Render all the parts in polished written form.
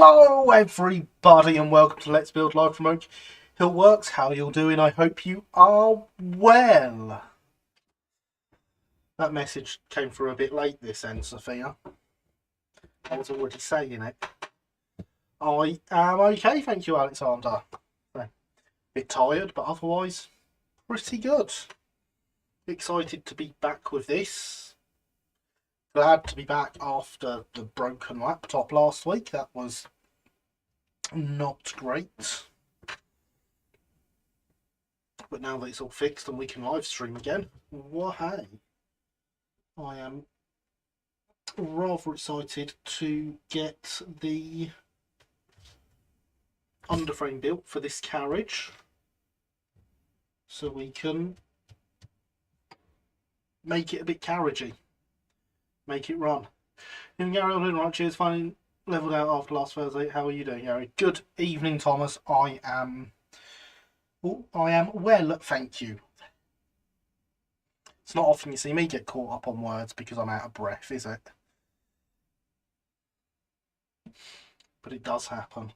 Hello everybody and welcome to Let's Build Live from Oak Hill Works. How are you all doing? I hope you are well. That message came through a bit late this end, Sophia. I was already saying it. I am okay, thank you, Alexander. A bit tired, but otherwise pretty good. Excited to be back with this. Glad to be back after the broken laptop last week. That was not great. But now that it's all fixed and we can live stream again, well, hey, I am rather excited to get the underframe built for this carriage so we can make it a bit carriagey. Make it run. And Gary, I'm doing right. Cheers. Finally leveled out after last Thursday. How are you doing, Gary? Good evening, Thomas. I am well, thank you. It's not often you see me get caught up on words because I'm out of breath, is it? But it does happen.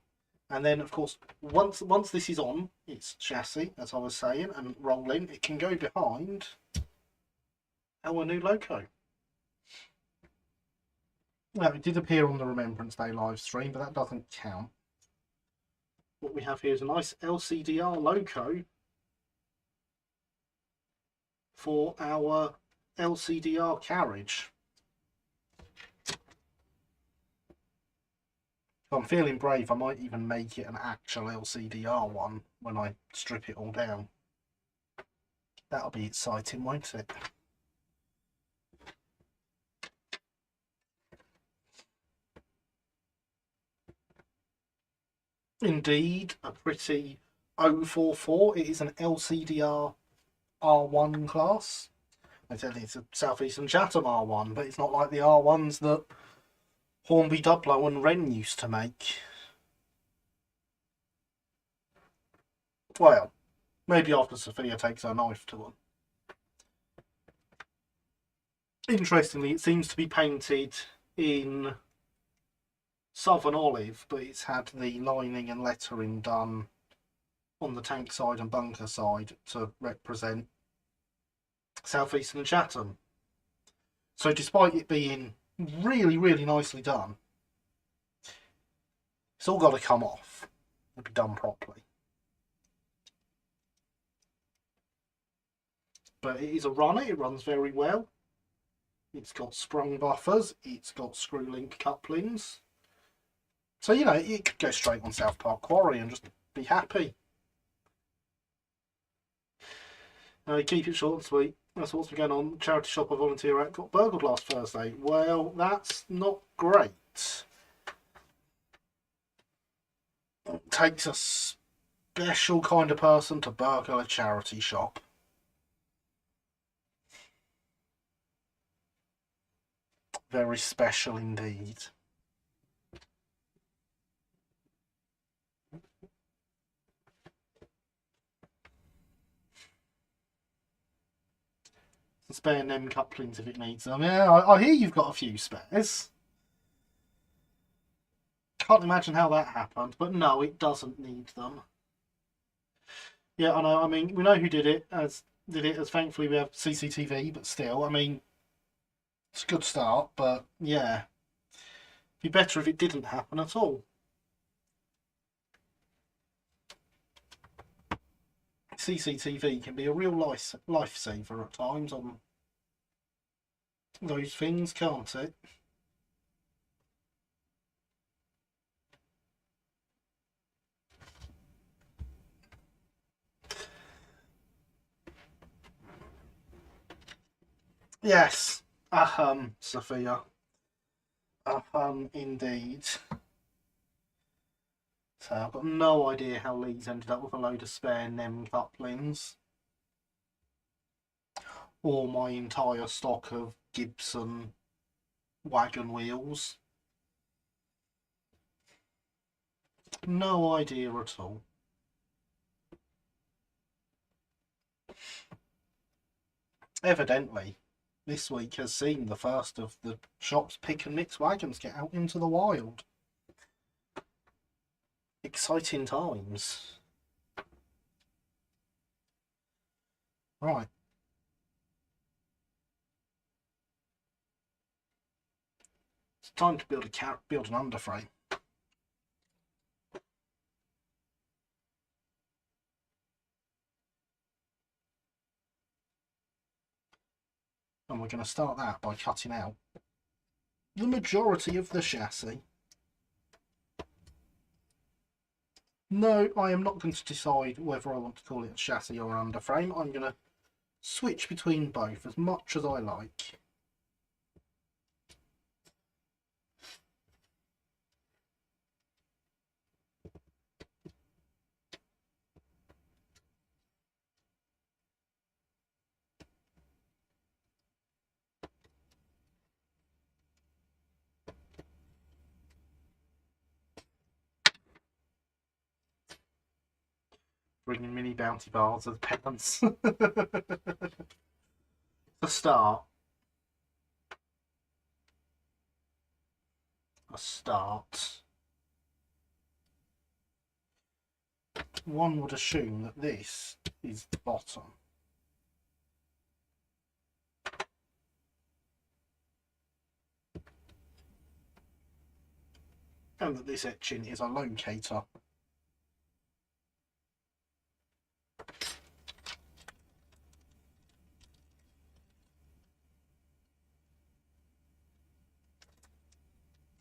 And then, of course, once this is on, its chassis, as I was saying, and rolling, it can go behind our new logo. Now, it did appear on the Remembrance Day live stream, but that doesn't count. What we have here is a nice LCDR logo for our LCDR carriage. If I'm feeling brave, I might even make it an actual LCDR one when I strip it all down. That'll be exciting, won't it? Indeed, a pretty 044. It is an LCDR R1 class. I tell you, it's a South Eastern Chatham R1, but it's not like the R1s that Hornby, Dublow and Wren used to make. Well, maybe after Sophia takes her knife to them. Interestingly, it seems to be painted in Southern Olive, but it's had the lining and lettering done on the tank side and bunker side to represent South Eastern Chatham. So despite it being really, really nicely done, it's all got to come off and be done properly. But it is a runner, it runs very well. It's got sprung buffers, it's got screw link couplings. So, you know, it could go straight on South Park Quarry and just be happy. Keep it short and sweet. That's what's been going on. The charity shop I volunteer at got burgled last Thursday. Well, that's not great. It takes a special kind of person to burgle a charity shop. Very special indeed. Spare NEM couplings if it needs them. Yeah, I hear you've got a few spares. Can't imagine how that happened, but no, it doesn't need them. Yeah, I know. I mean, we know who did it. As thankfully we have CCTV, but still, I mean, it's a good start. But yeah, it'd be better if it didn't happen at all. CCTV can be a real lifesaver at times on those things, can't it? Yes, Sophia. Indeed. So I've got no idea how Lee's ended up with a load of spare NEM couplings. Or my entire stock of Gibson wagon wheels. No idea at all. Evidently, this week has seen the first of the shop's pick and mix wagons get out into the wild. Exciting times. Right. It's time to build an underframe. And we're going to start that by cutting out the majority of the chassis. No, I am not going to decide whether I want to call it a chassis or an underframe. I'm going to switch between both as much as I like. Bringing mini bounty bars as pens. A start. One would assume that this is the bottom. And that this etching is a locator.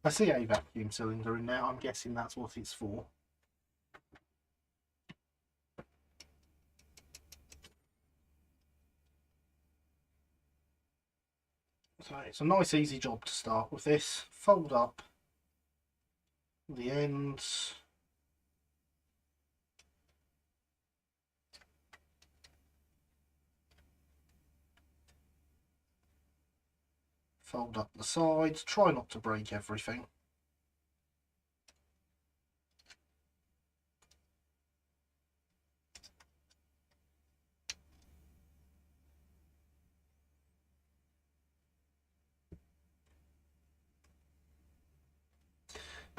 I see a vacuum cylinder in there. I'm guessing that's what it's for. So it's a nice easy job to start with this. Fold up the ends. Fold up the sides. Try not to break everything.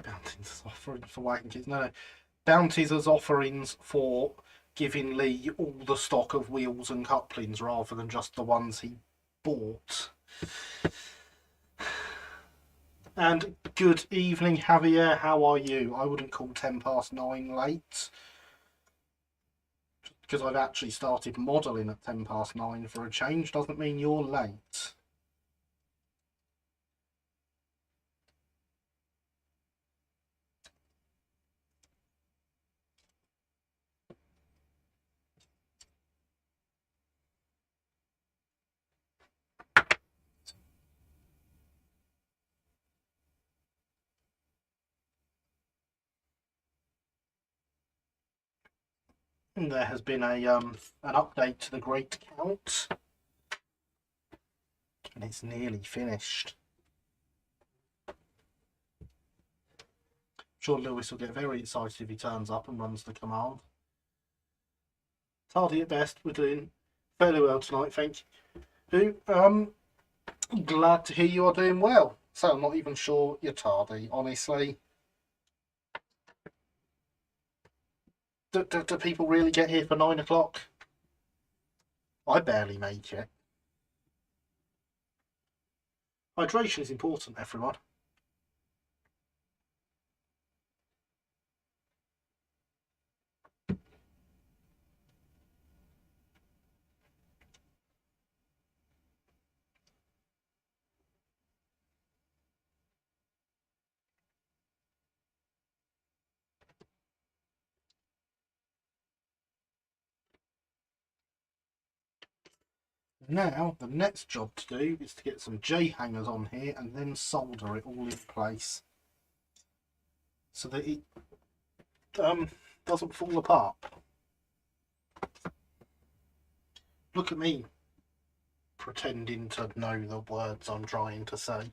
Bounties as offerings for wagon kids. No. Bounties as offerings for giving Lee all the stock of wheels and couplings rather than just the ones he bought. And good evening, Javier. How are you? I wouldn't call 9:10 late, because I've actually started modelling at 9:10 for a change. Doesn't mean you're late. And there has been an update to the Great Count, and it's nearly finished. I'm sure Lewis will get very excited if he turns up and runs the command. Tardy at best. We're doing fairly well tonight, thank you. Glad to hear you are doing well. So I'm not even sure you're tardy, honestly. Do people really get here for 9 o'clock? I barely make it. Hydration is important, everyone. Now, the next job to do is to get some J-hangers on here and then solder it all in place so that it doesn't fall apart. Look at me pretending to know the words I'm trying to say.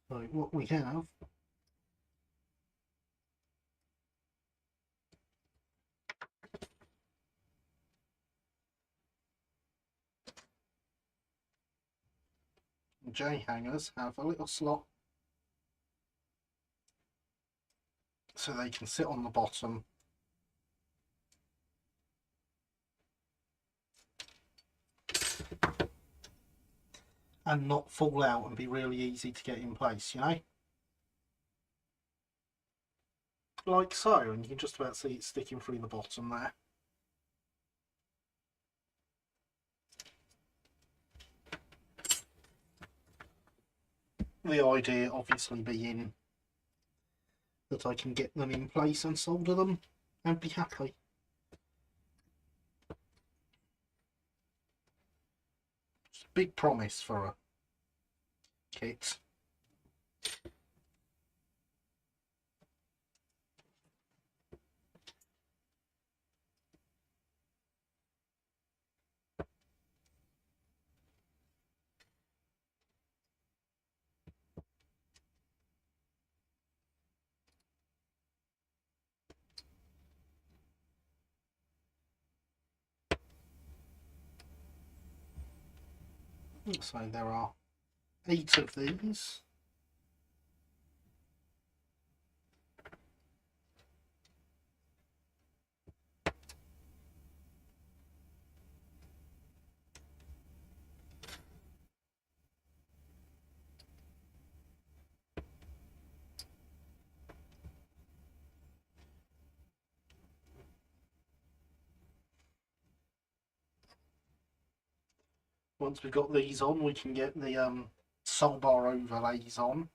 So what we have J hangers have a little slot so they can sit on the bottom and not fall out and be really easy to get in place, you know? Like so, and you can just about see it sticking through the bottom there. The idea obviously being that I can get them in place and solder them and be happy. It's a big promise for a kit. So there are 8 of these. Once we've got these on, we can get the soul bar overlays on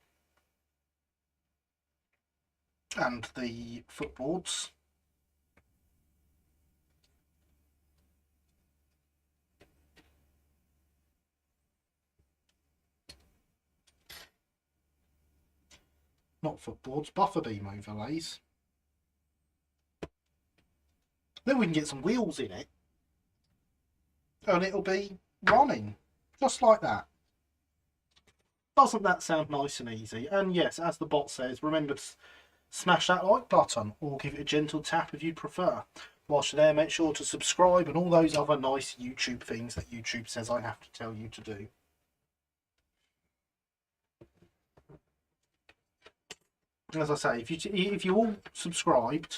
and the footboards. Not footboards, buffer beam overlays. Then we can get some wheels in it and it'll be running just like that. Doesn't that sound nice and easy? And yes, as the bot says, remember to smash that like button or give it a gentle tap if you prefer. Whilst you're there, make sure to subscribe and all those other nice YouTube things that YouTube says I have to tell you to do. As I say, if you all subscribed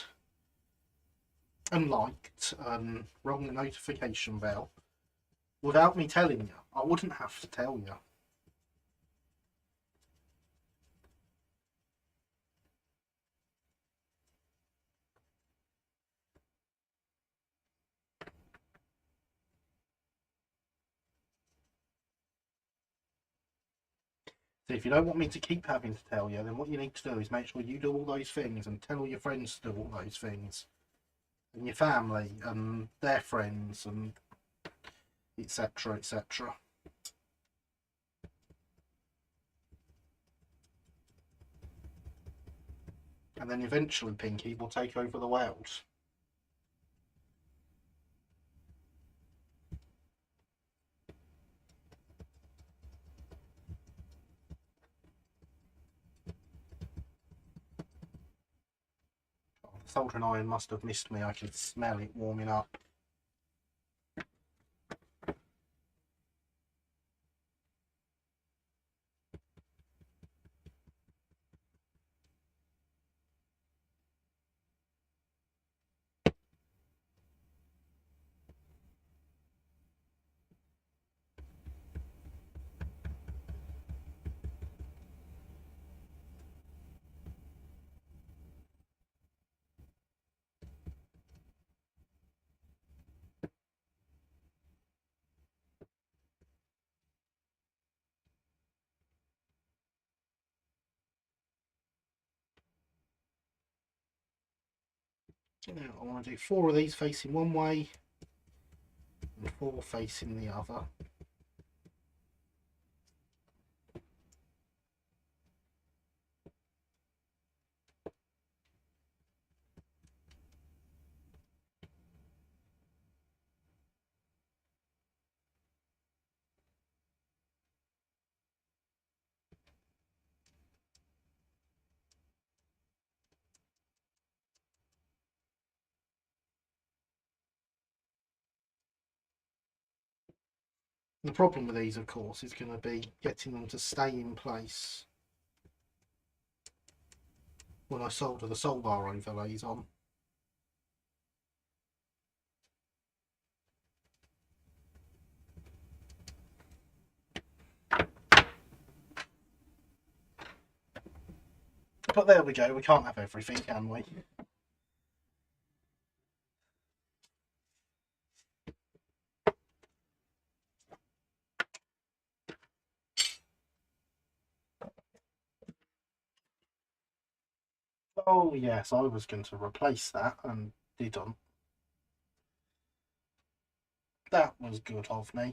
and liked and rung the notification bell without me telling you, I wouldn't have to tell you. So if you don't want me to keep having to tell you, then what you need to do is make sure you do all those things and tell all your friends to do all those things. And your family and their friends and etc, etc. And then eventually Pinky will take over the world. The soldering iron must have missed me. I can smell it warming up. Now I want to do 4 of these facing one way and 4 facing the other. The problem with these, of course, is going to be getting them to stay in place when I solder the solbar overlays on. But there we go, we can't have everything, can we? Oh yes, I was going to replace that and didn't. That was good of me.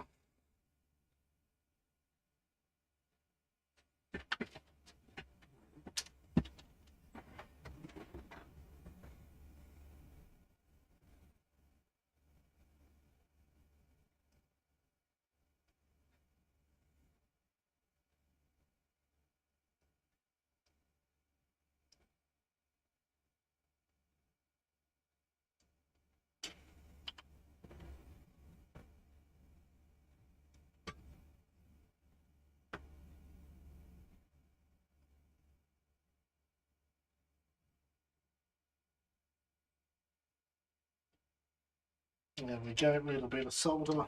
There we go, a little bit of solder.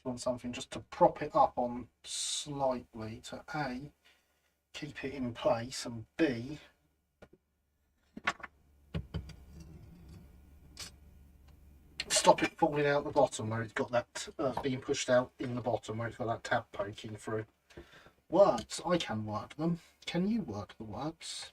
Want something just to prop it up on slightly to A, keep it in place, and B, stop it falling out the bottom where it's got that being pushed out in the bottom where it's got that tab poking through. Words, I can work them. Can you work the words?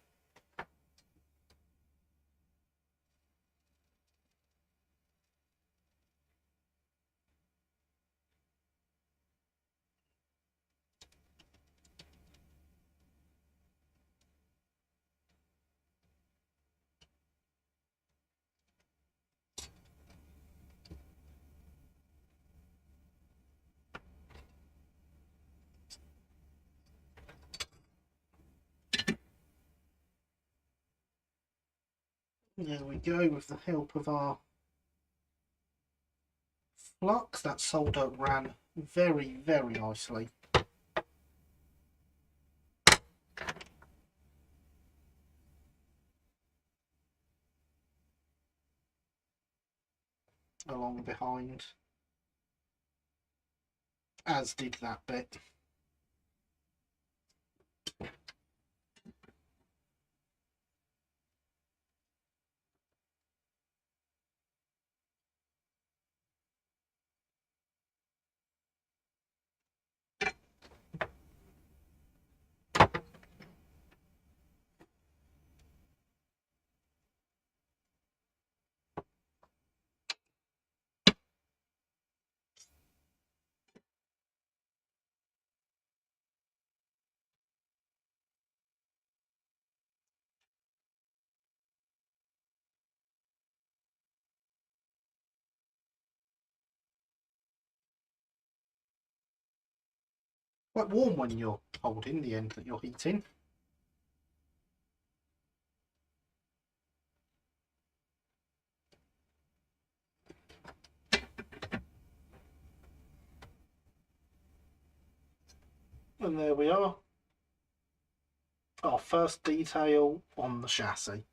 There we go, with the help of our flux, that solder ran very, very nicely. Along behind, as did that bit. Quite warm when you're holding the end that you're heating. And there we are, our first detail on the chassis.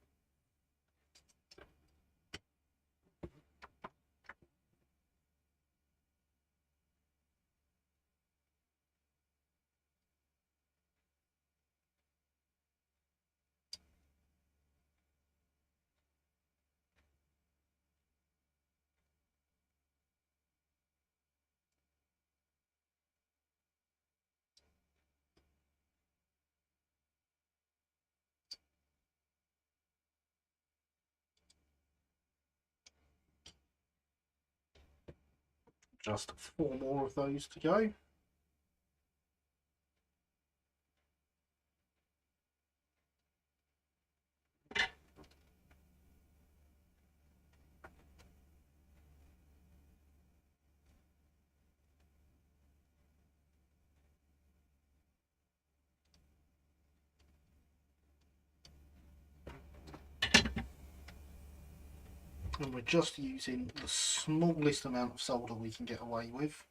Just 4 more of those to go. And we're just using the smallest amount of solder we can get away with.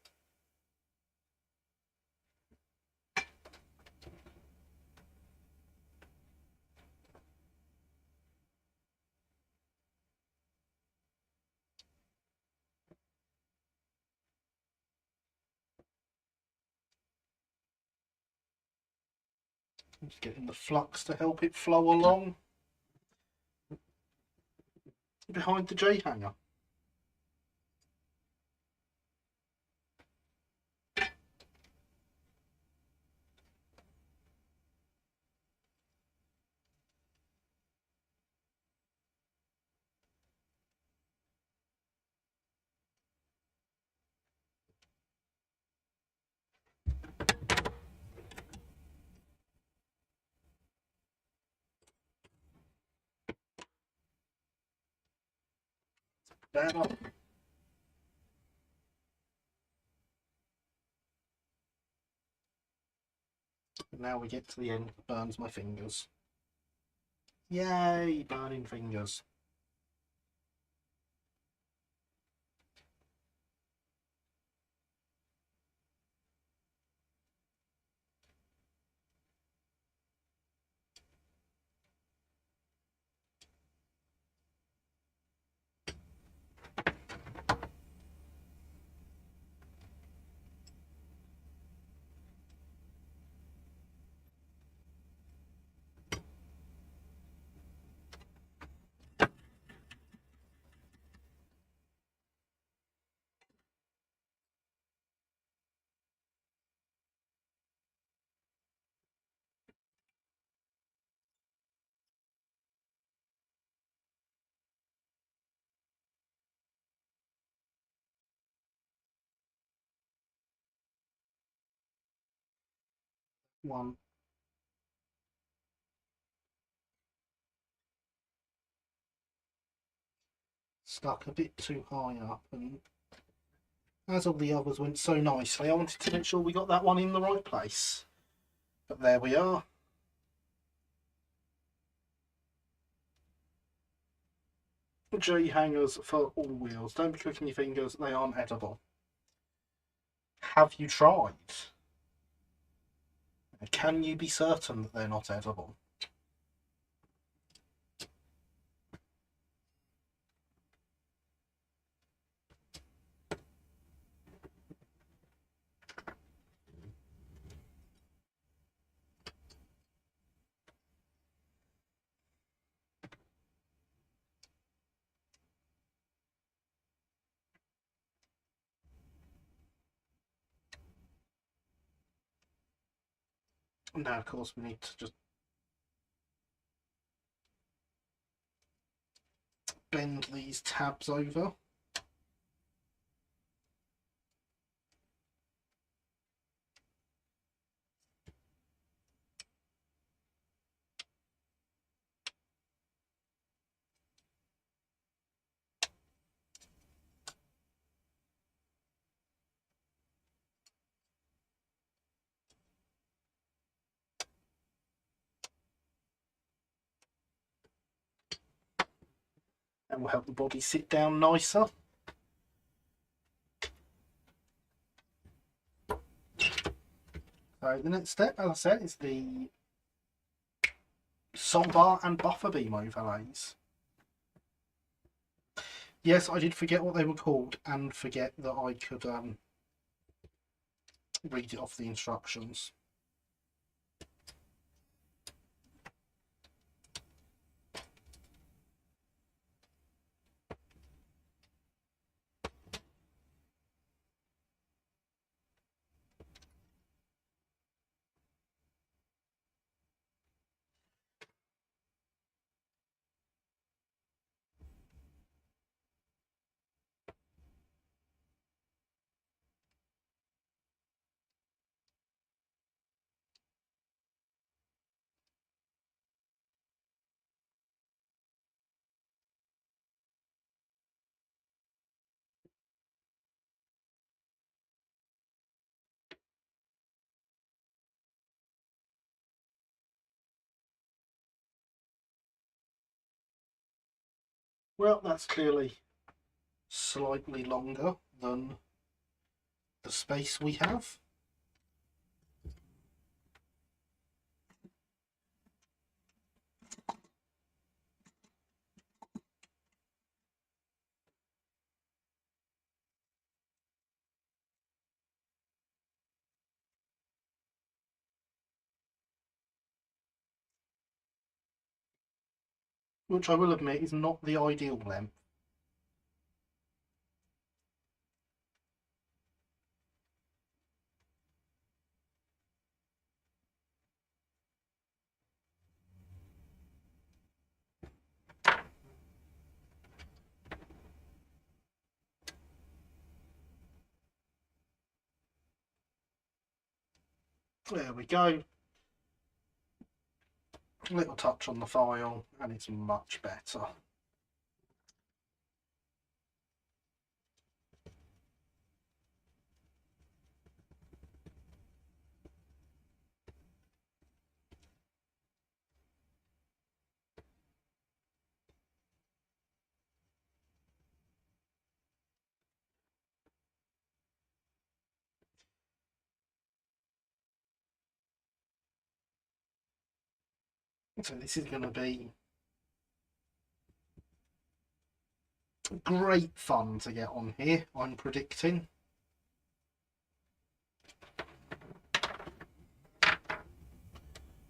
Just getting the flux to help it flow along behind the J hanger. Better. Now we get to the end that burns my fingers. Yay, burning fingers. One. Stuck a bit too high up, and as all the others went so nicely, I wanted to make sure we got that one in the right place. But there we are. J hangers for all wheels. Don't be clicking your fingers, they aren't edible. Have you tried? Can you be certain that they're not edible? Now, of course, we need to just bend these tabs over. And will help the body sit down nicer. So the next step, as I said, is the solbar and buffer beam overlays. Yes, I did forget what they were called and forget that I could read it off the instructions. Well, that's clearly slightly longer than the space we have. Which I will admit is not the ideal length. There we go. Little touch on the file and it's much better. So this is going to be great fun to get on here, I'm predicting.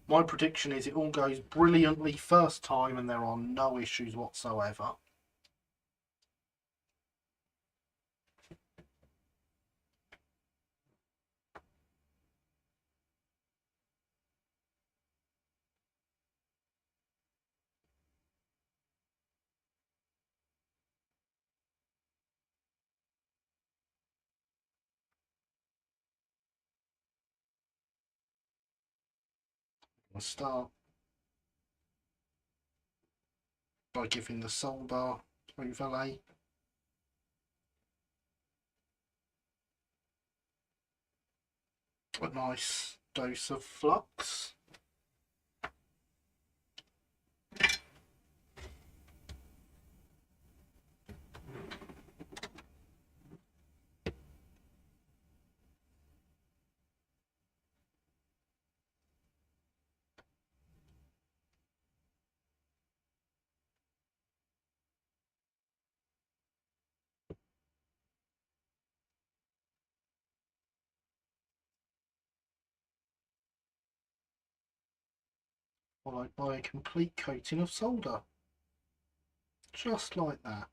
My prediction is it all goes brilliantly first time and there are no issues whatsoever. I'll start by giving the solder overlay a nice dose of flux. Followed by a complete coating of solder. Just like that.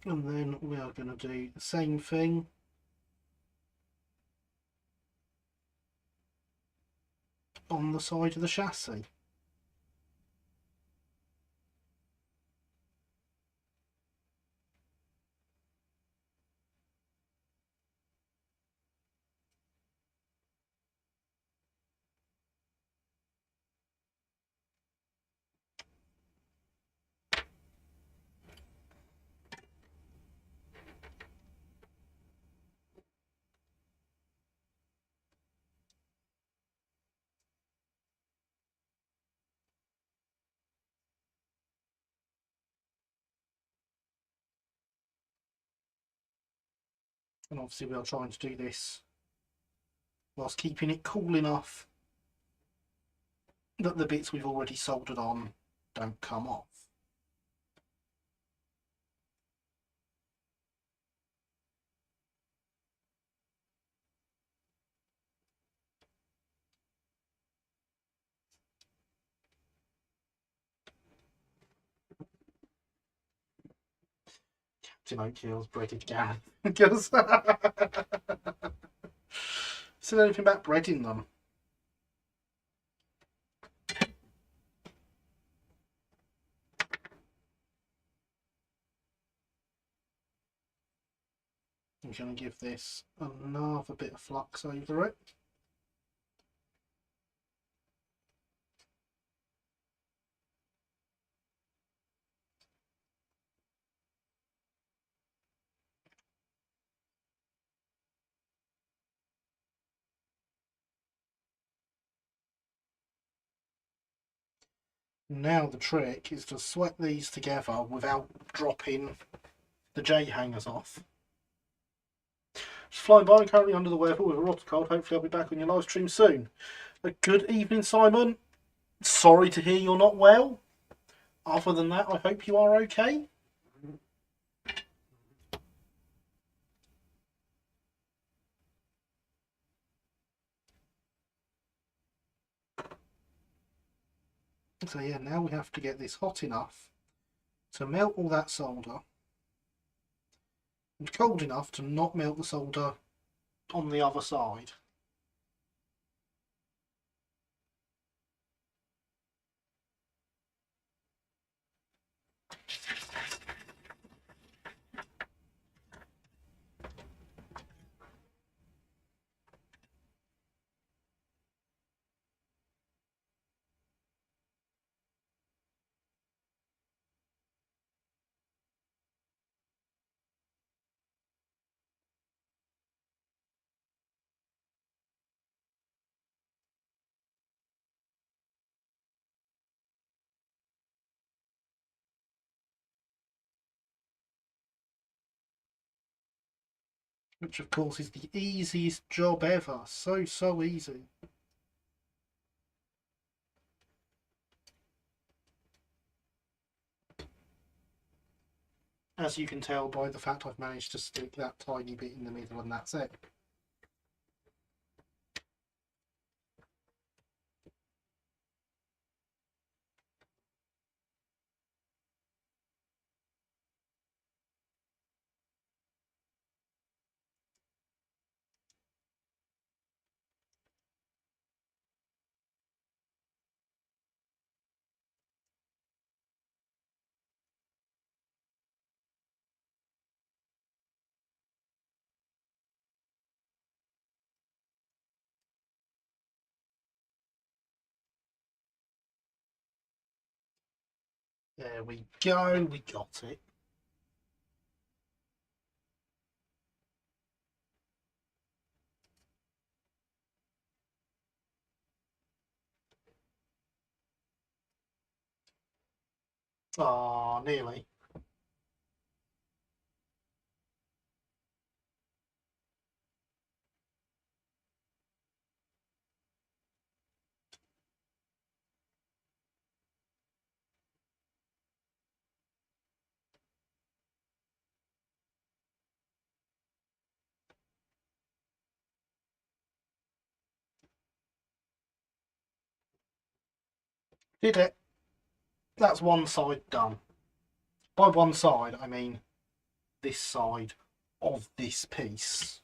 And then we are going to do the same thing on the side of the chassis. And obviously we are trying to do this whilst keeping it cool enough that the bits we've already soldered on don't come off. Captain Oatkill's breaded gown. Because said anything about breading them? I'm going to give this another bit of flux over it. Now the trick is to sweat these together without dropping the J hangers off. Just flying by, I'm currently under the weather with a rotter cold. Hopefully I'll be back on your live stream soon. A good evening, Simon. Sorry to hear you're not well. Other than that, I hope you are okay. So yeah, now we have to get this hot enough to melt all that solder and cold enough to not melt the solder on the other side. Which of course is the easiest job ever. So easy. As you can tell by the fact I've managed to stick that tiny bit in the middle, and that's it. There we go, we got it. Ah, nearly. Did it. That's one side done. By one side, I mean this side of this piece.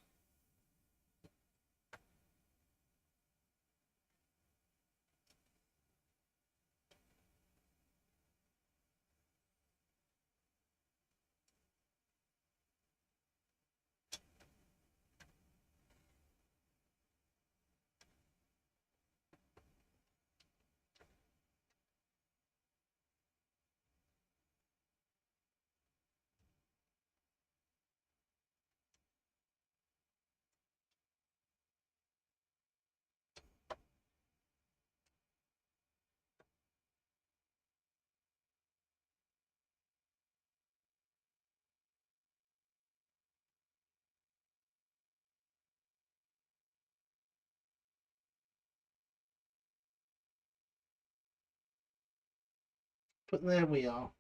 But there we are.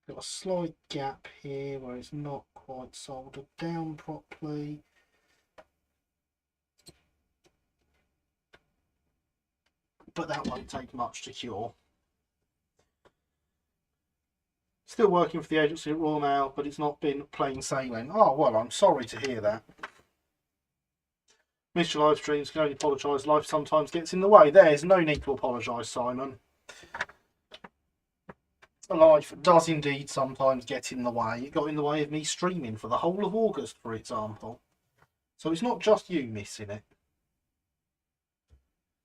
Got a slight gap here where it's not quite soldered down properly. But that won't take much to cure. Still working for the agency at Royal Mail, but it's not been plain sailing. Oh, well, I'm sorry to hear that. Missed your live streams, can only apologise. Life sometimes gets in the way. There's no need to apologise, Simon. Life does indeed sometimes get in the way. It got in the way of me streaming for the whole of August, for example. So it's not just you missing it.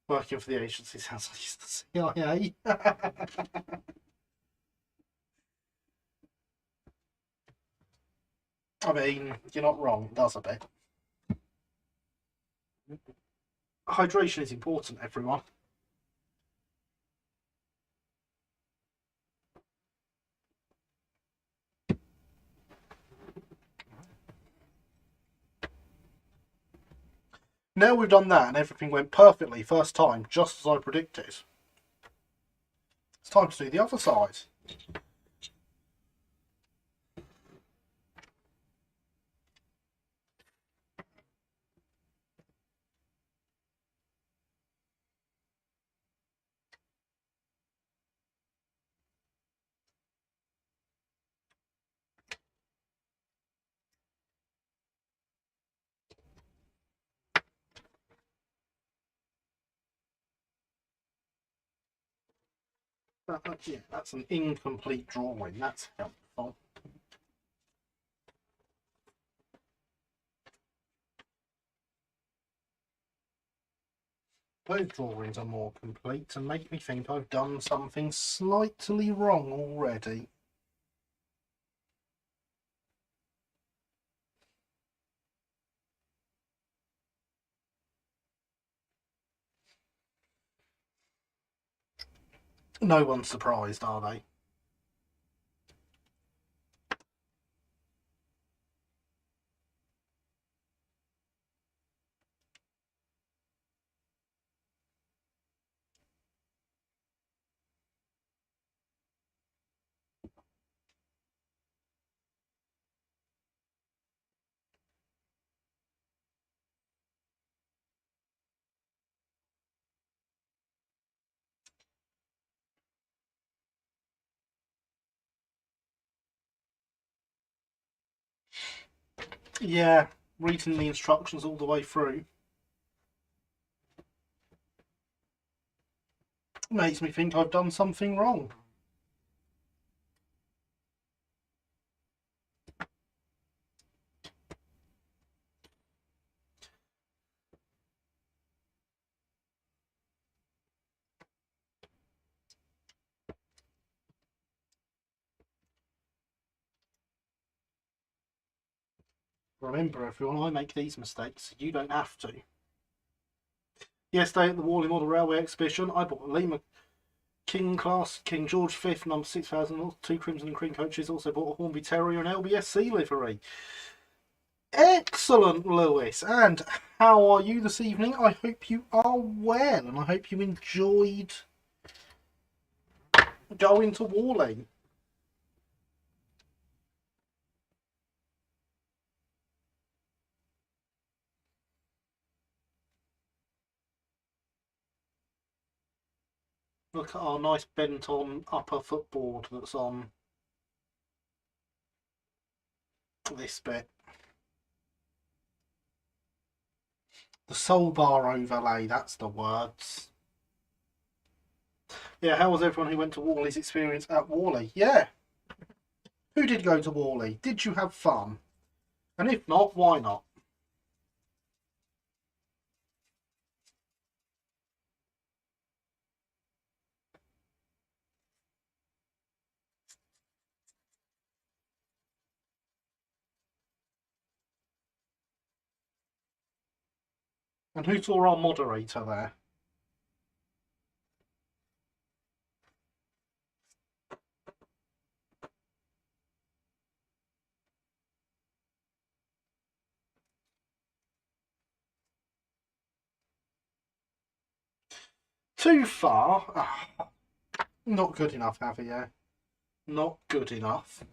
Working for the agency sounds like it's the CIA. I mean, you're not wrong, it does a bit. Hydration is important, everyone. Now we've done that and everything went perfectly first time, just as I predicted. It's time to do the other side. Yeah, that's an incomplete drawing. That's helpful. Those drawings are more complete and make me think I've done something slightly wrong already. No one's surprised, are they? Yeah, reading the instructions all the way through makes me think I've done something wrong. Remember, everyone, I make these mistakes. You don't have to. Yesterday at the Worley Model Railway exhibition, I bought a Lima King class, King George V, number 6000, 2 crimson and cream coaches. Also bought a Hornby Terrier and LBSC livery. Excellent, Lewis. And how are you this evening? I hope you are well, and I hope you enjoyed going to Worley. Look at our nice bent-on upper footboard that's on this bit. The soul bar overlay, that's the words. Yeah, how was everyone who went to Worley's experience at Worley? Yeah. Who did go to Worley? Did you have fun? And if not, why not? And who saw our moderator there? Too far? Ah, not good enough, Javier. Not good enough.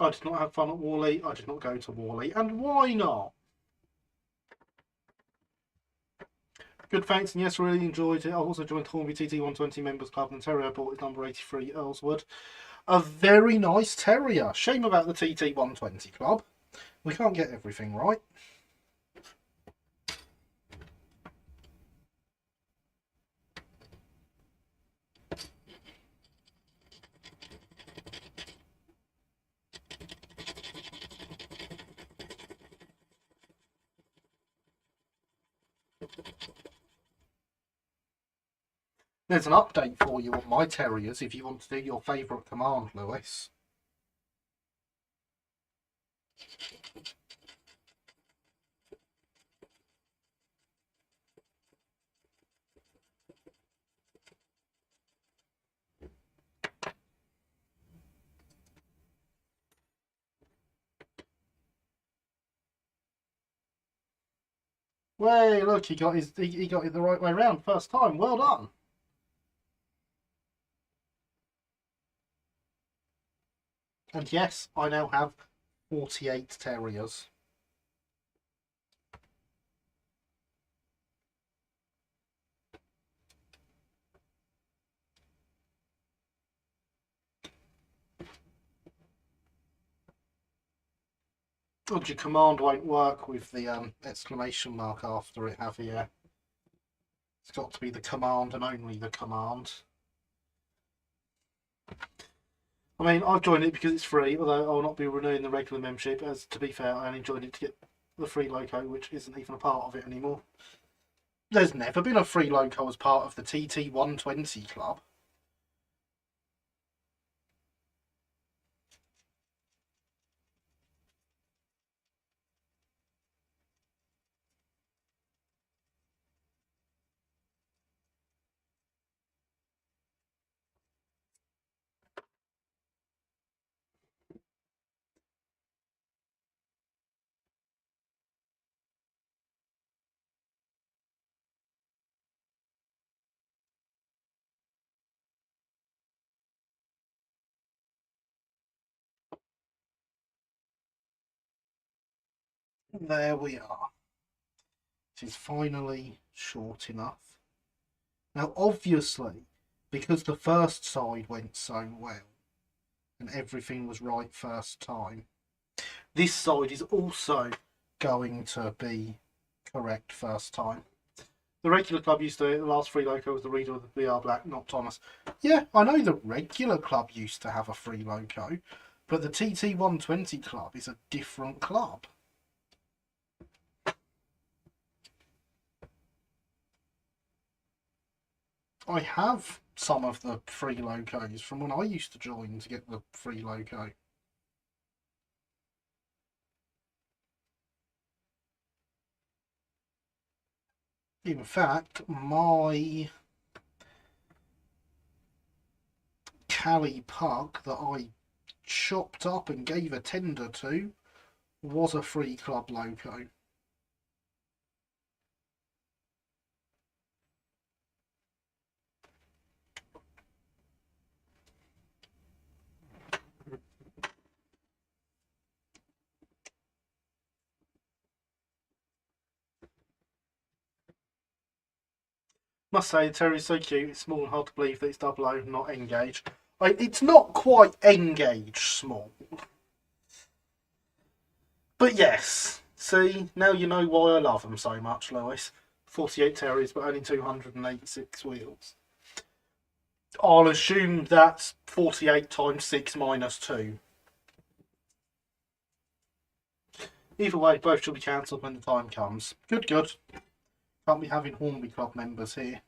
I did not have fun at Worley. I did not go to Worley. And why not? Good, thanks. And yes, really enjoyed it. I've also joined Hornby TT 120 Members Club, and Terrier bought his number 83 Earlswood. A very nice Terrier. Shame about the TT 120 Club. We can't get everything right. There's an update for you on my Terriers if you want to do your favourite command, Lewis. Way, look, he got it the right way round first time. Well done. And yes, I now have 48 terriers. And your command won't work with the exclamation mark after it, have you? It's got to be the command and only the command. I mean, I've joined it because it's free, although I'll not be renewing the regular membership, as to be fair, I only joined it to get the free loco, which isn't even a part of it anymore. There's never been a free loco as part of the TT120 club. There we are. It is finally short enough. Now, obviously, because the first side went so well and everything was right first time, this side is also going to be correct first time. The regular club used to, the last free loco was the reader of the BR Black, not Thomas. Yeah, I know the regular club used to have a free loco, but the TT120 club is a different club. I have some of the free locos from when I used to join to get the free loco. In fact, my Cali pug that I chopped up and gave a tender to was a free club loco. Must say, Terry's so cute. It's small and hard to believe that it's 00, not engage. It's not quite engage small. But yes, see, now you know why I love them so much, Lewis. 48 terriers, but only 286 wheels. I'll assume that's 48 times 6 minus 2. Either way, both should be cancelled when the time comes. Good, good. Can't be having Hornby Club members here.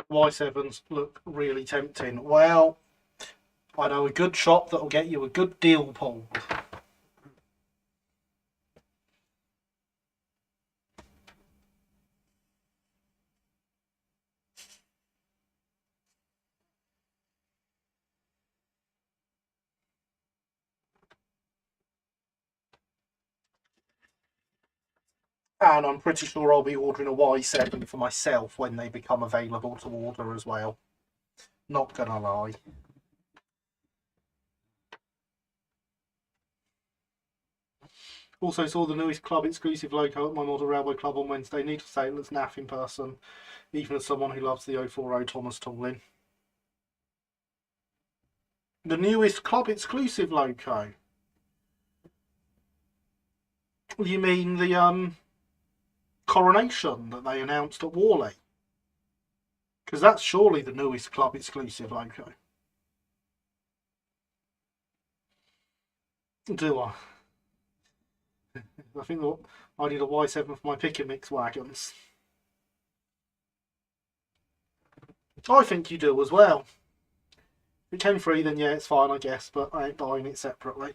Y7s look really tempting. Well, I know a good shop that'll get you a good deal pulled. And I'm pretty sure I'll be ordering a Y7 for myself when they become available to order as well. Not gonna lie. Also saw the newest club exclusive logo at my Model Railway Club on Wednesday. Need to say it looks naff in person, even as someone who loves the 040 Thomas Tooling. The newest club exclusive logo. You mean the coronation that they announced at Worley? Because that's surely the newest club exclusive logo. Do I? I think I need a Y7 for my pick and mix wagons. I think you do as well. If it came free, then yeah, it's fine, I guess, but I ain't buying it separately.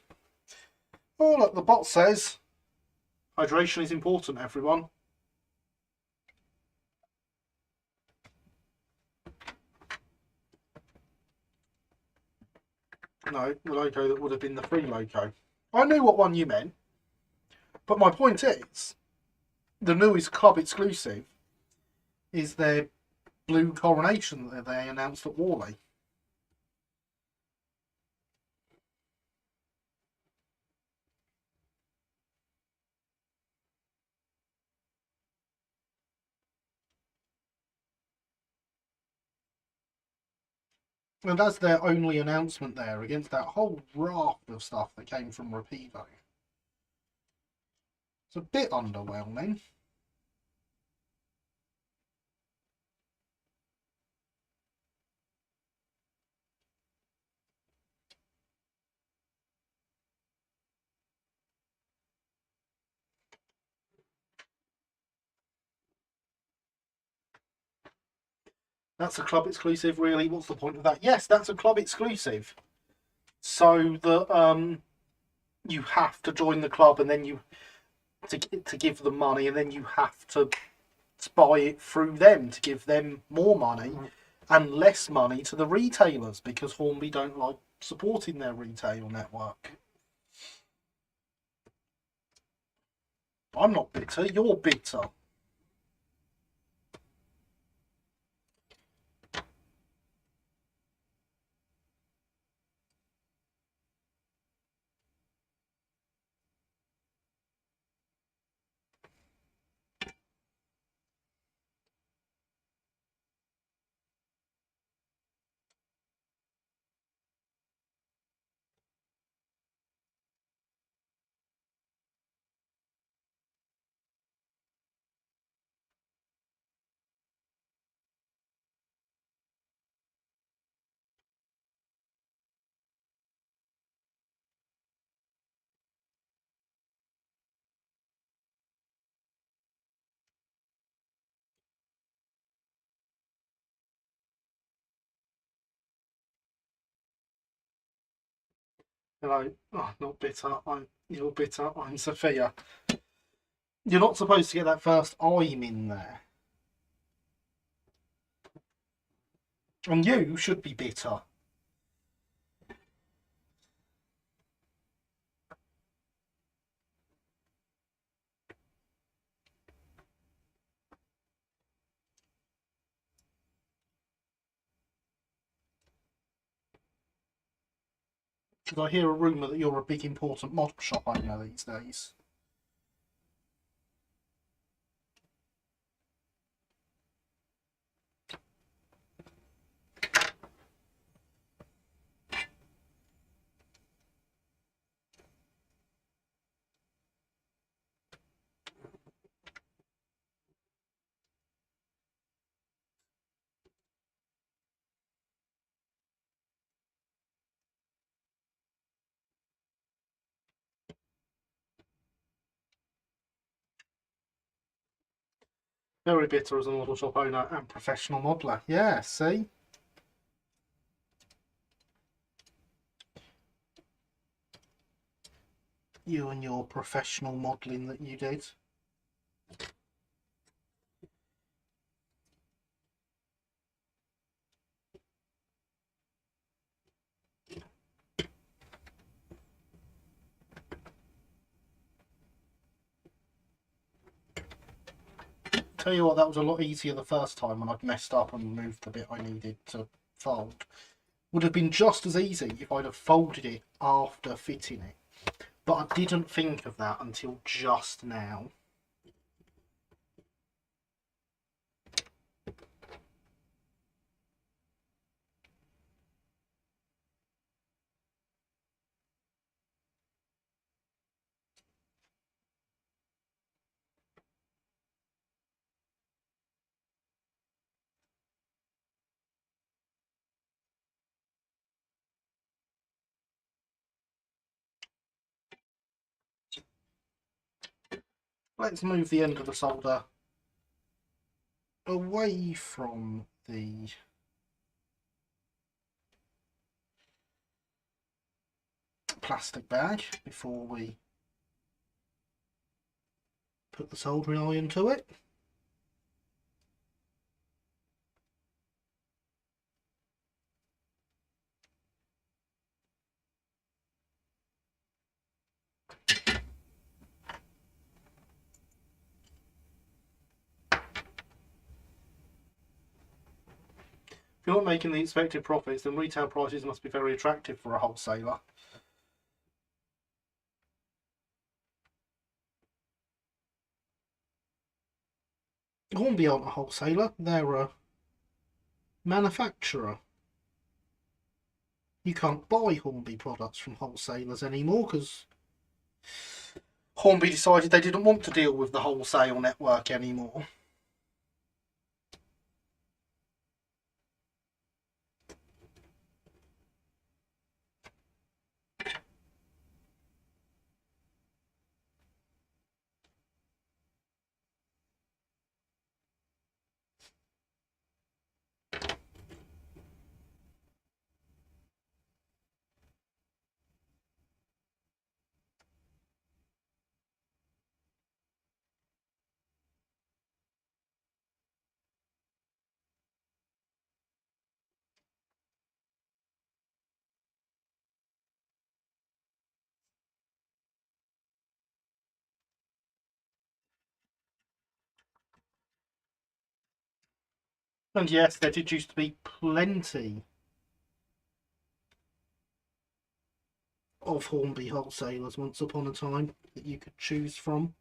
Oh, look, the bot says hydration is important, everyone. No, the logo that would have been the free logo. I knew what one you meant, but my point is, the newest club exclusive is their blue coronation that they announced at Worley. And that's their only announcement there against that whole raft of stuff that came from Rapido. It's a bit underwhelming. That's a club exclusive, really. What's the point of that? Yes, that's a club exclusive. So that you have to join the club, and then you to give them money, and then you have to buy it through them to give them more money and less money to the retailers, because Hornby don't like supporting their retail network. I'm not bitter, you're bitter. Hello. Oh, not bitter. You're bitter. I'm Sophia. You're not supposed to get that first I'm in there. And you should be bitter. Because I hear a rumour that you're a big important mod shop owner these days. Very bitter as a model shop owner and professional modeller. Yeah, see? You and your professional modelling that you did. Tell you what, that was a lot easier the first time when I'd messed up and moved the bit I needed to fold. Would have been just as easy if I'd have folded it after fitting it. But I didn't think of that until just now. Let's move the end of the solder away from the plastic bag before we put the soldering iron to it. If you're not making the expected profits, then retail prices must be very attractive for a wholesaler. Hornby aren't a wholesaler, they're a manufacturer. You can't buy Hornby products from wholesalers anymore because Hornby decided they didn't want to deal with the wholesale network anymore. And yes, there did used to be plenty of Hornby wholesalers once upon a time that you could choose from.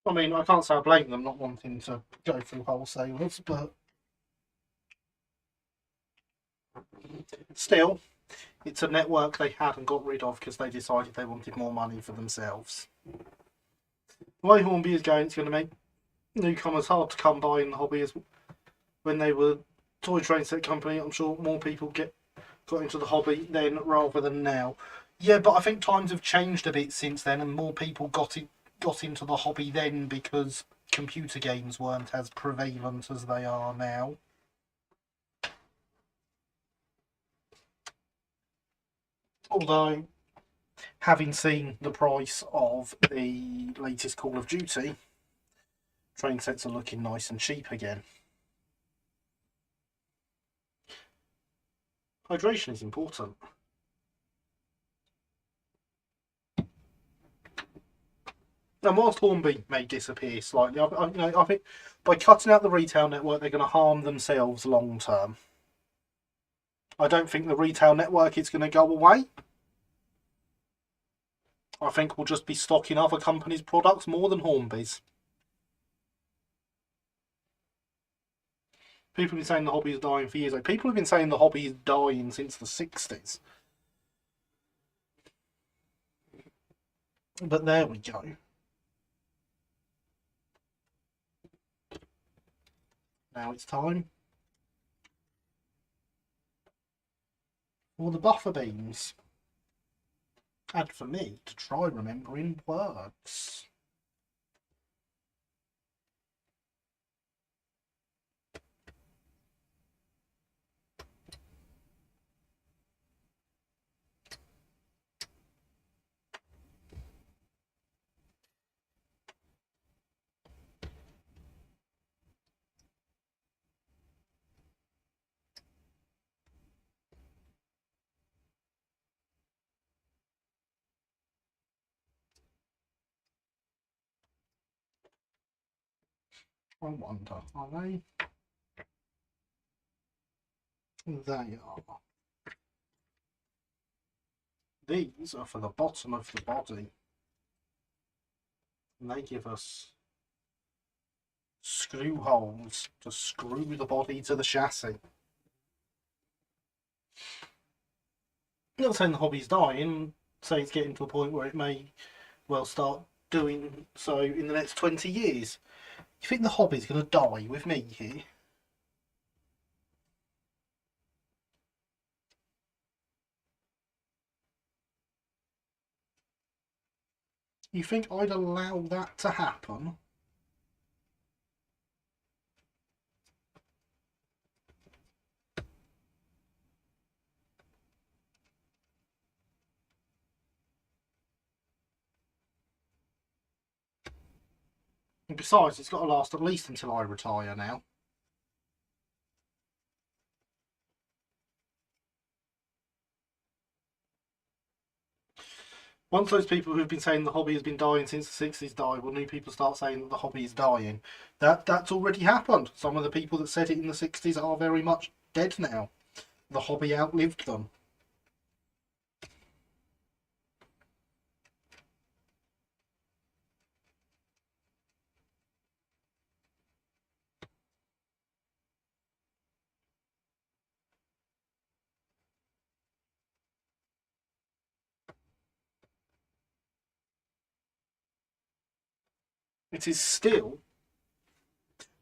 I mean, I can't say I blame them not wanting to go through wholesalers, but still, it's a network they had and got rid of because they decided they wanted more money for themselves. The way Hornby is going, it's going to make newcomers hard to come by in the hobby. As when they were toy train set company, I'm sure more people got into the hobby then rather than now. Yeah, but I think times have changed a bit since then, and more people got into the hobby then because computer games weren't as prevalent as they are now. Although, having seen the price of the latest Call of Duty, train sets are looking nice and cheap again. Hydration is important. And whilst Hornby may disappear slightly, I think by cutting out the retail network, they're going to harm themselves long term. I don't think the retail network is going to go away. I think we'll just be stocking other companies' products more than Hornby's. People have been saying the hobby is dying for years. People have been saying the hobby is dying since the 60s. But there we go. Now it's time or the buffer beams. And for me to try remembering words. I wonder, are they? They are. These are for the bottom of the body. And they give us screw holes to screw the body to the chassis. I'm not saying the hobby's dying, say it's getting to a point where it may well start doing so in the next 20 years. You think the hobby's going to die with me here? You think I'd allow that to happen? And besides, it's got to last at least until I retire now. Once those people who've been saying the hobby has been dying since the 60s die, well, new people start saying that the hobby is dying. That's already happened. Some of the people that said it in the 60s are very much dead now. The hobby outlived them. It is still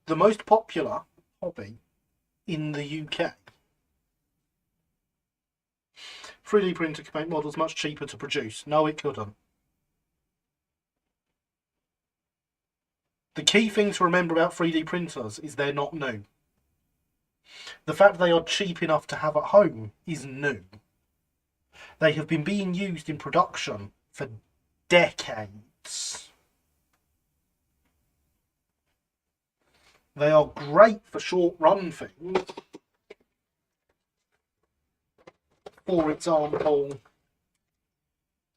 the most popular hobby in the UK. 3D printer could make models much cheaper to produce. No, it couldn't. The key thing to remember about 3D printers is they're not new. The fact they are cheap enough to have at home is new. They have been being used in production for decades. They are great for short run things. For example,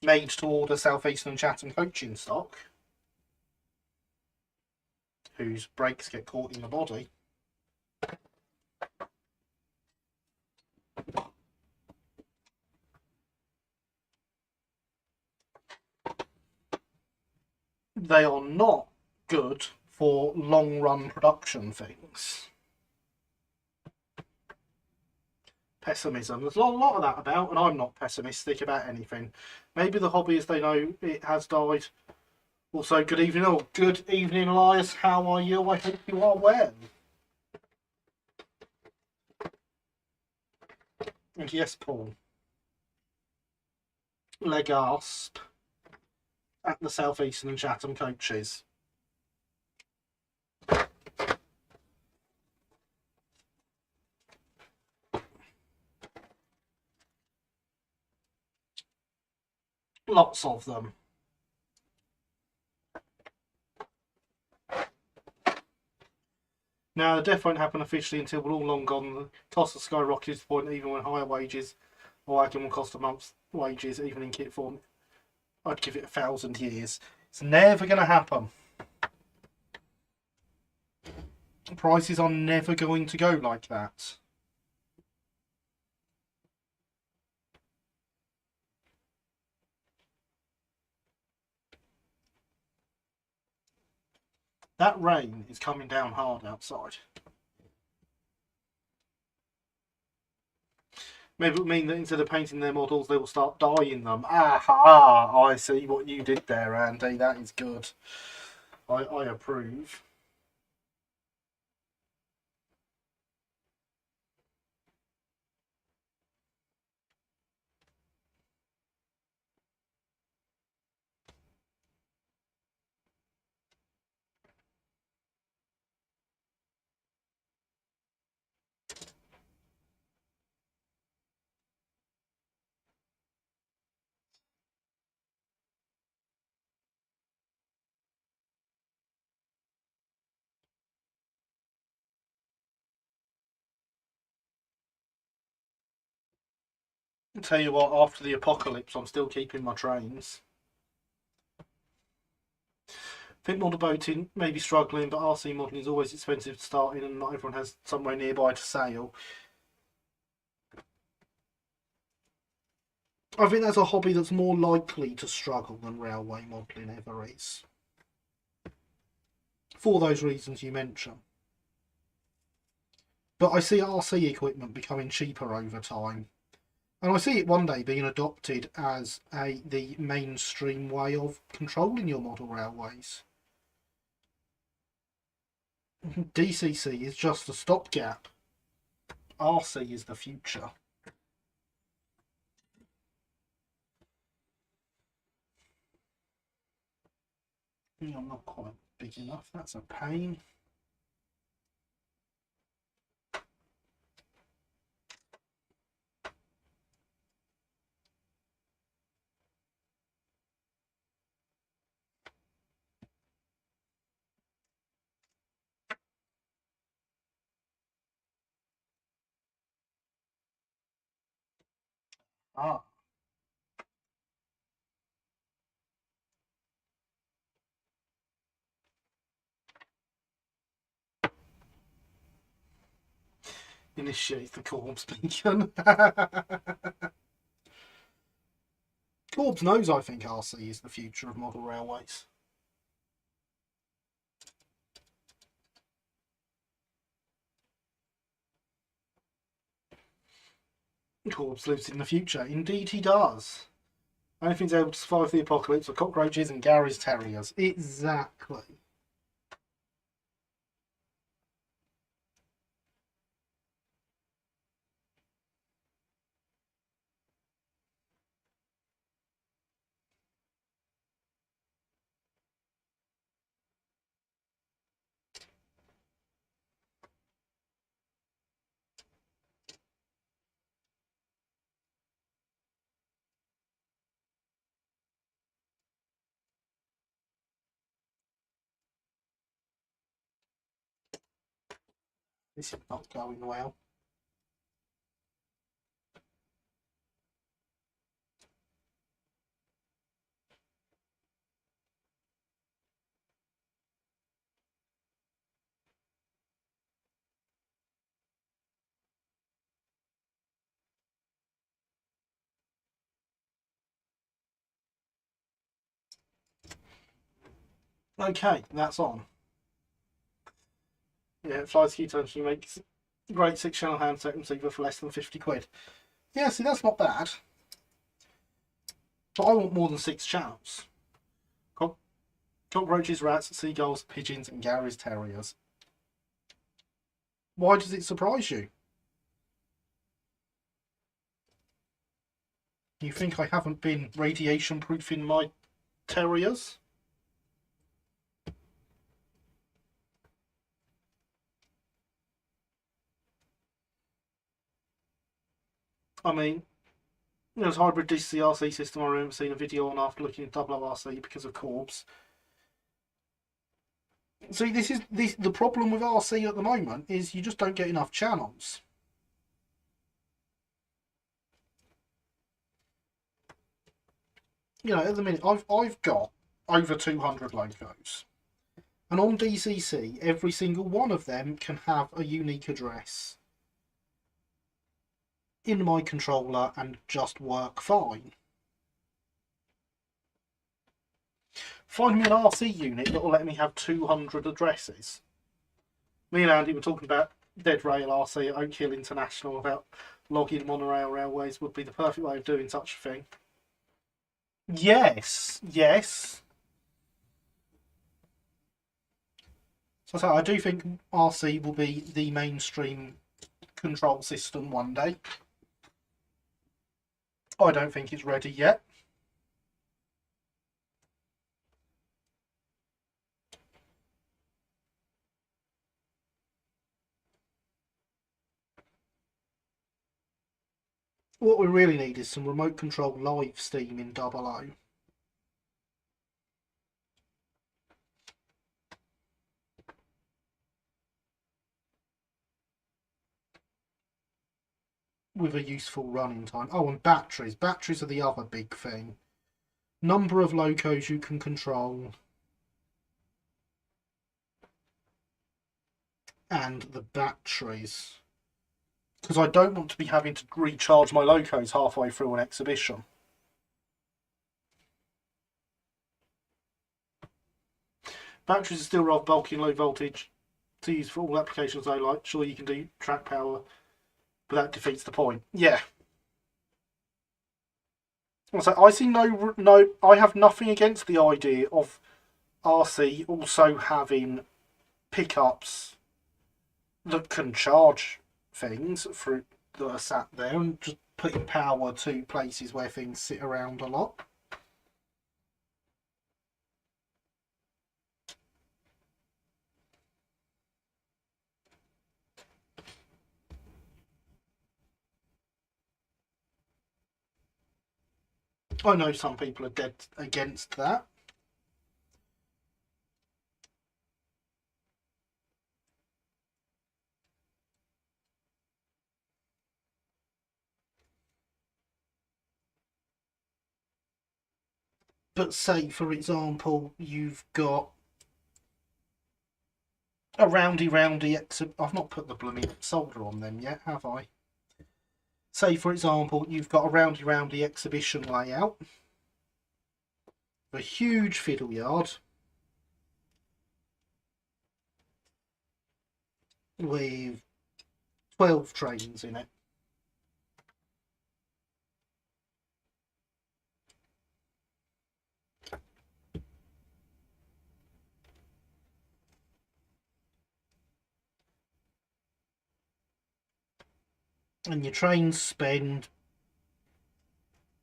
made to order South Eastern Chatham coaching stock, whose brakes get caught in the body. They are not good for long run production things. Pessimism. There's a lot of that about, and I'm not pessimistic about anything. Maybe the hobby, as they know, it has died. Also, good evening, good evening, Elias. How are you? I hope you are well. And yes, Paul. Legasp at the South Eastern and Chatham coaches. Lots of them. Now, the death won't happen officially until we're all long gone. The cost of skyrocketed to the point even when higher wages or like will cost a month's wages, even in kit form. I'd give it 1,000 years. It's never going to happen. Prices are never going to go like that. That rain is coming down hard outside. Maybe it will mean that instead of painting their models, they will start dyeing them. Aha! I see what you did there, Andy. That is good. I approve. tell you what, after the apocalypse, I'm still keeping my trains. I think model boating may be struggling, but RC modelling is always expensive to start in, and not everyone has somewhere nearby to sail. I think that's a hobby that's more likely to struggle than railway modelling ever is. For those reasons you mention. But I see RC equipment becoming cheaper over time. And I see it one day being adopted as the mainstream way of controlling your model railways. DCC is just a stopgap. RC is the future. I'm not quite big enough. That's a pain. Ah. Initiate the Corbs beacon. Corbs knows I think RC is the future of model railways. Corbs lives in the future. Indeed he does. Only things able to survive the apocalypse are cockroaches and Gary's terriers. Exactly. This is not going well. Okay, that's on. Yeah, flies ketones, you make great 6-channel handset receiver for less than 50 quid. Yeah, see, that's not bad. But I want more than 6 channels. Cockroaches, rats, seagulls, pigeons, and Gary's terriers. Why does it surprise you? You think I haven't been radiation proofing my terriers? I mean, there's hybrid DCRC system I remember seeing a video on after looking at RC because of Corbs. See, the problem with RC at the moment is you just don't get enough channels. You know, at the minute I've got over 200 logos. And on DCC, every single one of them can have a unique address in my controller and just work fine. Find me an RC unit that will let me have 200 addresses. Me and Andy were talking about Dead Rail RC at Oak Hill International about logging monorail railways would be the perfect way of doing such a thing. Yes, yes. So I do think RC will be the mainstream control system one day. I don't think it's ready yet. What we really need is some remote control live steam in 00. with a useful running time. Oh, and batteries. Batteries are the other big thing. Number of locos you can control. And the batteries. Because I don't want to be having to recharge my locos halfway through an exhibition. Batteries are still rather bulky and low voltage to use for all applications I like. Sure, you can do track power, but that defeats the point. Yeah. So I see no. I have nothing against the idea of RC also having pickups that can charge things through that are sat there and just putting power to places where things sit around a lot. I know some people are dead against that. But say, for example, you've got a roundy I've not put the blooming solder on them yet, have I? Say, for example, you've got a roundy exhibition layout, a huge fiddle yard with 12 trains in it. And your trains spend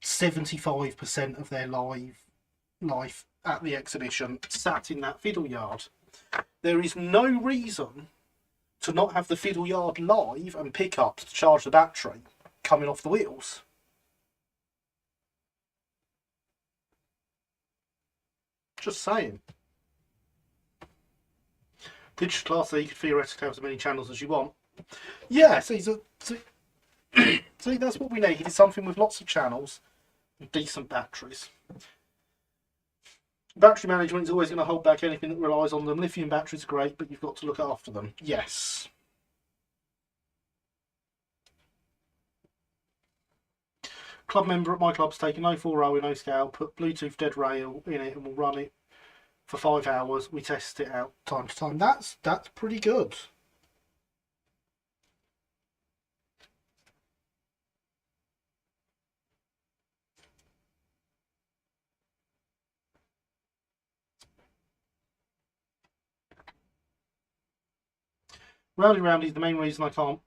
75% of their life at the exhibition sat in that fiddle yard. There is no reason to not have the fiddle yard live and pickups to charge the battery coming off the wheels. Just saying. Digital Class A, you could theoretically have as many channels as you want. Yeah, see, that's what we need. It's something with lots of channels and decent batteries. Battery management is always going to hold back anything that relies on them. Lithium batteries are great, but you've got to look after them. Yes. Club member at my club's taken 040 in O-scale, put Bluetooth dead rail in it and will run it for 5 hours. We test it out time to time. That's pretty good. Roundy is the main reason I can't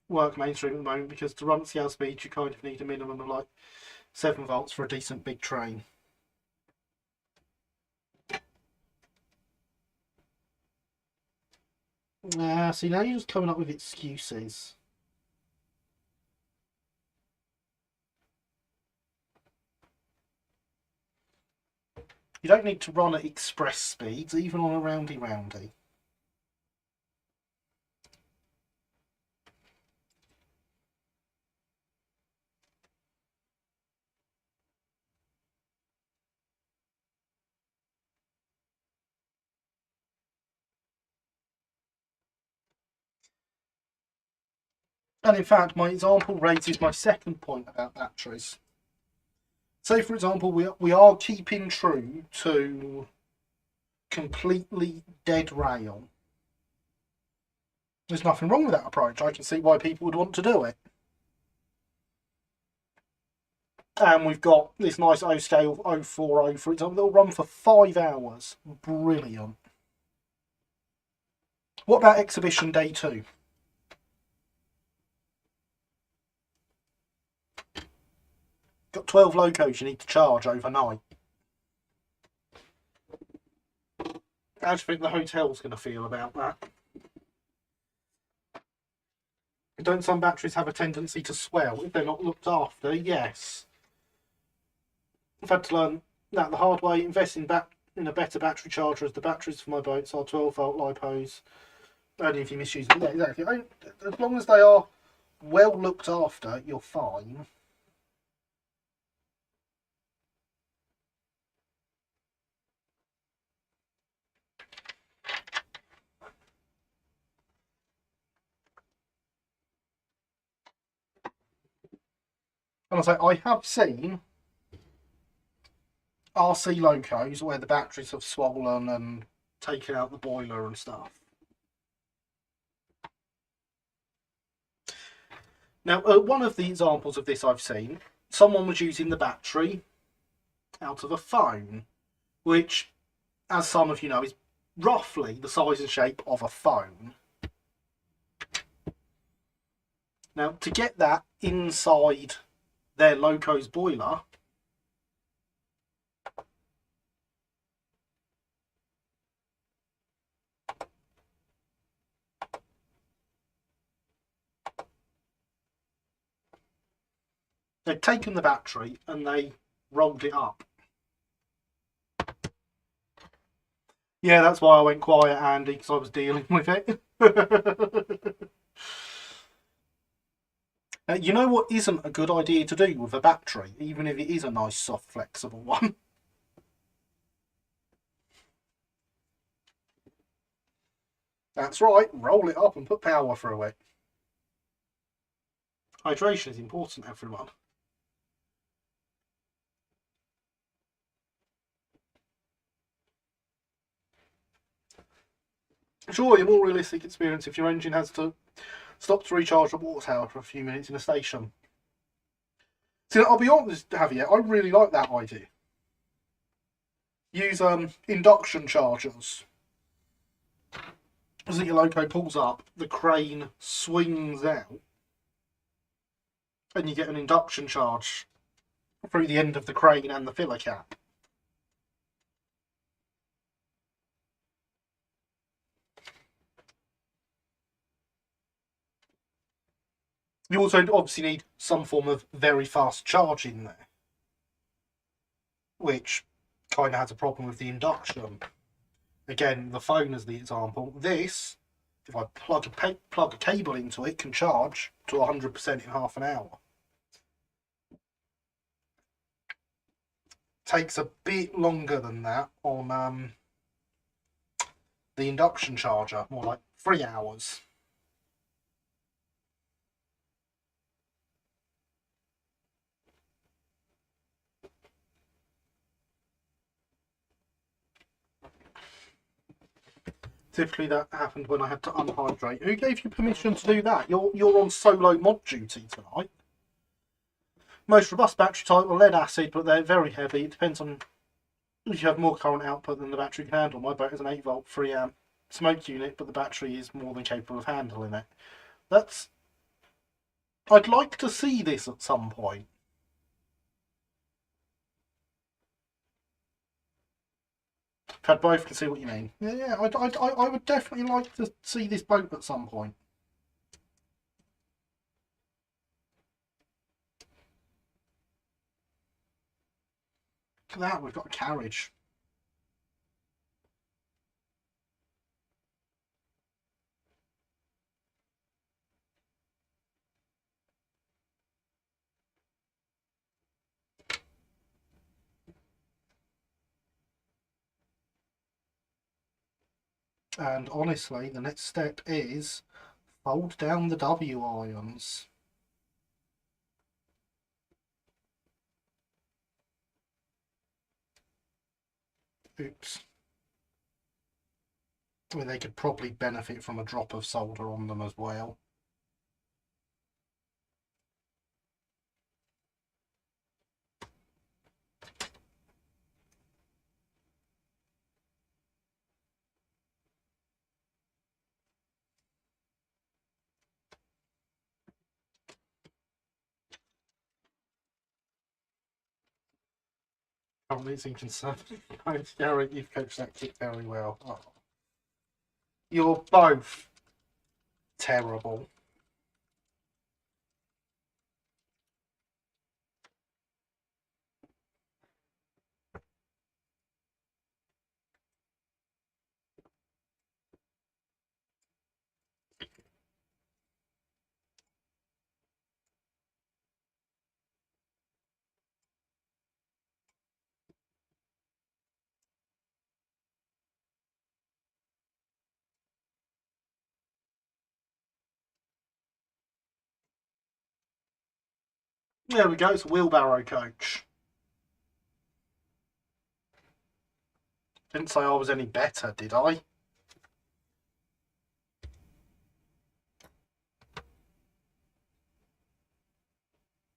work mainstream at the moment, because to run at scale speed you kind of need a minimum of like 7 volts for a decent big train. See, now you're just coming up with excuses. You don't need to run at express speeds, even on a roundy. And in fact, my example raises my second point about batteries. Say, for example, we are keeping true to completely dead rail. There's nothing wrong with that approach. I can see why people would want to do it. And we've got this nice O-scale 040, for example, that'll run for 5 hours. Brilliant. What about exhibition day 2? Got 12 locos you need to charge overnight. How do you think the hotel's going to feel about that? Don't some batteries have a tendency to swell if they're not looked after? Yes. I've had to learn that the hard way. Invest in a better battery charger, as the batteries for my boats are 12 volt lipos. Only if you misuse them. Yeah, exactly. As long as they are well looked after, you're fine. And I say, I have seen RC locos where the batteries have swollen and taken out the boiler and stuff. Now, one of the examples of this I've seen, someone was using the battery out of a phone, which, as some of you know, is roughly the size and shape of a phone. Now, to get that inside their loco's boiler, they'd taken the battery and they rolled it up. Yeah, that's why I went quiet, Andy, because I was dealing with it. You know what isn't a good idea to do with a battery, even if it is a nice, soft, flexible one? That's right, roll it up and put power through it. Hydration is important, everyone. Surely a more realistic experience if your engine has to stop to recharge the water tower for a few minutes in a station. See, I'll be honest, Javier, I really like that idea. Use induction chargers. As your loco pulls up, the crane swings out, and you get an induction charge through the end of the crane and the filler cap. You also obviously need some form of very fast charging there, which kind of has a problem with the induction. Again, the phone as the example. This, if I plug a cable into it, can charge to 100% in half an hour. Takes a bit longer than that on the induction charger, more like 3 hours. Typically that happened when I had to unhydrate. Who gave you permission to do that? You're on solo mod duty tonight. Most robust battery type are lead acid, but they're very heavy. It depends on if you have more current output than the battery can handle. My boat is an 8 volt 3 amp smoke unit, but the battery is more than capable of handling it. I'd like to see this at some point. Had both can see what you mean. Yeah, I would definitely like to see this boat at some point. Look at that, we've got a carriage. And honestly, the next step is fold down the W ions. Oops. I mean, they could probably benefit from a drop of solder on them as well. Amazing conservative. Garrett, you've coached that kid very well. Oh. You're both terrible. There we go, it's a wheelbarrow coach. Didn't say I was any better, did I?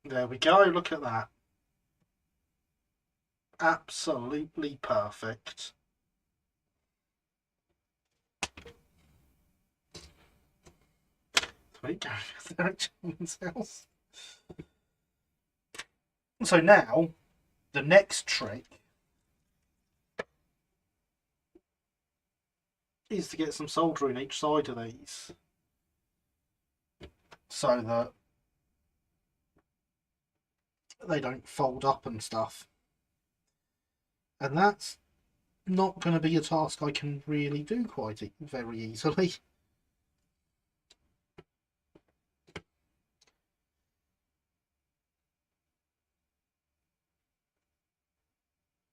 There we go, look at that. Absolutely perfect. Sweet, house. So now, the next trick is to get some soldering each side of these so that they don't fold up and stuff. And that's not going to be a task I can really do quite very easily.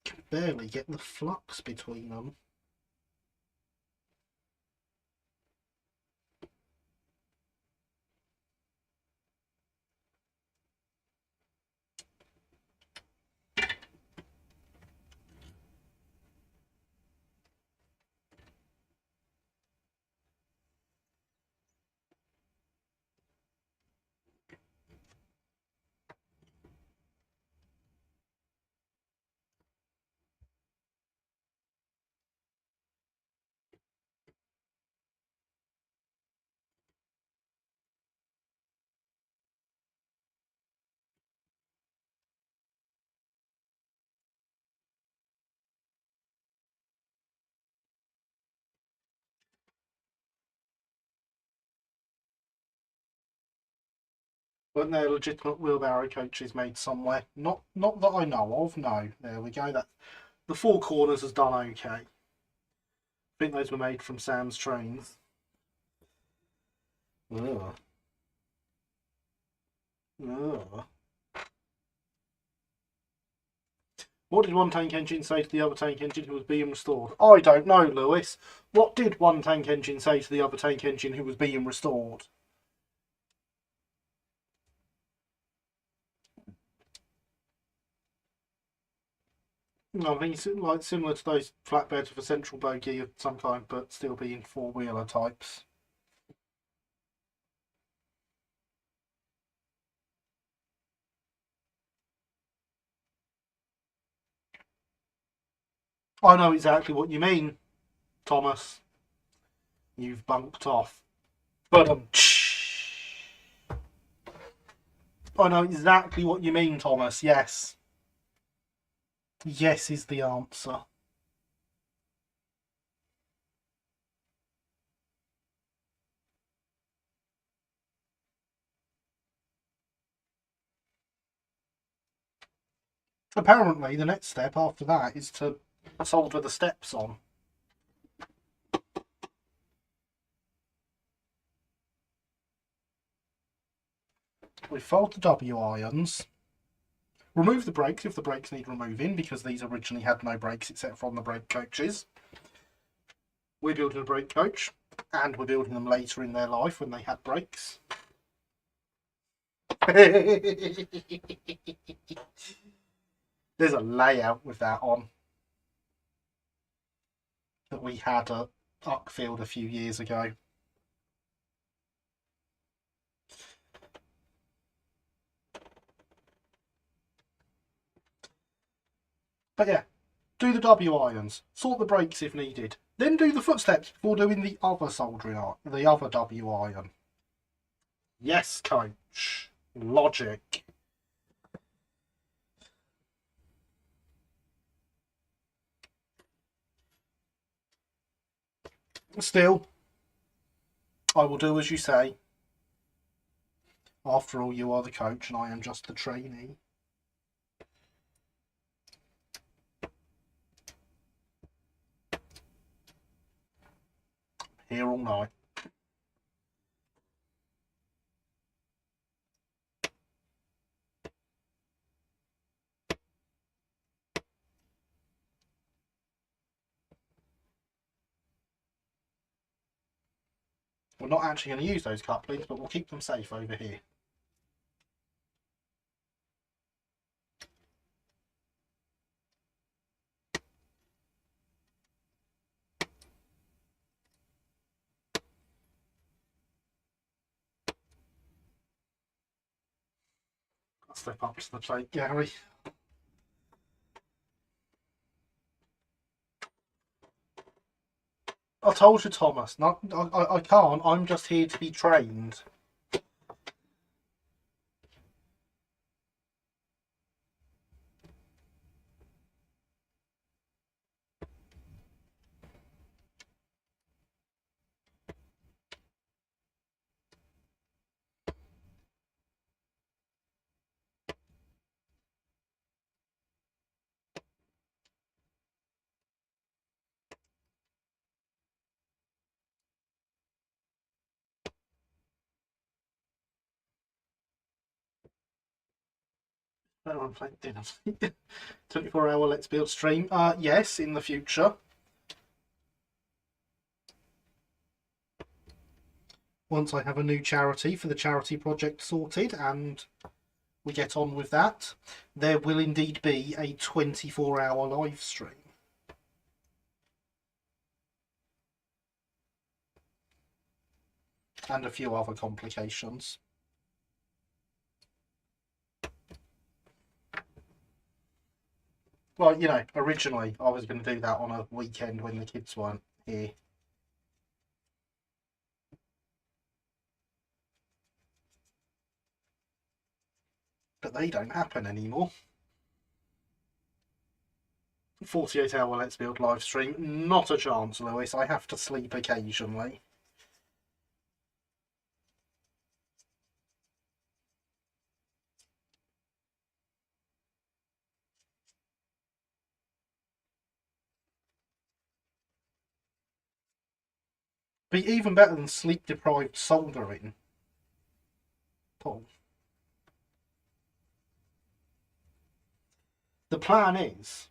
Can barely get the flux between them. But they're legitimate wheelbarrow coaches made somewhere. Not that I know of, no. There we go. That the four corners has done okay. I think those were made from Sam's trains. Ugh. Ugh. What did one tank engine say to the other tank engine who was being restored? I don't know, Lewis. What did one tank engine say to the other tank engine who was being restored? I think it's like similar to those flatbeds with a central bogie of some kind, but still being four-wheeler types. I know exactly what you mean, Thomas. You've bunked off. But I know exactly what you mean, Thomas. Yes. Yes is the answer. Apparently, the next step after that is to solder the steps on. We fold the W irons. Remove the brakes if the brakes need removing, because these originally had no brakes except for on the brake coaches. We're building a brake coach, and we're building them later in their life when they had brakes. There's a layout with that on that we had at Uckfield a few years ago. But yeah, do the W irons, sort the brakes if needed, then do the footsteps before doing the other soldering iron, the other W iron. Yes, coach. Logic. Still, I will do as you say. After all, you are the coach and I am just the trainee. Here all night. We're not actually going to use those couplings, but we'll keep them safe over here. Step up to the plate, Gary. I told you, Thomas. I can't. I'm just here to be trained. I'm playing dinner. 24-hour Let's Build stream. Yes, in the future. Once I have a new charity for the charity project sorted and we get on with that, there will indeed be a 24-hour live stream. And a few other complications. Well, you know, originally I was going to do that on a weekend when the kids weren't here. But they don't happen anymore. 48-hour Let's Build live stream. Not a chance, Lewis. I have to sleep occasionally. Be even better than sleep-deprived soldering. Paul. The plan is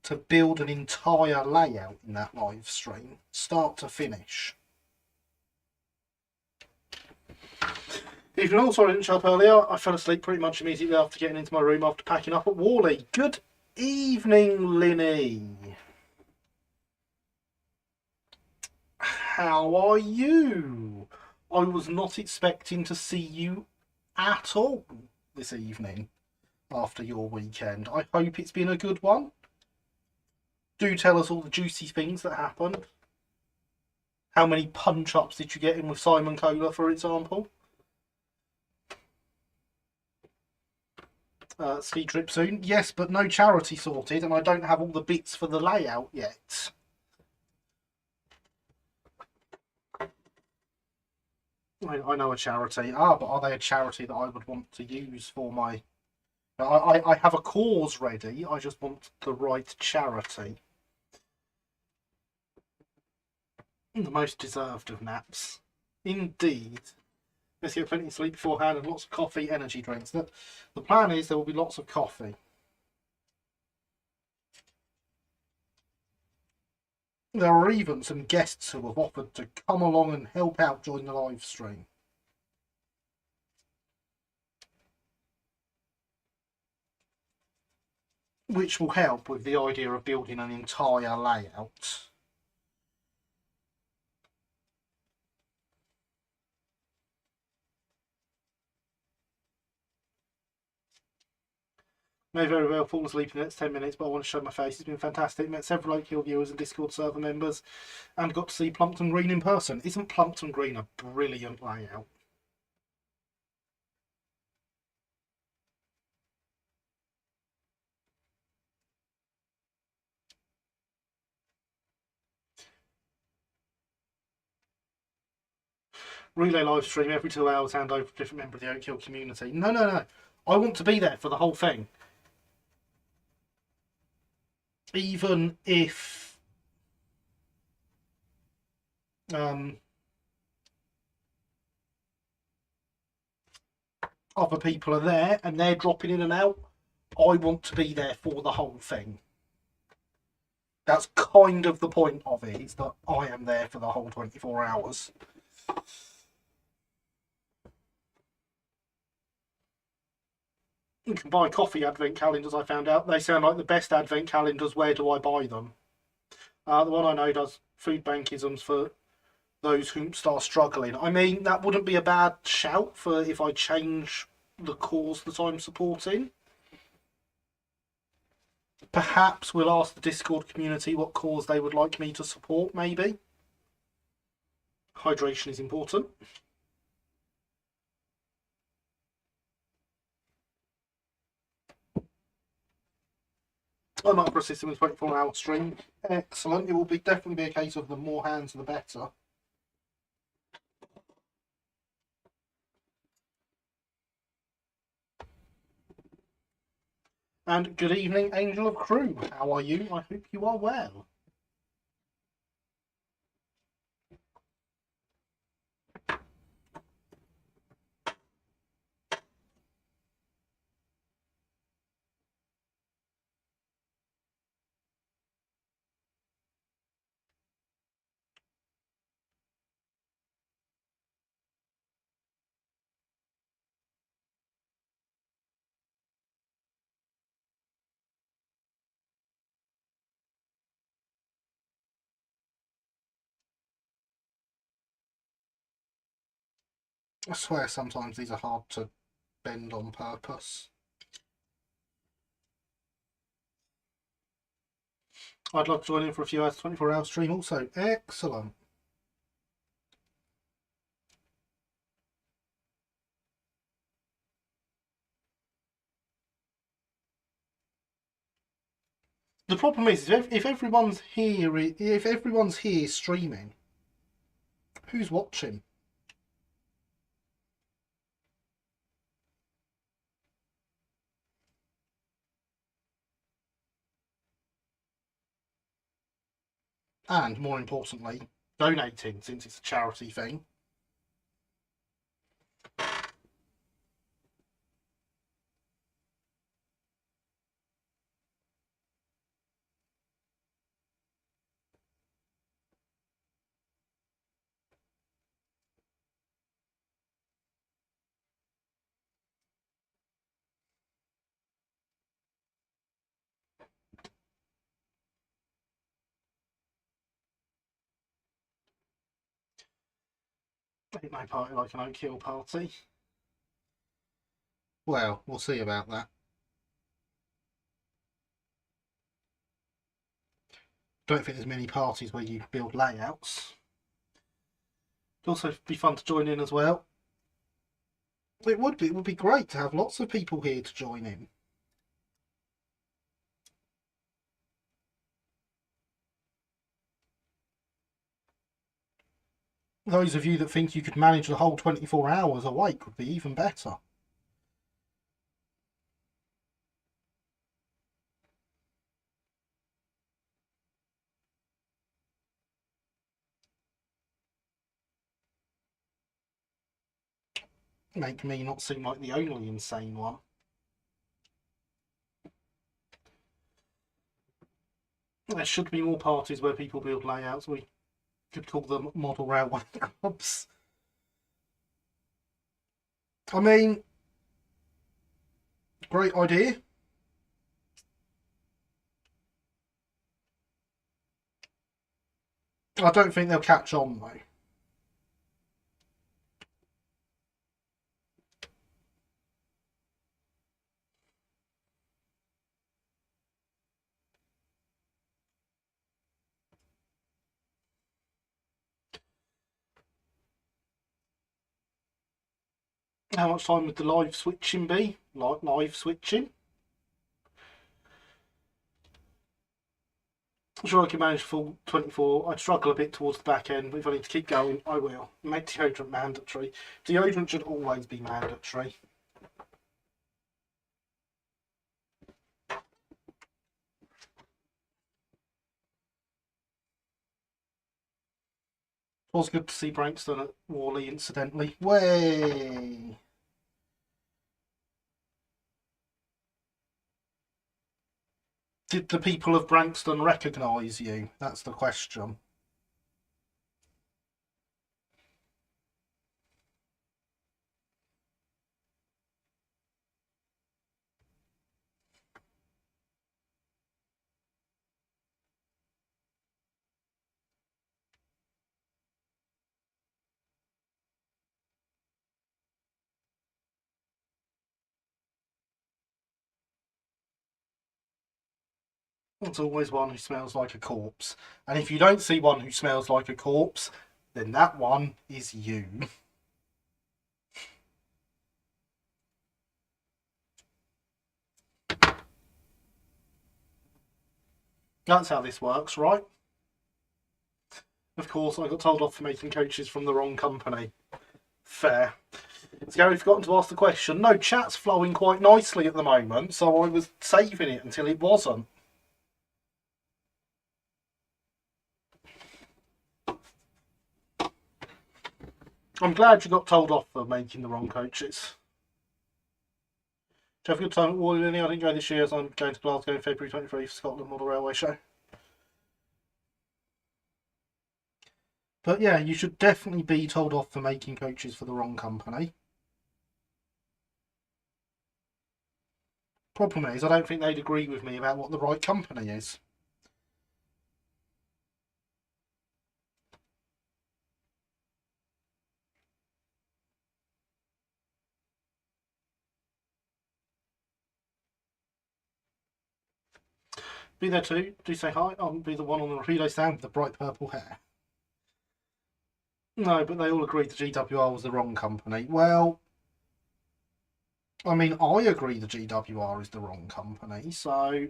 to build an entire layout in that live stream, start to finish. Even also, I didn't show up earlier. I fell asleep pretty much immediately after getting into my room after packing up at Worley. Good evening, Linny. How are you? I was not expecting to see you at all this evening after your weekend. I hope it's been a good one. Do tell us all the juicy things that happened. How many punch-ups did you get in with Simon Kohler, for example? Ski trip soon. Yes, but no charity sorted, and I don't have all the bits for the layout yet. I know a charity. But are they a charity that I would want to use for my... I have a cause ready. I just want the right charity. The most deserved of naps. Indeed. Let's get plenty of sleep beforehand and lots of coffee, energy drinks. The plan is there will be lots of coffee. There are even some guests who have offered to come along and help out during the live stream. Which will help with the idea of building an entire layout. May very well fall asleep in the next 10 minutes, but I want to show my face. It's been fantastic. Met several Oakhill viewers and Discord server members and got to see Plumpton Green in person. Isn't Plumpton Green a brilliant layout? Relay live stream every 2 hours, hand over to a different member of the Oakhill community. No. I want to be there for the whole thing. Even if other people are there and they're dropping in and out, I want to be there for the whole thing. That's kind of the point of it, is that I am there for the whole 24 hours. You can buy coffee advent calendars, I found out. They sound like the best advent calendars. Where do I buy them? The one I know does food bankisms for those who are struggling. I mean, that wouldn't be a bad shout for if I change the cause that I'm supporting. Perhaps we'll ask the Discord community what cause they would like me to support, maybe. Hydration is important. I'm up for a system with 24-hour stream. Excellent. It will definitely be a case of the more hands, the better. And good evening, Angel of Crew. How are you? I hope you are well. I swear sometimes these are hard to bend on purpose. I'd love to join in for a few hours, 24-hour stream also. Excellent. The problem is, if everyone's here streaming, who's watching? And more importantly, donating, since it's a charity thing. Ain't no party like an Oak Hill party. Well, we'll see about that. Don't think there's many parties where you build layouts. It'd also be fun to join in as well. It would be. It would be great to have lots of people here to join in. Those of you that think you could manage the whole 24 hours awake would be even better. Make me not seem like the only insane one. There should be more parties where people build layouts. We could call them model railway clubs. I mean, great idea. I don't think they'll catch on though. How much time would the live switching be? Live switching? I'm sure I can manage full 24. I'd struggle a bit towards the back end, but if I need to keep going, I will. Make deodorant mandatory. Deodorant should always be mandatory. It was good to see Brankston at Worley, incidentally. Way. Did the people of Brankston recognise you? That's the question. There's always one who smells like a corpse. And if you don't see one who smells like a corpse, then that one is you. That's how this works, right? Of course, I got told off for making coaches from the wrong company. Fair. Has Gary forgotten to ask the question? No, chat's flowing quite nicely at the moment, so I was saving it until it wasn't. I'm glad you got told off for making the wrong coaches. Do you have a good time at Warley? I didn't go this year as I'm going to Glasgow in February 23 for Scotland Model Railway Show. But yeah, you should definitely be told off for making coaches for the wrong company. Problem is, I don't think they'd agree with me about what the right company is. Be there too. Do say hi. I'll be the one on the Rapido stand with the bright purple hair. No, but they all agreed the GWR was the wrong company. Well, I mean, I agree the GWR is the wrong company, so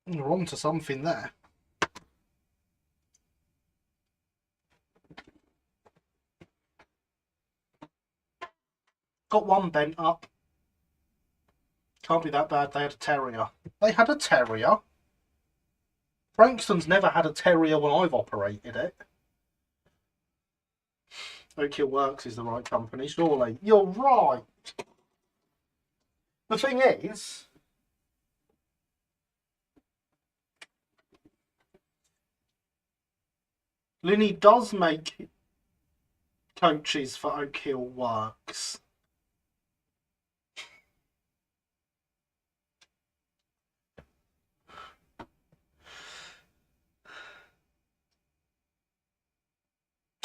we're on to something there. Got one bent up. Can't be that bad. They had a terrier. They had a terrier? Frankston's never had a terrier when I've operated it. Oak Hill Works is the right company, surely. You're right. The thing is, Linny does make coaches for Oak Hill Works.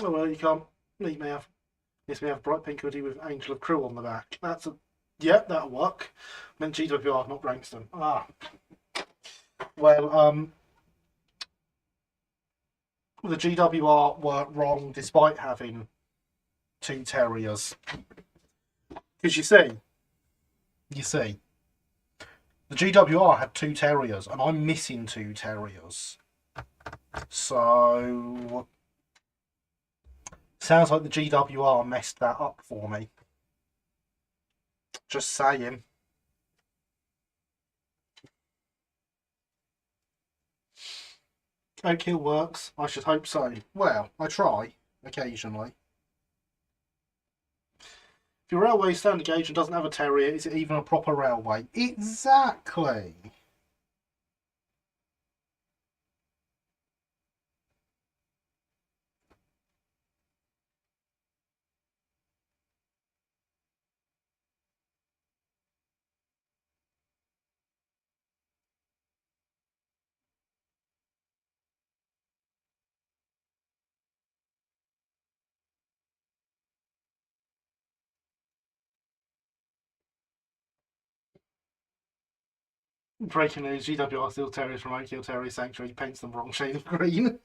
Oh well, you can't meet me have. Yes, we have bright pink hoodie with Angel of Crew on the back. That's a yeah, that'll work. Meant GWR, not Brankston. Ah. Well, the GWR were wrong despite having two terriers. Because you see, the GWR had two terriers, and I'm missing two terriers. So sounds like the GWR messed that up for me. Just saying. Oak Hill Works? I should hope so. Well, I try, occasionally. If your railway is standard gauge and doesn't have a terrier, is it even a proper railway? Exactly. Breaking news, GWR steals terriers from Oak Hill Terrier Sanctuary, paints them wrong shade of green.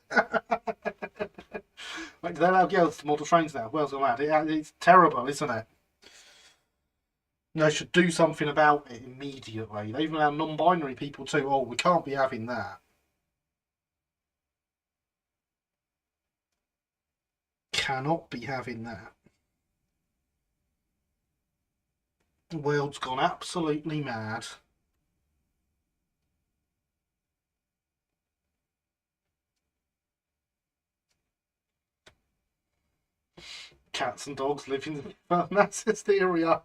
Wait, do they allow girls to model trains now? Wales gone mad. It's terrible, isn't it? They should do something about it immediately. They even allow non-binary people too. Oh, we can't be having that. Cannot be having that. The world's gone absolutely mad. Cats and dogs live in mass hysteria.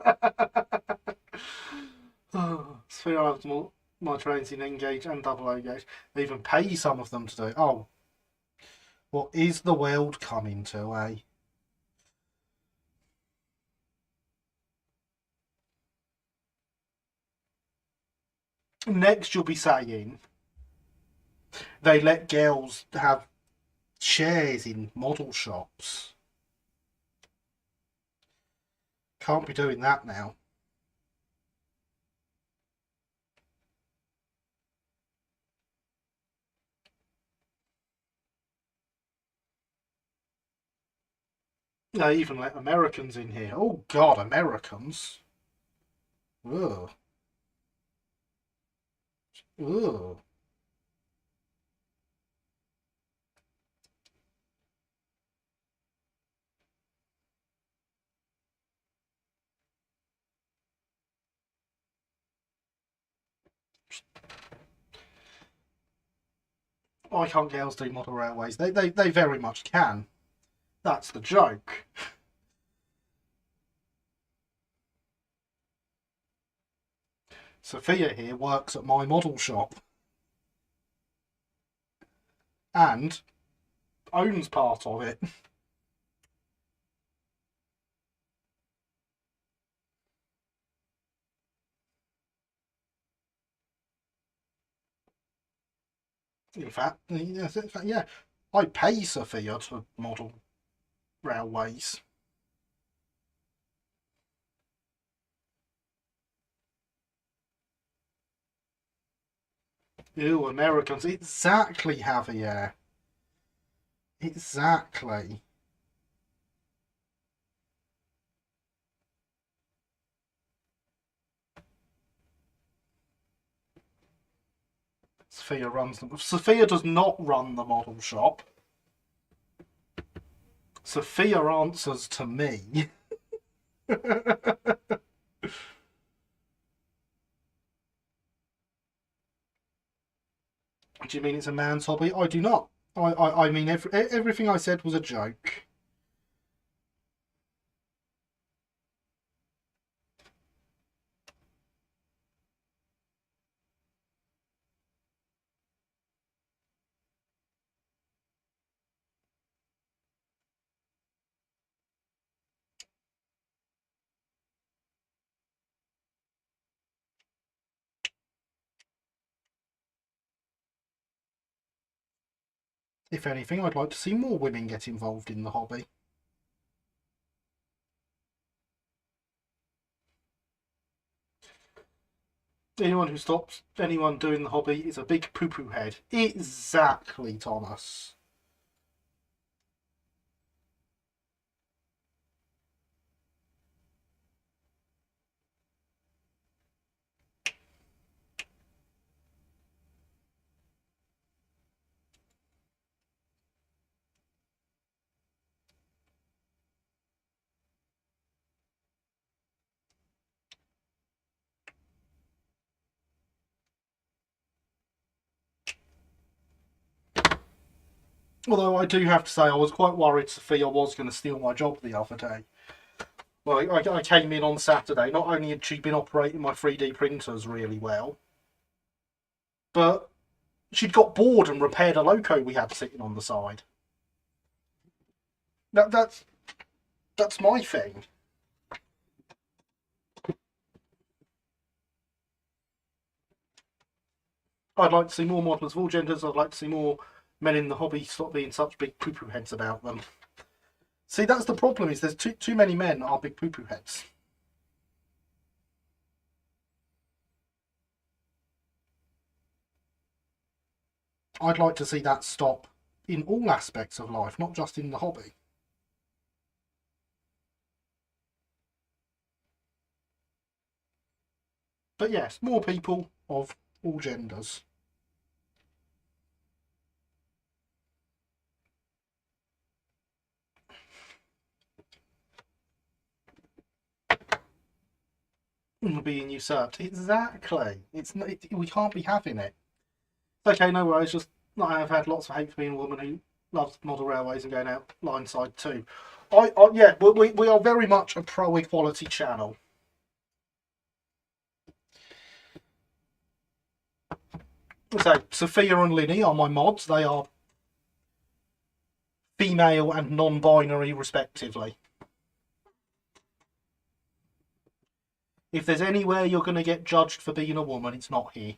Oh, Sphere has more trains in N gauge and double O gauge. They even pay some of them to do. Oh, what is the world coming to, eh? Next, you'll be saying they let girls have shares in model shops. Can't be doing that now. They even let Americans in here. Oh God, Americans. Ugh. Ugh. Why can't girls do model railways? They very much can. That's the joke. Sophia here works at my model shop and owns part of it. In fact, yeah, I pay Sophia to model railways. Ew, Americans. Exactly, Javier. Exactly. Sophia runs them. Sophia does not run the model shop. Sophia answers to me. Do you mean it's a man's hobby? I do not. I mean everything I said was a joke. If anything, I'd like to see more women get involved in the hobby. Anyone who stops anyone doing the hobby is a big poo-poo head. Exactly, Thomas. Although I do have to say, I was quite worried Sophia was going to steal my job the other day. Well, I came in on Saturday. Not only had she been operating my 3D printers really well, but she'd got bored and repaired a loco we had sitting on the side. That's my thing. I'd like to see more models of all genders. I'd like to see more men in the hobby stop being such big poo-poo heads about them. See, that's the problem. Is there's too many men are big poo-poo heads. I'd like to see that stop in all aspects of life, not just in the hobby. But yes, more people of all genders. Being usurped. Exactly. It's not, we can't be having it. Okay, no worries. Just I've had lots of hate for being a woman who loves model railways and going out line side too. Yeah, we are very much a pro equality channel. So Sophia and Linny are my mods. They are female and non-binary respectively. If there's anywhere you're going to get judged for being a woman, it's not here.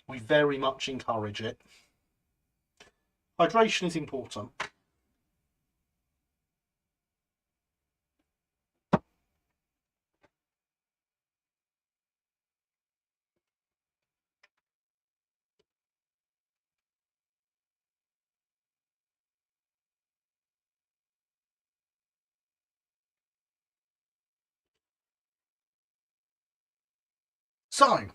We very much encourage it. Hydration is important. So,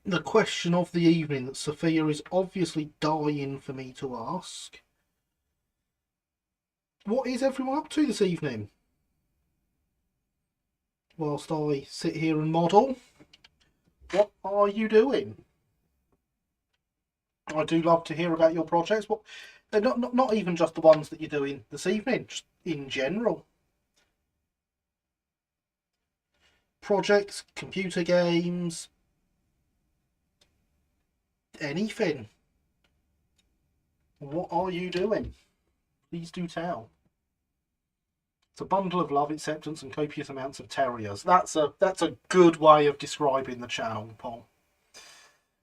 the question of the evening that Sophia is obviously dying for me to ask. What is everyone up to this evening? Whilst I sit here and model, what are you doing? I do love to hear about your projects. What they're not even just the ones that you're doing this evening, just in general. Projects, computer games, anything. What are you doing? Please do tell. It's a bundle of love, acceptance, and copious amounts of terriers. That's a good way of describing the channel, Paul.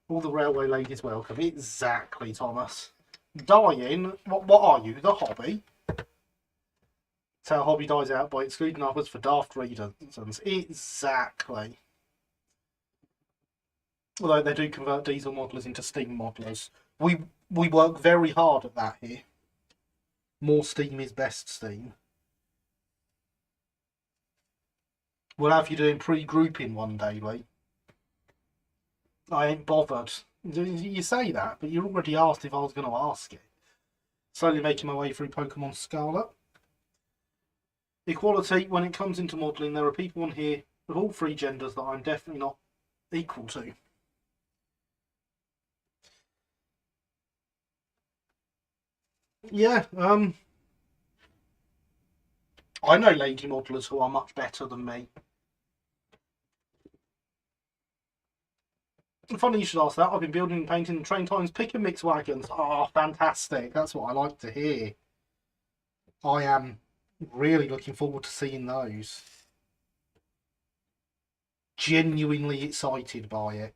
All the railway ladies welcome. Exactly, Thomas. Dying. What are you? The hobby? It's how hobby dies out by excluding others for daft reasons. Exactly. Although they do convert diesel modelers into steam modelers. We work very hard at that here. More steam is best steam. We'll have you doing pre-grouping one day, Lee. I ain't bothered. You say that, but you already asked if I was going to ask it. Slowly making my way through Pokemon Scarlet. Equality, when it comes into modelling, there are people on here of all three genders that I'm definitely not equal to. Yeah, I know lady modellers who are much better than me. Funny you should ask that. I've been building and painting the Train Times pick and mix wagons. Oh, fantastic. That's what I like to hear. I am really looking forward to seeing those. Genuinely excited by it.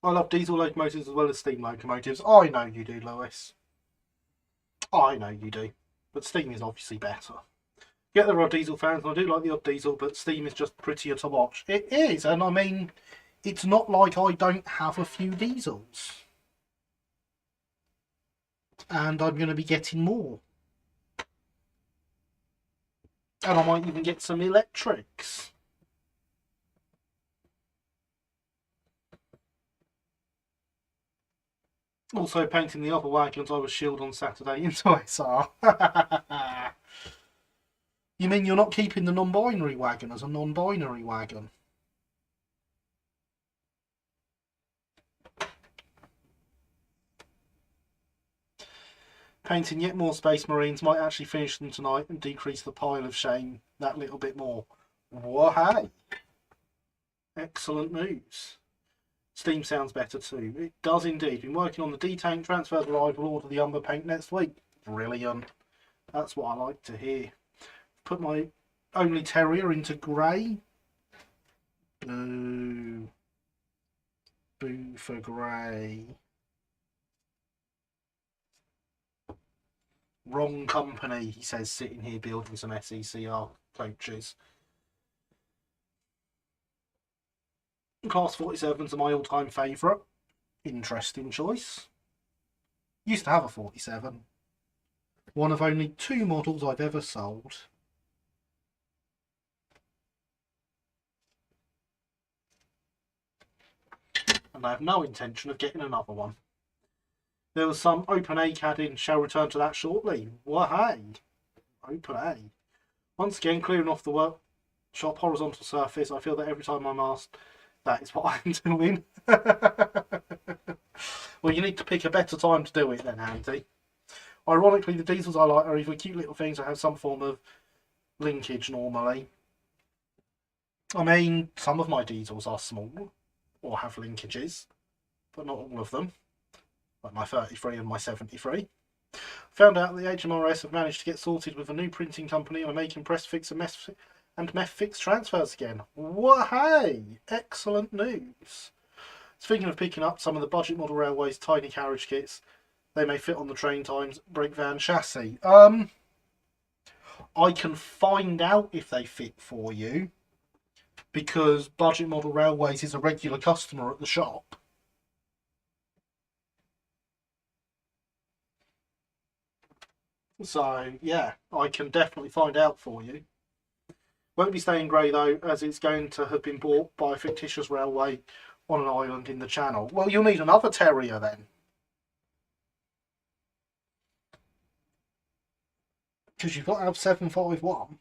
I love diesel locomotives as well as steam locomotives. I know you do, Lewis. I know you do. But steam is obviously better. Yeah, there are diesel fans, and I do like the odd diesel, but steam is just prettier to watch. It is, and I mean, it's not like I don't have a few diesels. And I'm going to be getting more. And I might even get some electrics. Also painting the other wagons I was shielded on Saturday into SR. You mean you're not keeping the non-binary wagon as a non-binary wagon? Painting yet more Space Marines might actually finish them tonight and decrease the pile of shame that little bit more. Whoa, excellent news. Steam sounds better too. It does indeed. Been working on the D-Tank transfer arrival order the Umber paint next week. Brilliant. That's what I like to hear. Put my only terrier into grey. Boo. Boo for grey. Wrong company, he says, sitting here building some SECR coaches. Class 47s are my all-time favourite. Interesting choice. Used to have a 47. One of only 2 models I've ever sold. And I have no intention of getting another one. There was some open A CAD in, shall return to that shortly. Well, hey, open A. Once again, clearing off the workshop horizontal surface, I feel that every time I'm asked, that is what I'm doing. Well, you need to pick a better time to do it then, Andy. Ironically, the diesels I like are either cute little things or have some form of linkage normally. I mean, some of my diesels are small or have linkages, but not all of them. Like my 33 and my 73. Found out that the HMRS have managed to get sorted with a new printing company and are making press fix and meth fix transfers again. Wahey! Excellent news. Speaking of picking up some of the budget model railways tiny carriage kits, they may fit on the Train Times brake van chassis. I can find out if they fit for you because Budget Model Railways is a regular customer at the shop. So, yeah, I can definitely find out for you. Won't be staying grey though, as it's going to have been bought by a fictitious railway on an island in the Channel. Well, you'll need another terrier then. Because you've got to have 751.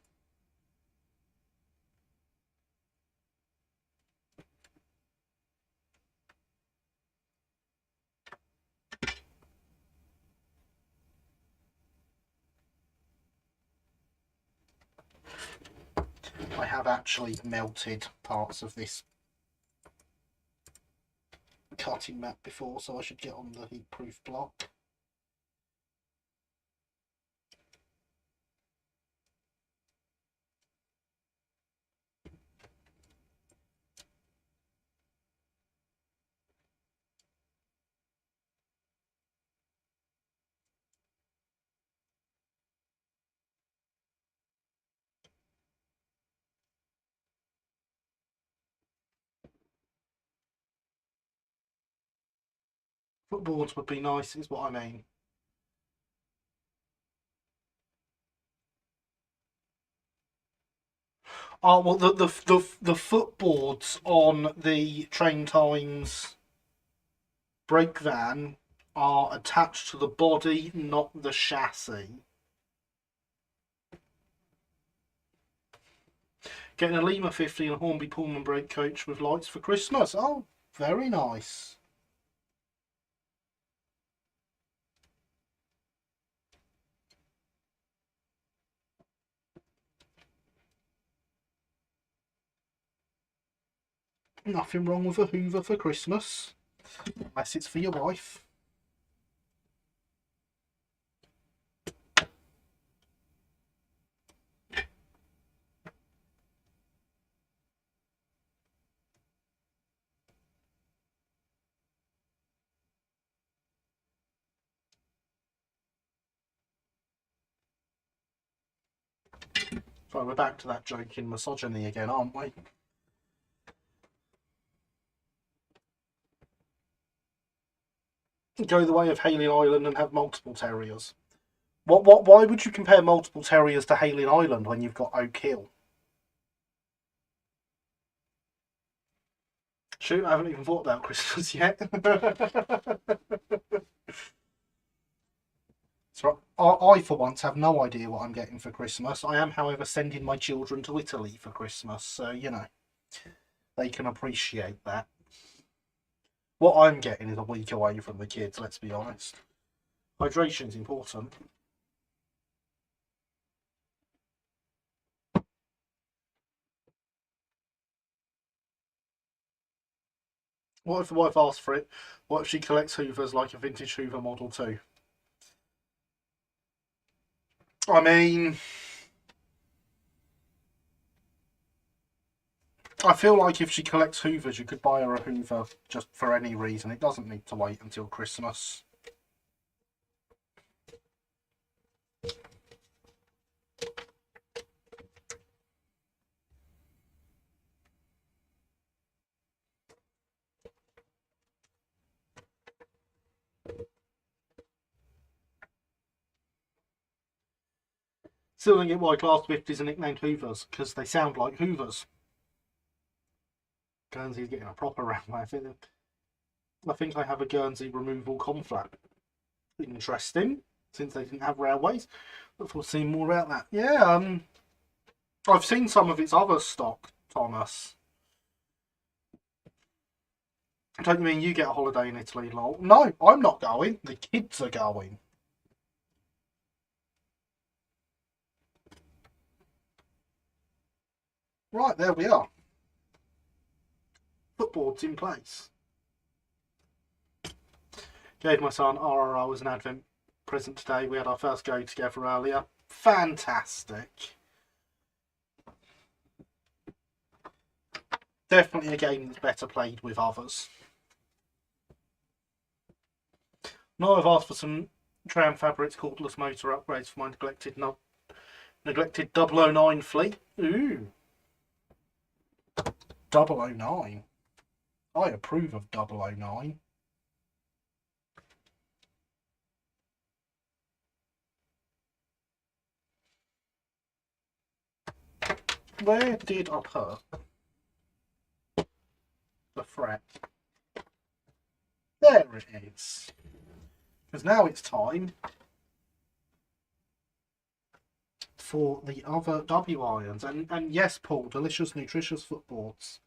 I have actually melted parts of this cutting mat before, so I should get on the heat-proof block. Footboards would be nice, is what I mean. Oh well, the footboards on the Train Times brake van are attached to the body, not the chassis. Getting a Lima 50 and a Hornby Pullman brake coach with lights for Christmas. Oh, very nice. Nothing wrong with a Hoover for Christmas, unless it's for your wife. So we're back to that joking misogyny again, aren't we? Go the way of Hailing Island and have multiple terriers. Why would you compare multiple terriers to Hailing Island when you've got Oak Hill? Shoot, I haven't even thought about Christmas yet. So I, for once, have no idea what I'm getting for Christmas. I am, however, sending my children to Italy for Christmas, so, you know, they can appreciate that. What I'm getting is a week away from the kids, let's be honest. Hydration's important. What if the wife asks for it? What if she collects Hoovers like a vintage Hoover Model 2? I mean, I feel like if she collects Hoovers, you could buy her a Hoover just for any reason. It doesn't need to wait until Christmas. Still don't get why Class 50s are nicknamed Hoovers, because they sound like Hoovers. Guernsey's getting a proper railway. I think I have a Guernsey removal conflap. Interesting, since they didn't have railways. Look forward to seeing more about that. Yeah, I've seen some of its other stock, Thomas. Don't you mean you get a holiday in Italy, lol? No, I'm not going. The kids are going. Right, there we are. Footboard's in place. Gave my son RRO as an Advent present today. We had our first go together earlier. Fantastic. Definitely a game that's better played with others. No, I've asked for some tram fabrics, cordless motor upgrades for my neglected Neglected 009 fleet. Ooh. 009. I approve of 009. Where did I put the threat? There it is. Because now it's time for the other W irons. And yes, Paul, delicious, nutritious footboards.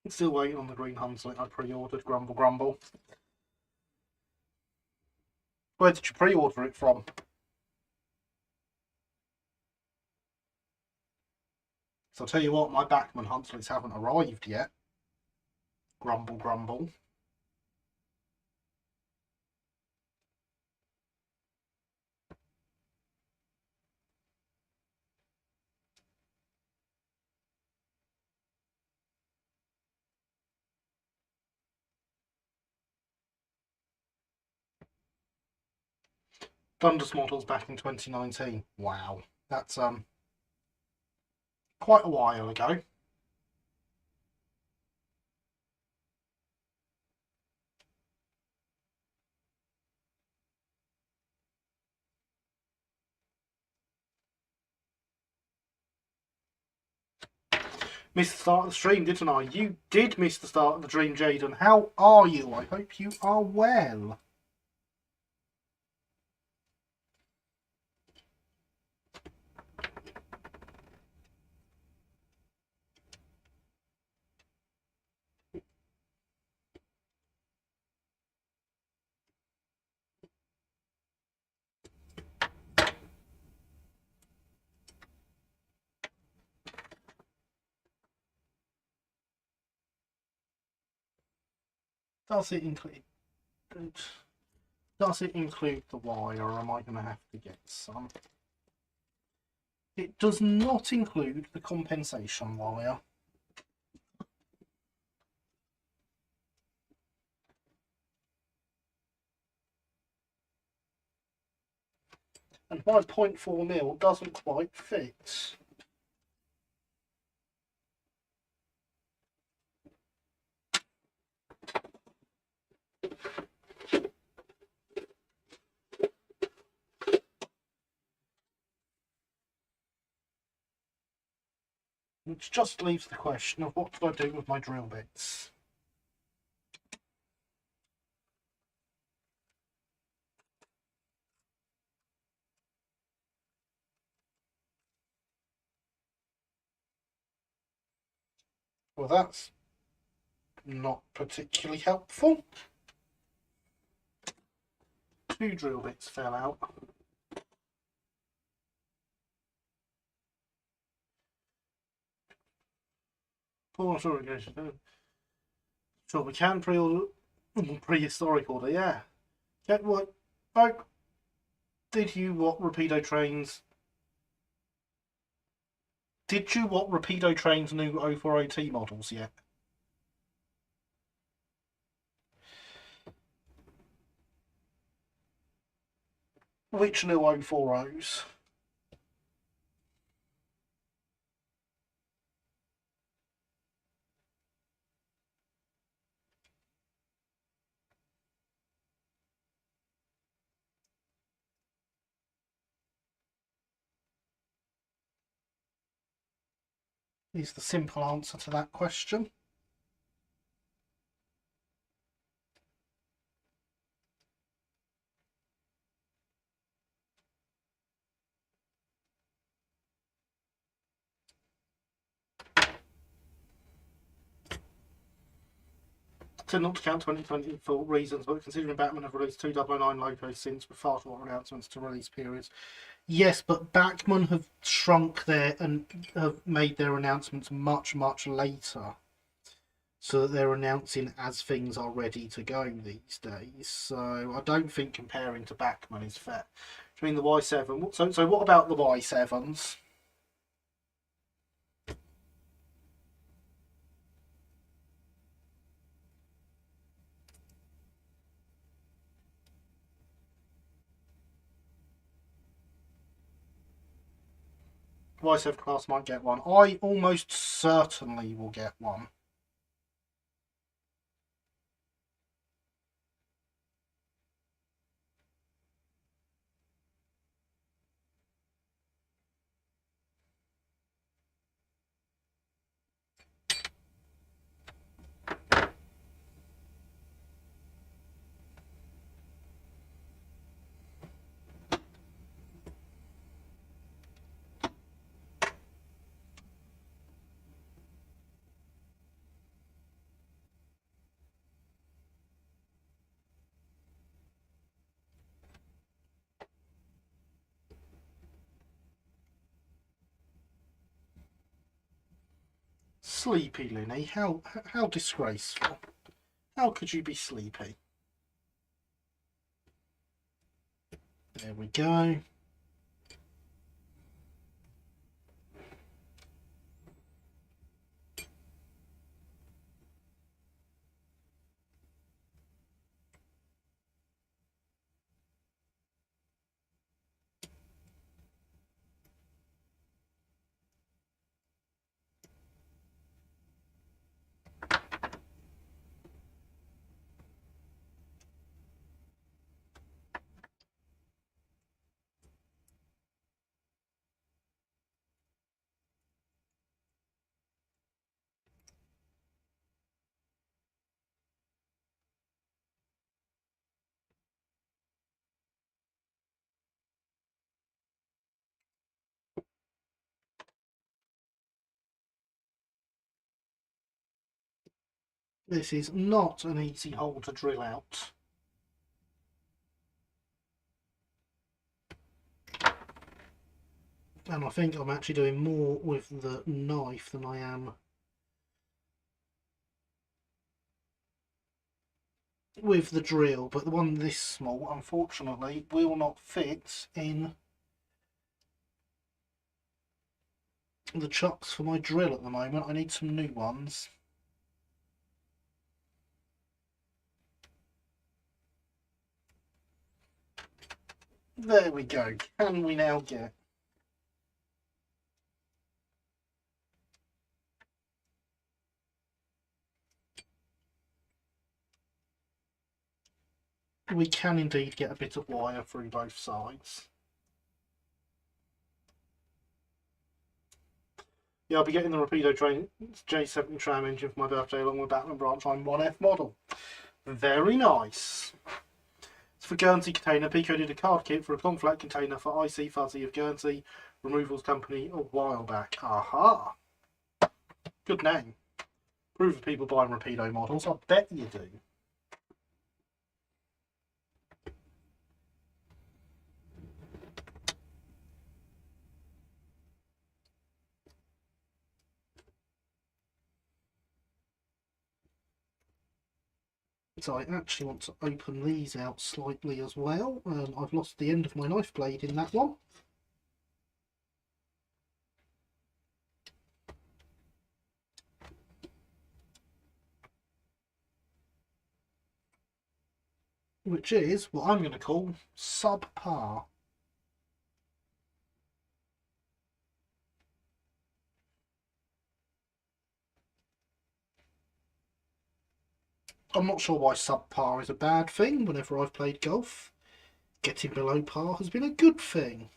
Still waiting on the green Hunslet I pre-ordered. Grumble, grumble. Where did you pre-order it from? So I'll tell you what, my Backman Huntlets haven't arrived yet. Grumble, grumble. Dundas models back in 2019. Wow, that's quite a while ago. Missed the start of the stream, didn't I? You did miss the start of the dream, Jaden. How are you? I hope you are well. Does it include the wire, or am I going to have to get some? It does not include the compensation wire. And my 0.4 mil doesn't quite fit. Which just leaves the question of what do I do with my drill bits? Well, that's not particularly helpful. 2 drill bits fell out. Oh, sorry, guys. So we can pre-order prehistoric order, yeah. Get what? Oh, did you what Rapido Trains? Did you what Rapido Trains new 040T models yet? Which new 040s? Is the simple answer to that question. tend not to count 2020 for reasons, but considering Batman have released 2009 logos since with far shorter announcements to release periods. Yes, but Bachmann have shrunk their and have made their announcements much, much later, so that they're announcing as things are ready to go these days. So I don't think comparing to Bachmann is fair. I mean the Y7. So what about the Y7s? Y7 class might get one. I almost certainly will get one. Sleepy, Linny. How disgraceful. How could you be sleepy? There we go. This is not an easy hole to drill out. And I think I'm actually doing more with the knife than I am with the drill, but the one this small, unfortunately, will not fit in the chucks for my drill at the moment. I need some new ones. There we go. Can we now get... We can indeed get a bit of wire through both sides. Yeah, I'll be getting the Rapido train J70 tram engine for my birthday along with Batman Branch Line 1F model. Very nice. It's for Guernsey container. Pico did a card kit for a conflat container for IC Fuzzy of Guernsey Removals Company a while back. Aha! Good name. Prove that people buy Rapido models. I bet you do. So I actually want to open these out slightly as well. I've lost the end of my knife blade in that one. Which is what I'm going to call subpar. I'm not sure why subpar is a bad thing. Whenever I've played golf, getting below par has been a good thing.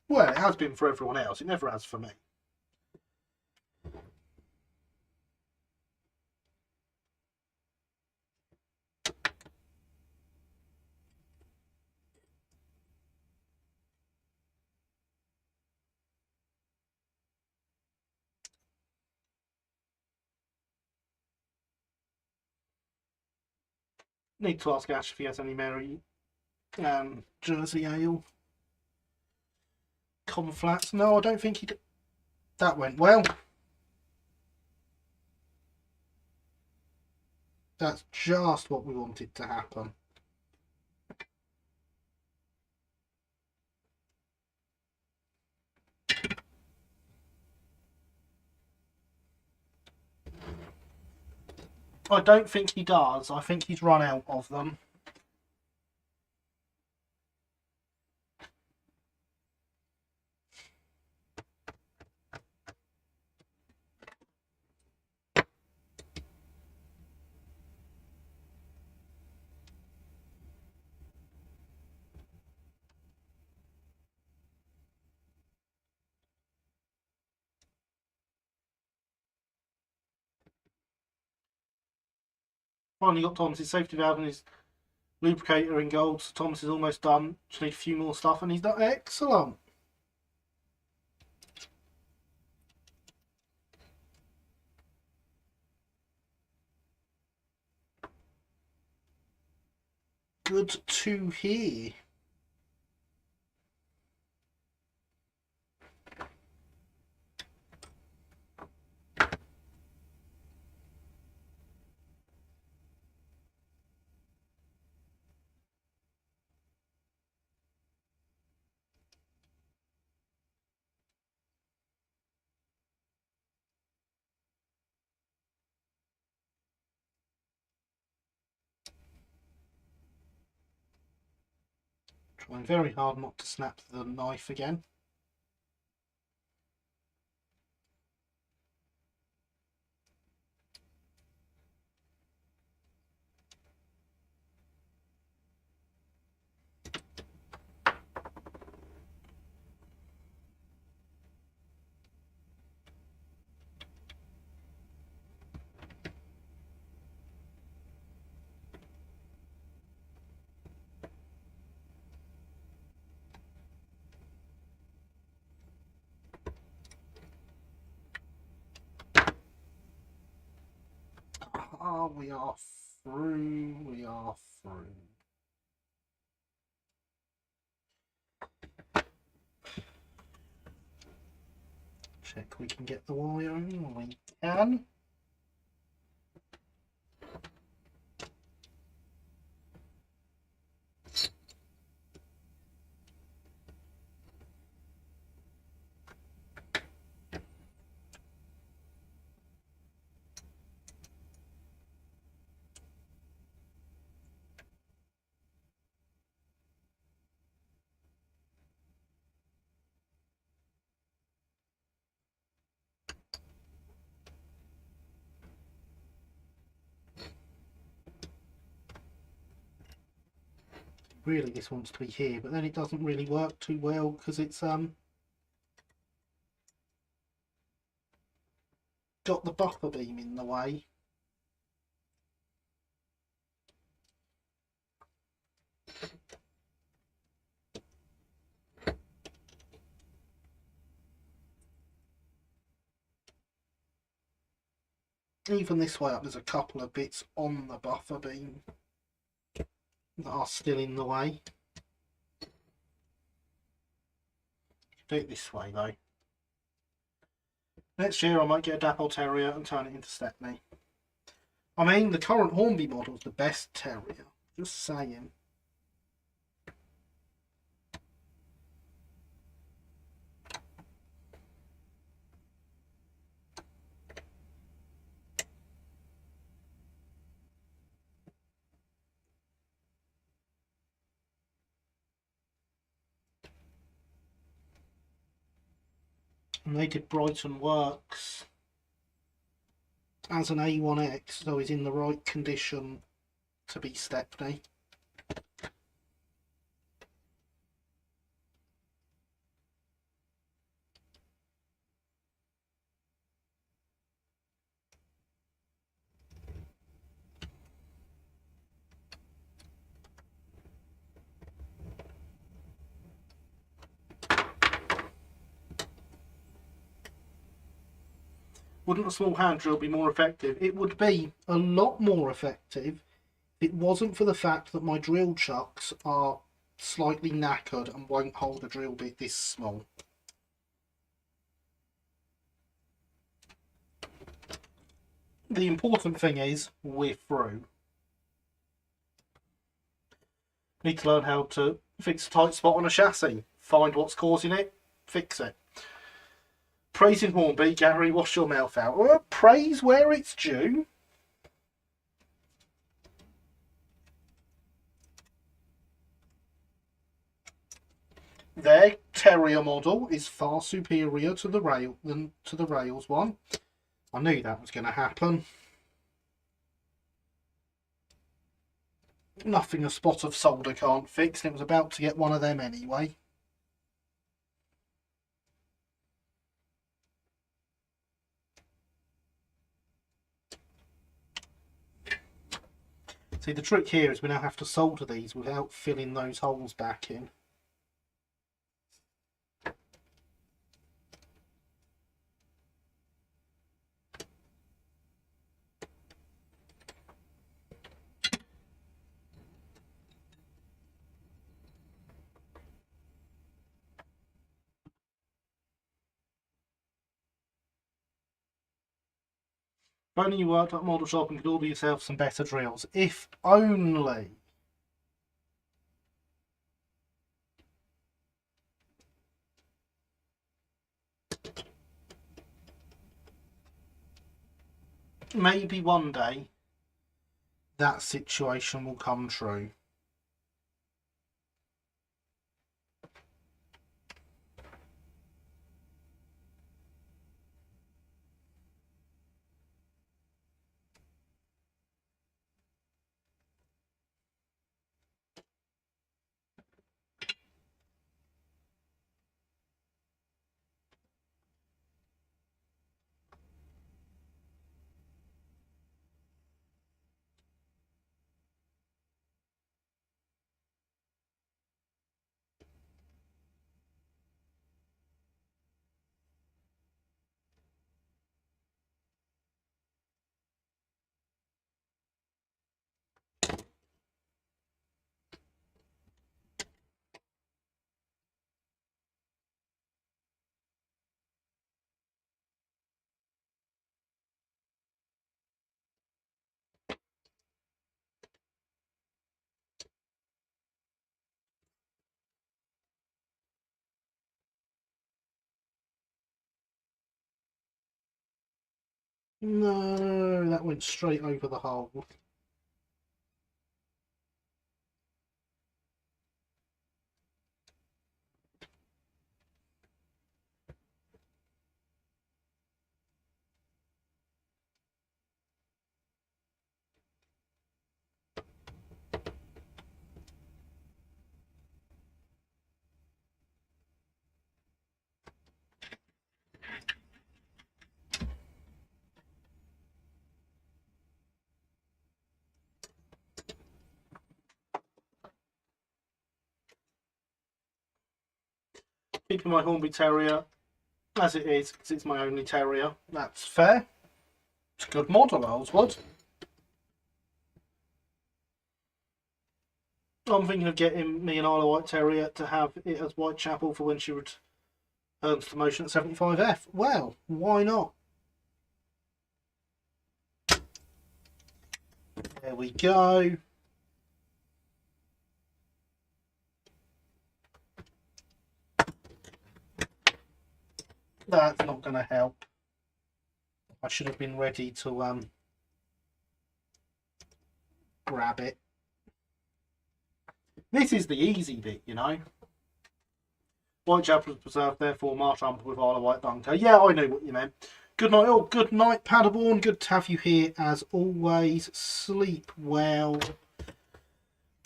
Well, it has been for everyone else. It never has for me. Need to ask Ash if he has any Mary Jersey Ale conflats. No, I don't think he did. That went well. That's just what we wanted to happen. I don't think he does. I think he's run out of them. Finally got Thomas's safety valve and his lubricator in gold. So Thomas is almost done. Just need a few more stuff and he's done excellent. Good to hear. Trying very hard not to snap the knife again. Oh, we are through. We are through. Check we can get the wiring. We can. Really, this wants to be here, but then it doesn't really work too well because it's got the buffer beam in the way. Even this way up, there's a couple of bits on the buffer beam that are still in the way. Do it this way though. Next year I might get a Dapple Terrier and turn it into Stepney. I mean, the current Hornby model is the best terrier. Just saying. And they did Brighton Works as an A1X, so he's in the right condition to be Stepney. Wouldn't a small hand drill be more effective? It would be a lot more effective it wasn't for the fact that my drill chucks are slightly knackered and won't hold a drill bit this small. The important thing is we're through. Need to learn how to fix a tight spot on a chassis. Find what's causing it, fix it. Praising Hornby, Gary, wash your mouth out. Well, praise where it's due. Their Terrier model is far superior to the Rails one. I knew that was going to happen. Nothing a spot of solder can't fix, and it was about to get one of them anyway. See, the trick here is we now have to solder these without filling those holes back in. If only you worked at a model shop and could order yourself some better drills. If only. Maybe one day that situation will come true. No, that went straight over the hole. Keeping my Hornby Terrier as it is, because it's my only terrier. That's fair. It's a good model, Ellswood. I'm thinking of getting me an Isle of Wight Terrier to have it as Whitechapel for when she returns to motion at 75F. Well, why not? There we go. That's not going to help. I should have been ready to grab it. This is the easy bit, you know. Whitechapel is preserved, therefore March Ump with Isle of Wight bunker. Yeah, I know what you meant. Good night, all. Good night, Paderborn. Good to have you here as always. Sleep well.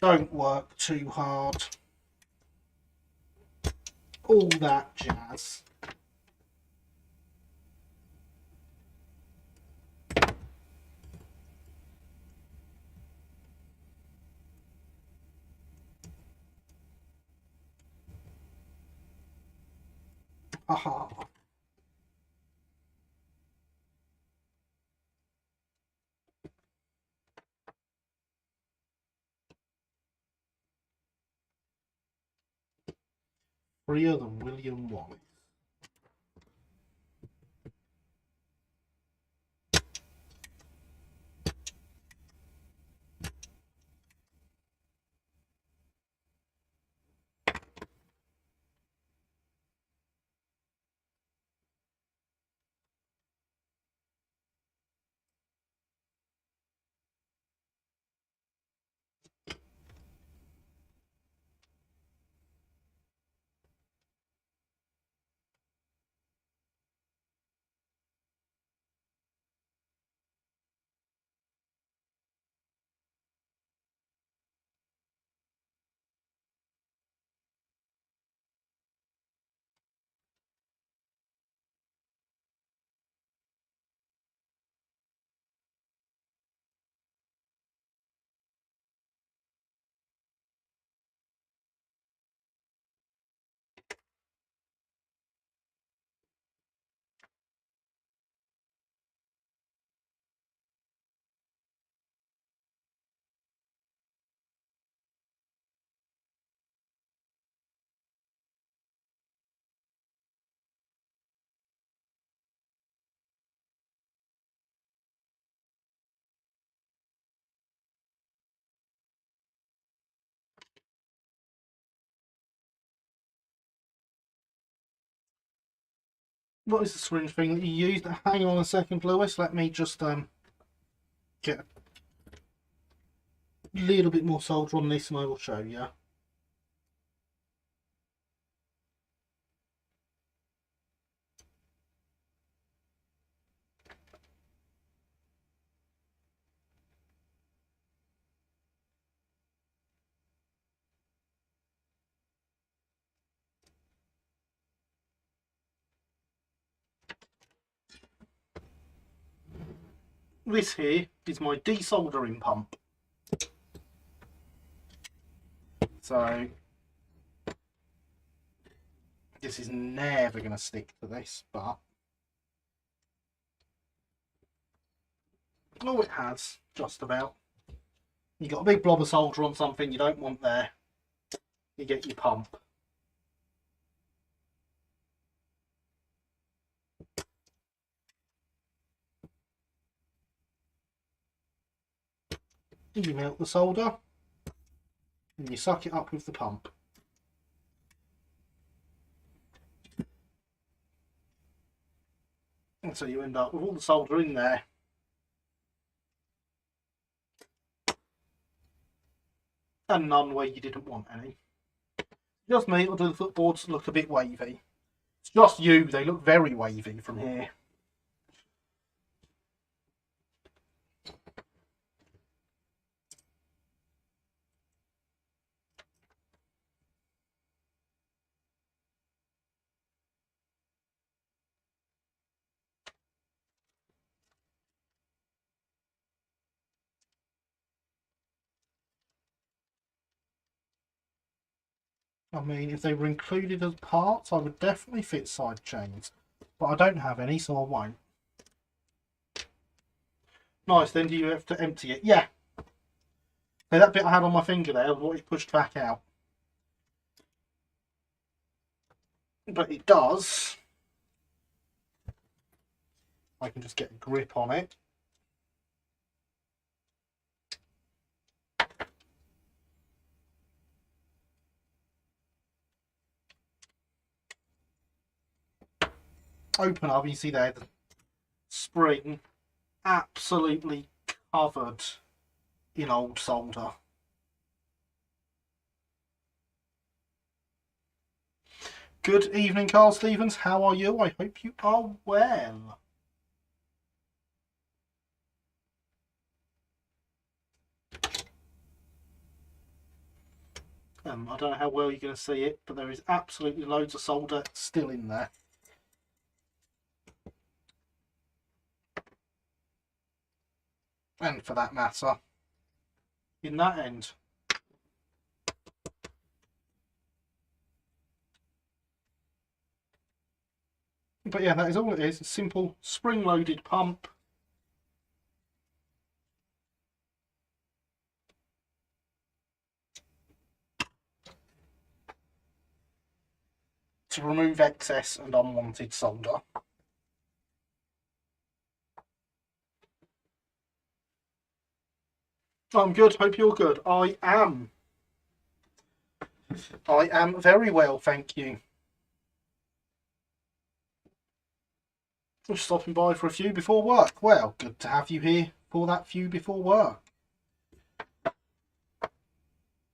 Don't work too hard. All that jazz. Aha. freer than William Wallace. What is the syringe thing that you used? Hang on a second, Lewis. Let me just get a little bit more solder on this and I will show you. This here is my desoldering pump. So this is never going to stick to this, but oh, it has, just about. You got a big blob of solder on something you don't want there, you get your pump. You melt the solder and you suck it up with the pump. And so you end up with all the solder in there. And none where you didn't want any. Just me, it'll do the footboards look a bit wavy. It's just you, they look very wavy from here. I mean, if they were included as parts, I would definitely fit side chains. But I don't have any, so I won't. Nice, then do you have to empty it? Yeah. So that bit I had on my finger there was what you pushed back out. But it does. I can just get a grip on it. Open up, you see there the spring absolutely covered in old solder. Good evening, Carl Stevens. How are you? I hope you are well. I don't know how well you're going to see it, but there is absolutely loads of solder still in there. And for that matter, in that end. But yeah, that is all it is. A simple spring-loaded pump. to remove excess and unwanted solder. I'm good, hope you're good. I am very well, thank you. Just stopping by for a few before work. Well, good to have you here for that few before work.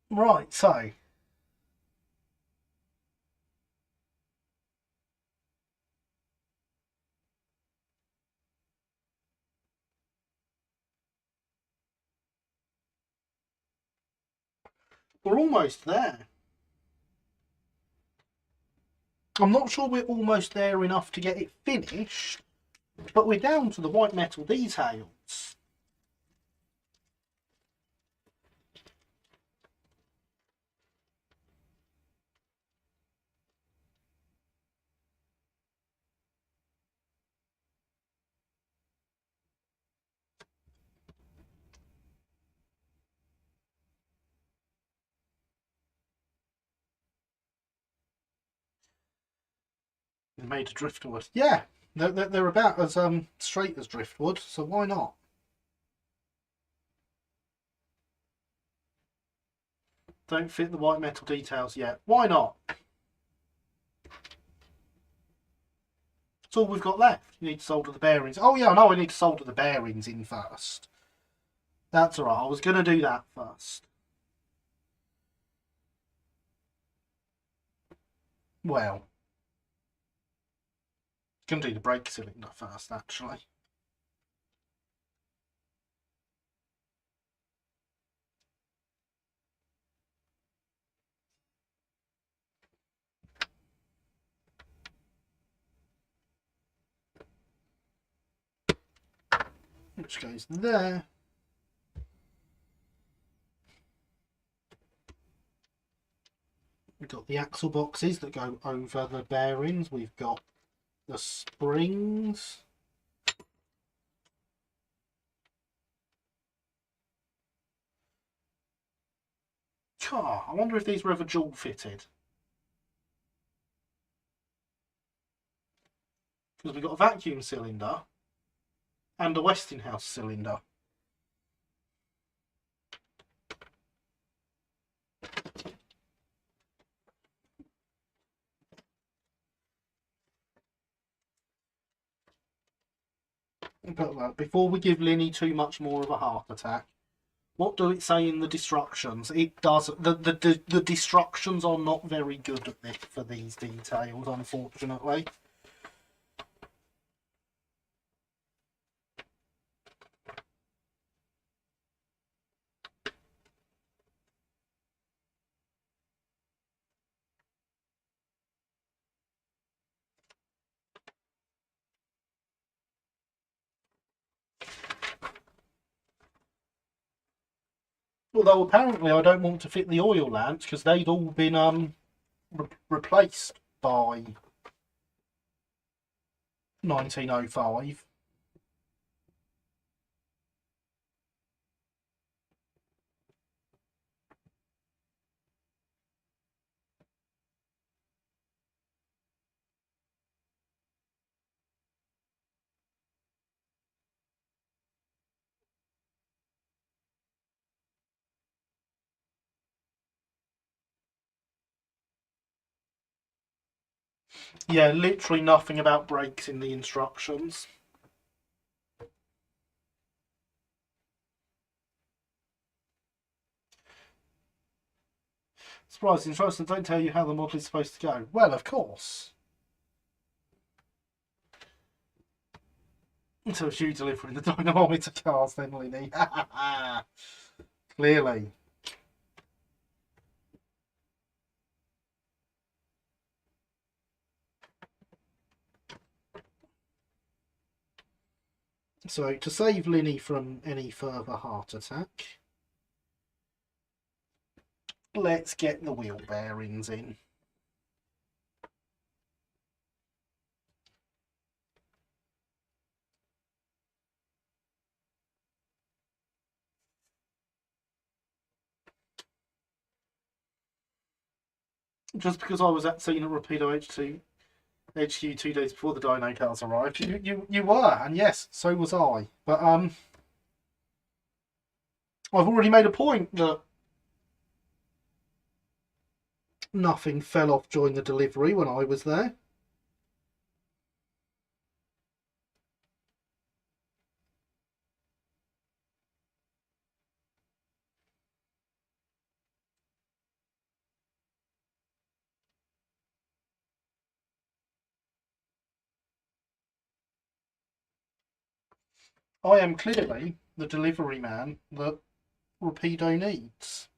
Right, so we're almost there. I'm not sure we're almost there enough to get it finished, but we're down to the white metal details. They're made of driftwood. Yeah, they're about as straight as driftwood, so why not? Don't fit the white metal details yet. Why not? That's all we've got left. You need to solder the bearings. Oh yeah, no, I need to solder the bearings in first. That's alright, I was going to do that first. Well, going to do the brake cylinder first, actually. Which goes there. We've got the axle boxes that go over the bearings. We've got the springs. I wonder if these were ever dual fitted. Because we've got a vacuum cylinder and a Westinghouse cylinder. But before we give Linny too much more of a heart attack, what do it say in the destructions? It does. The destructions are not very good for these details, unfortunately. Although apparently I don't want to fit the oil lamps because they'd all been replaced by 1905. Yeah, literally nothing about brakes in the instructions. Surprised, the instructions don't tell you how the model is supposed to go. Well, of course. Until it's you delivering the dynamometer cars, then, Linny. Clearly. So, to save Linny from any further heart attack, let's get the wheel bearings in. just because I was at scene at Rapido HQ 2 days before the Dino cars arrived. You were, and yes, so was I. But I've already made a point that nothing fell off during the delivery when I was there. I am clearly the delivery man that Rapido needs.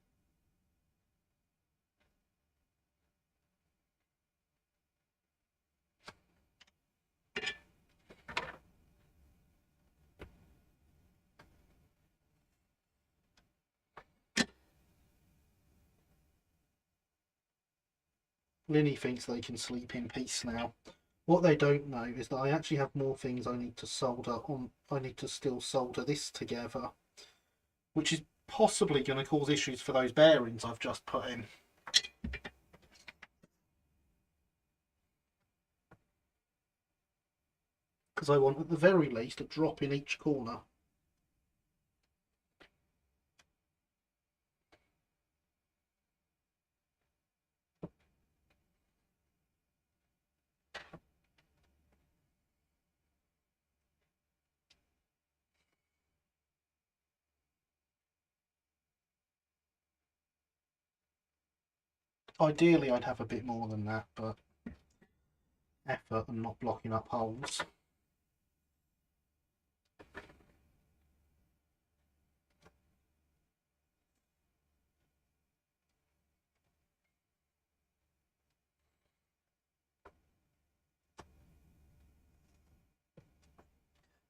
Linny thinks they can sleep in peace now. What they don't know is that I actually have more things I need to solder on. I need to still solder this together, which is possibly going to cause issues for those bearings I've just put in. Because I want, at the very least, a drop in each corner. Ideally, I'd have a bit more than that, but effort and not blocking up holes.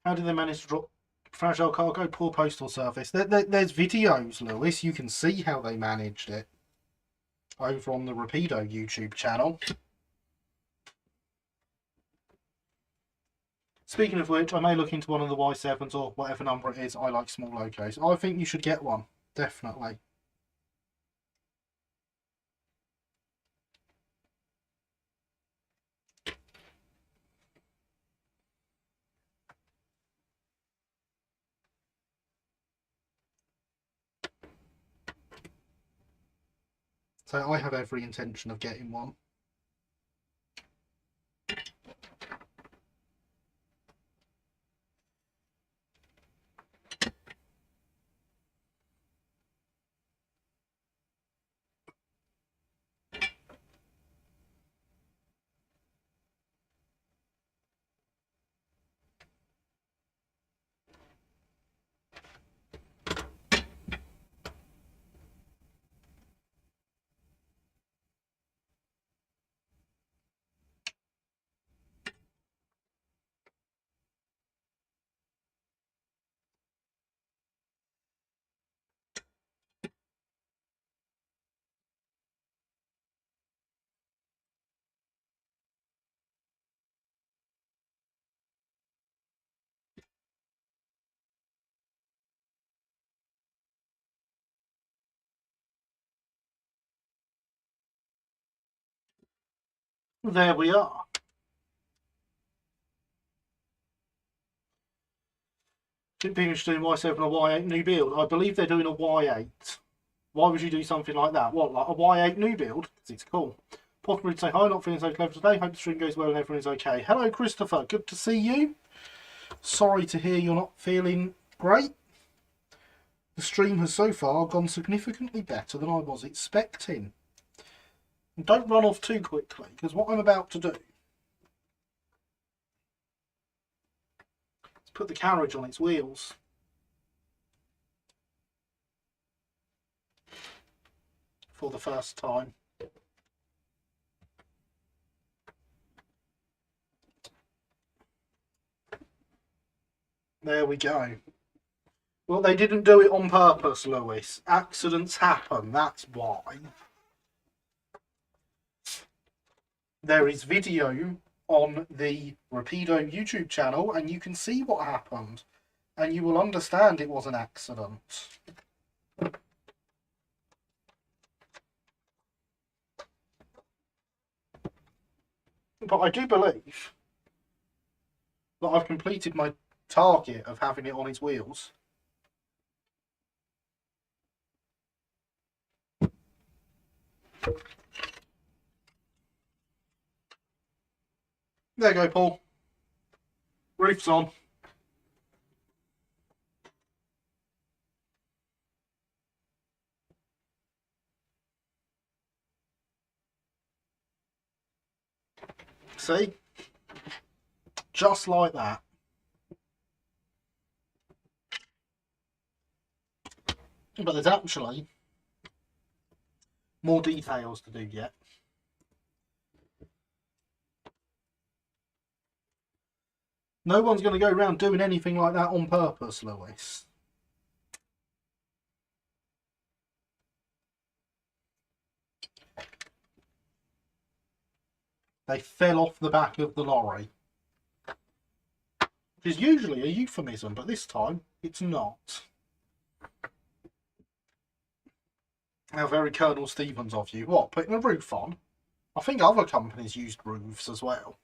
How did they manage to drop fragile cargo? Poor postal service. There's videos, Lewis. You can see how they managed it over on the Rapido YouTube channel. Speaking of which, I may look into one of the Y7s or whatever number it is. I like small locos. I think you should get one. Definitely. So I have every intention of getting one. There we are. Shouldn't be interested in Y7 or Y8 new build. I believe they're doing a Y8. Why would you do something like that? What, like a Y8 new build? Because it's cool. Possibly to say hi, not feeling so clever today. Hope the stream goes well and everyone is okay. Hello, Christopher. Good to see you. Sorry to hear you're not feeling great. The stream has so far gone significantly better than I was expecting. And don't run off too quickly, because what I'm about to do is put the carriage on its wheels. For the first time. There we go. Well, they didn't do it on purpose, Lewis. Accidents happen, that's why. There is video on the Rapido YouTube channel, and you can see what happened. And you will understand it was an accident. But I do believe that I've completed my target of having it on his wheels. There you go, Paul. Roof's on. See? Just like that. But there's actually more details to do yet. No one's going to go around doing anything like that on purpose, Lewis. They fell off the back of the lorry. Which is usually a euphemism, but this time it's not. How very Colonel Stevens of you. What, putting a roof on? I think other companies used roofs as well.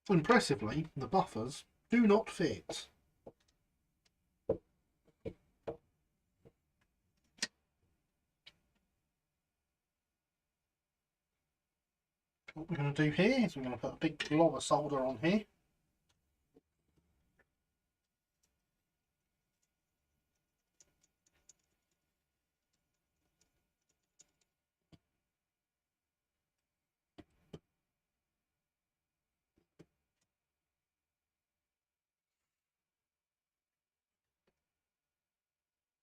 Impressively, the buffers do not fit. What we're going to do here is we're going to put a big blob of solder on here.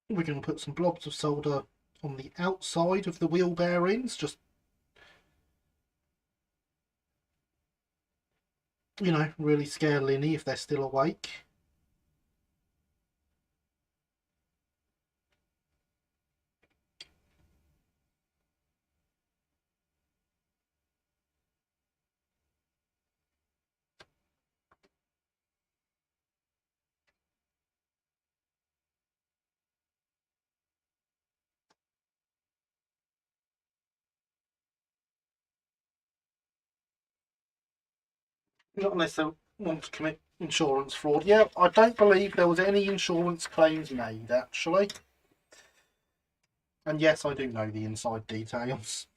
We're going to put some blobs of solder on the outside of the wheel bearings, just, you know, really scare Linny if they're still awake. Not unless they want to commit insurance fraud. Yeah, I don't believe there was any insurance claims made, actually. And yes, I do know the inside details.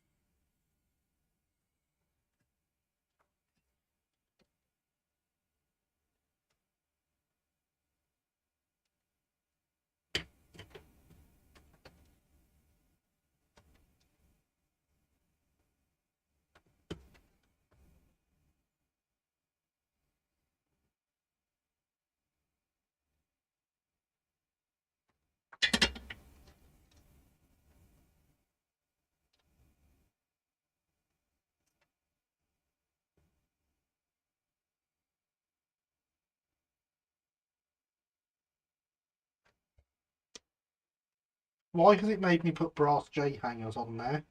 Why has it made me put brass J-hangers on there?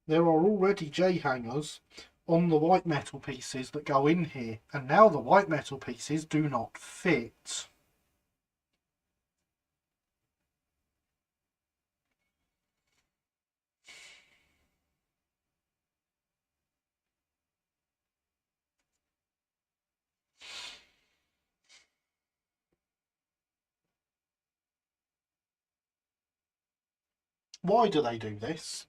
There are already J-hangers on the white metal pieces that go in here, and now the white metal pieces do not fit. Why do they do this?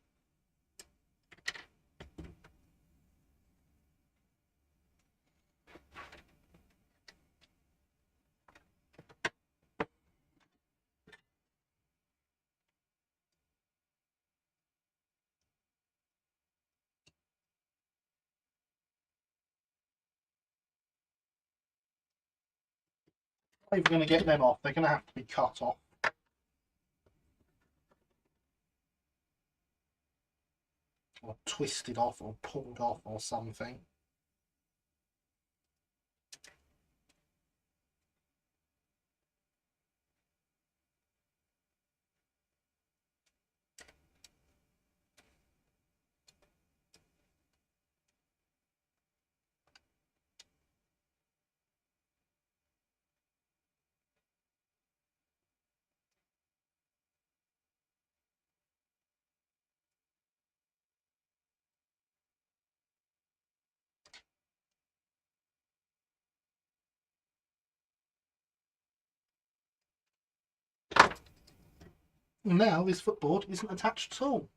How are you going to get them off? They're going to have to be cut off. Or twisted off or pulled off or something. And now this footboard isn't attached at all.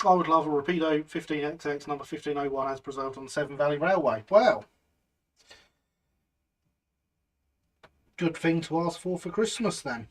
I would love a Rapido 15XX number 1501 as preserved on the Severn Valley Railway. Wow. Good thing to ask for Christmas then.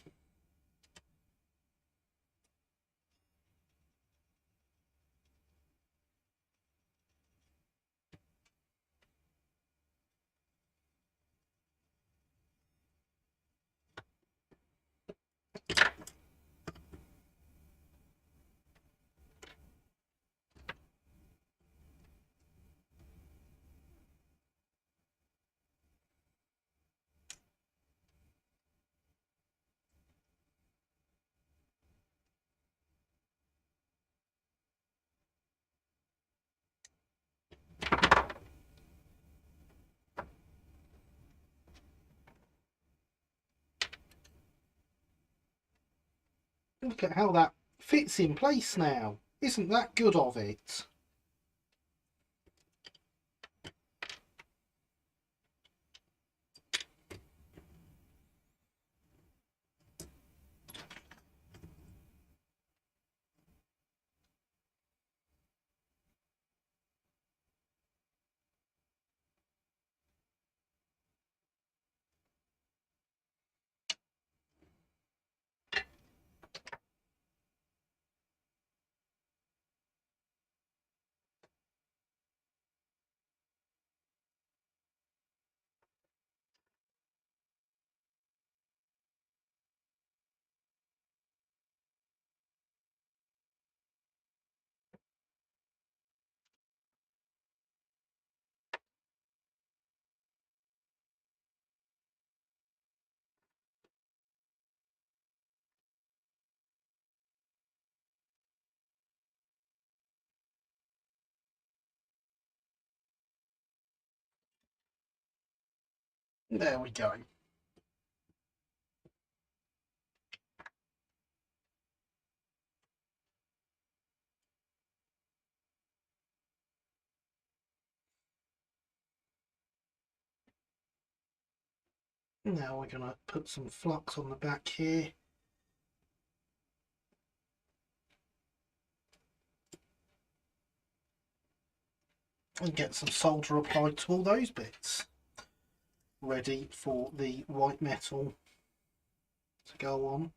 Look at how that fits in place now. Isn't that good of it? There we go. Now we're going to put some flux on the back here. And get some solder applied to all those bits. Ready for the white metal to go on.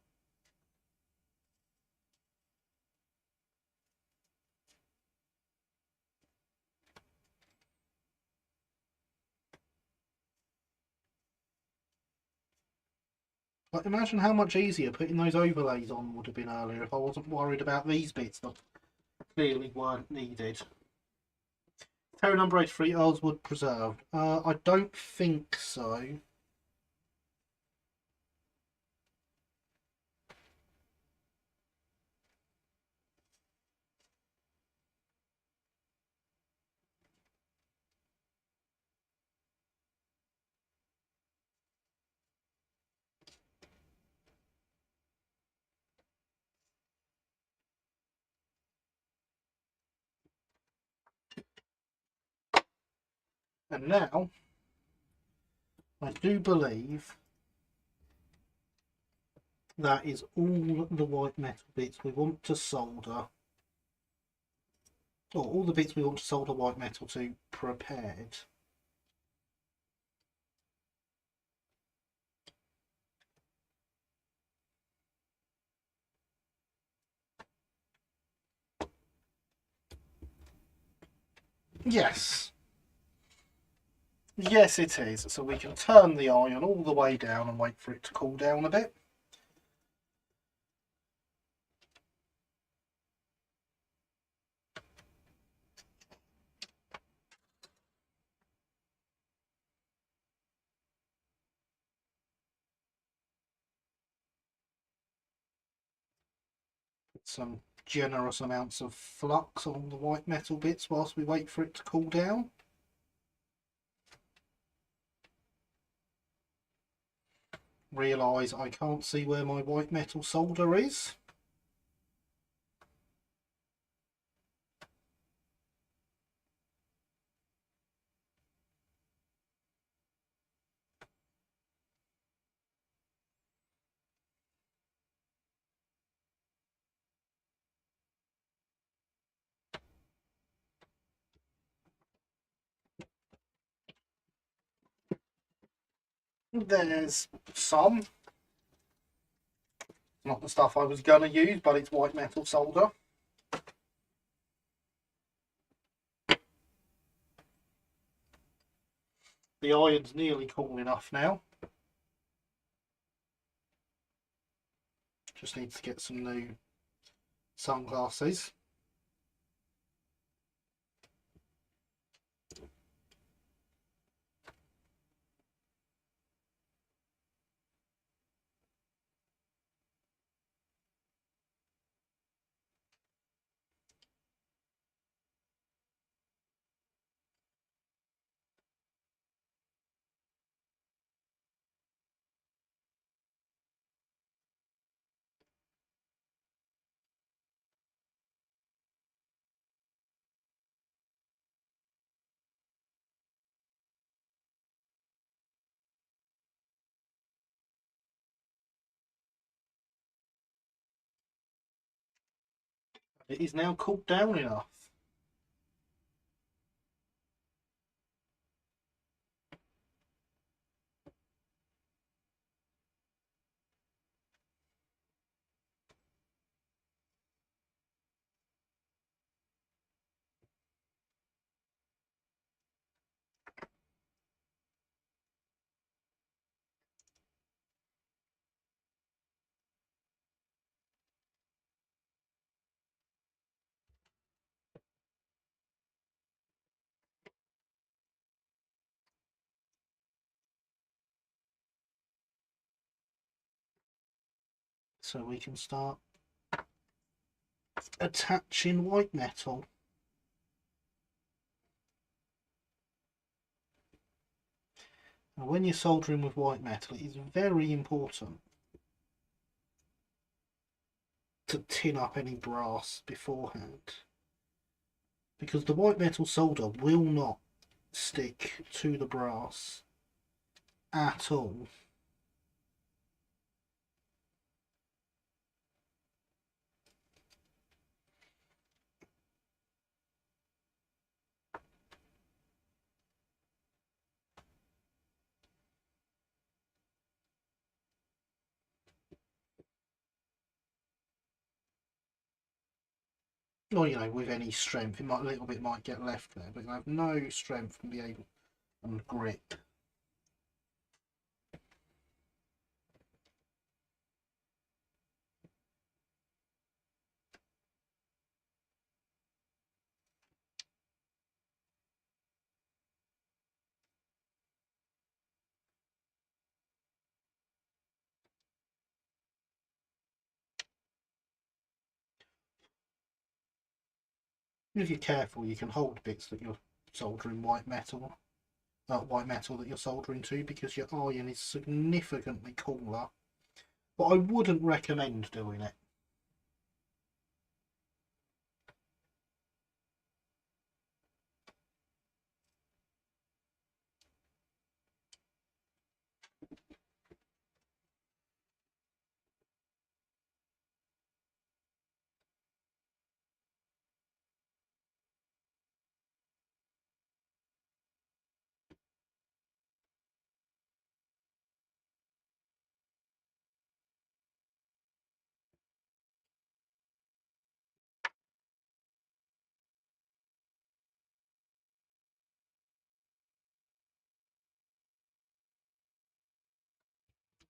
But imagine how much easier putting those overlays on would have been earlier if I wasn't worried about these bits that clearly weren't needed. Terror number 83, Earlswood Preserved. I don't think so. And now, I do believe that is all the white metal bits we want to solder, or all the bits we want to solder white metal to prepared. Yes. Yes, it is. So we can turn the iron all the way down and wait for it to cool down a bit. Some generous amounts of flux on the white metal bits whilst we wait for it to cool down. Realise I can't see where my white metal solder is. There's some. Not the stuff I was going to use, but it's white metal solder. The iron's nearly cool enough now. Just need to get some new sunglasses. It is now cooled down enough. So we can start attaching white metal. Now when you're soldering with white metal, it is very important to tin up any brass beforehand, because the white metal solder will not stick to the brass at all. Or, you know, with any strength, a little bit might get left there, but you have no strength and be able and grip. If you're careful, you can hold bits that you're soldering white metal that you're soldering to, because your iron is significantly cooler. But I wouldn't recommend doing it.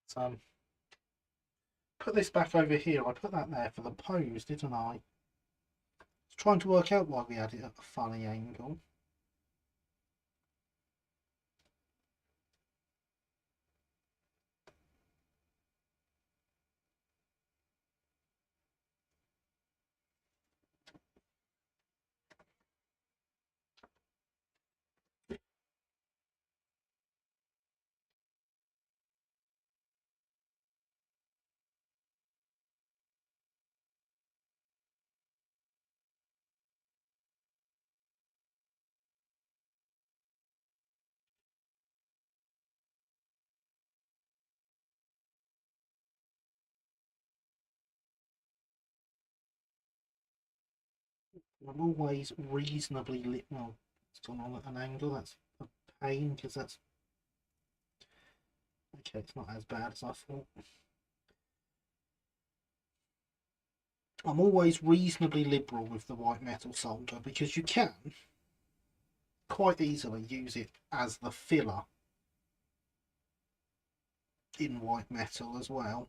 So put this back over here. I put that there for the pose, didn't I? I was trying to work out why we had it at a funny angle. I'm always reasonably lit. Well, it's gone on at an angle. That's a pain, because that's Okay, it's not as bad as I thought. I'm always reasonably liberal with the white metal solder because you can quite easily use it as the filler in white metal as well.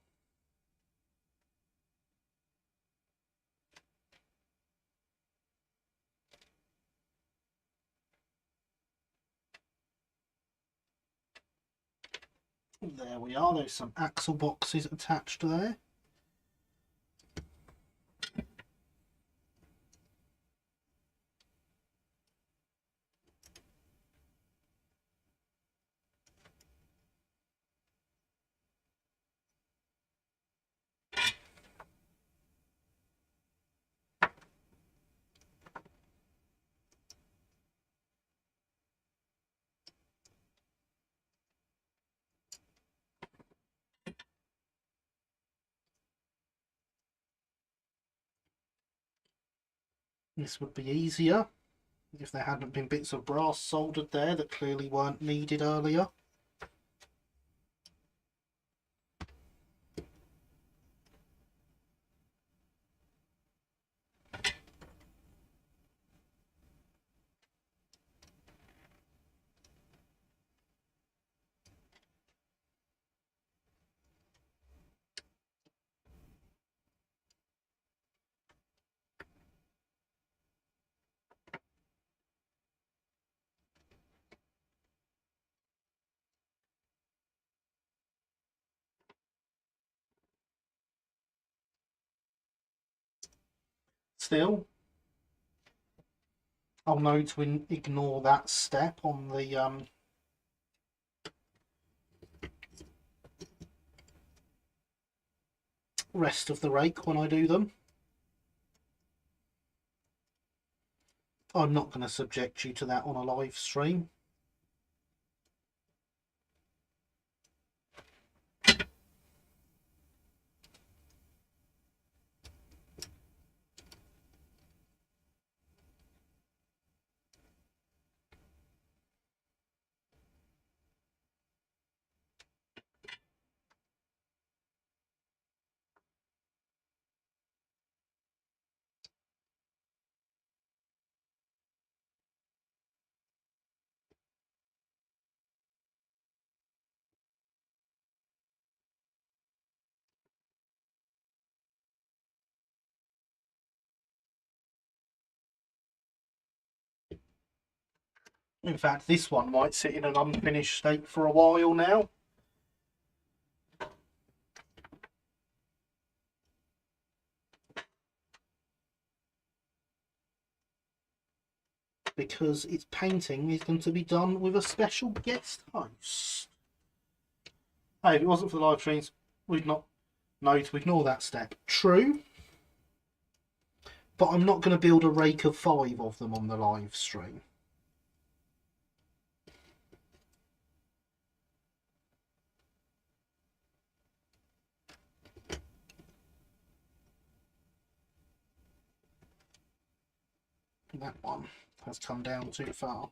There we are, there's some axle boxes attached there. This would be easier if there hadn't been bits of brass soldered there that clearly weren't needed earlier. Still, I'll know to ignore that step on the rest of the rake when I do them. I'm not going to subject you to that on a live stream. In fact, this one might sit in an unfinished state for a while now. Because its painting is going to be done with a special guest host. Hey, if it wasn't for the live streams, we'd not know to ignore that step. True. But I'm not going to build a rake of 5 of them on the live stream. That one has come down too far.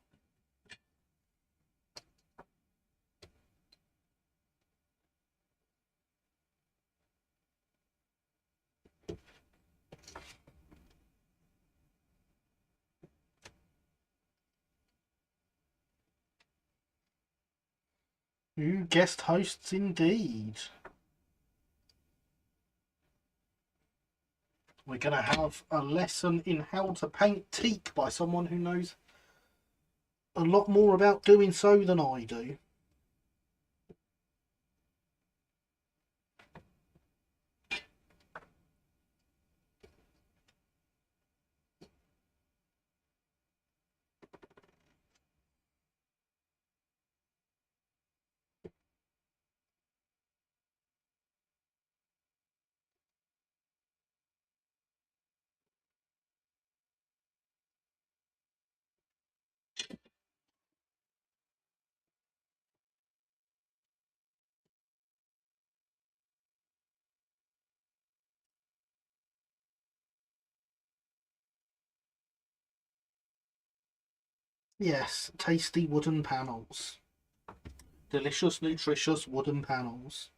Ooh, guest hosts indeed. We're going to have a lesson in how to paint teak by someone who knows a lot more about doing so than I do. Yes, tasty wooden panels. delicious, nutritious wooden panels.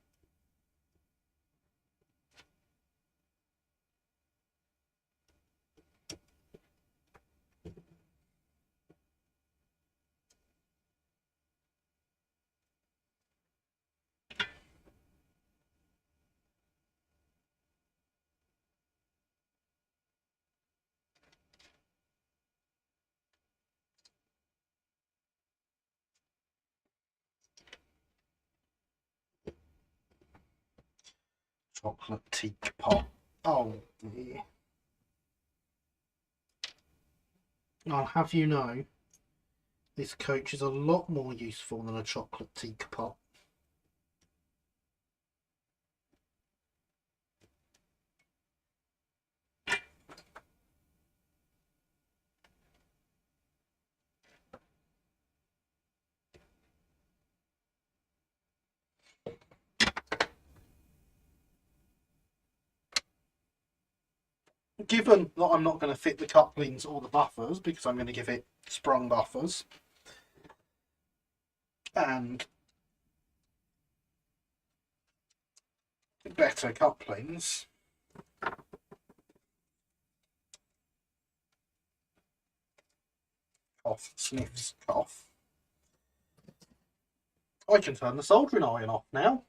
Chocolate teapot. Oh dear. I'll have you know, this coach is a lot more useful than a chocolate teapot. Given that I'm not going to fit the couplings or the buffers, because I'm going to give it sprung buffers and better couplings, cough, sniffs, cough, I can turn the soldering iron off now.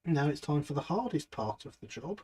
Now it's time for the hardest part of the job.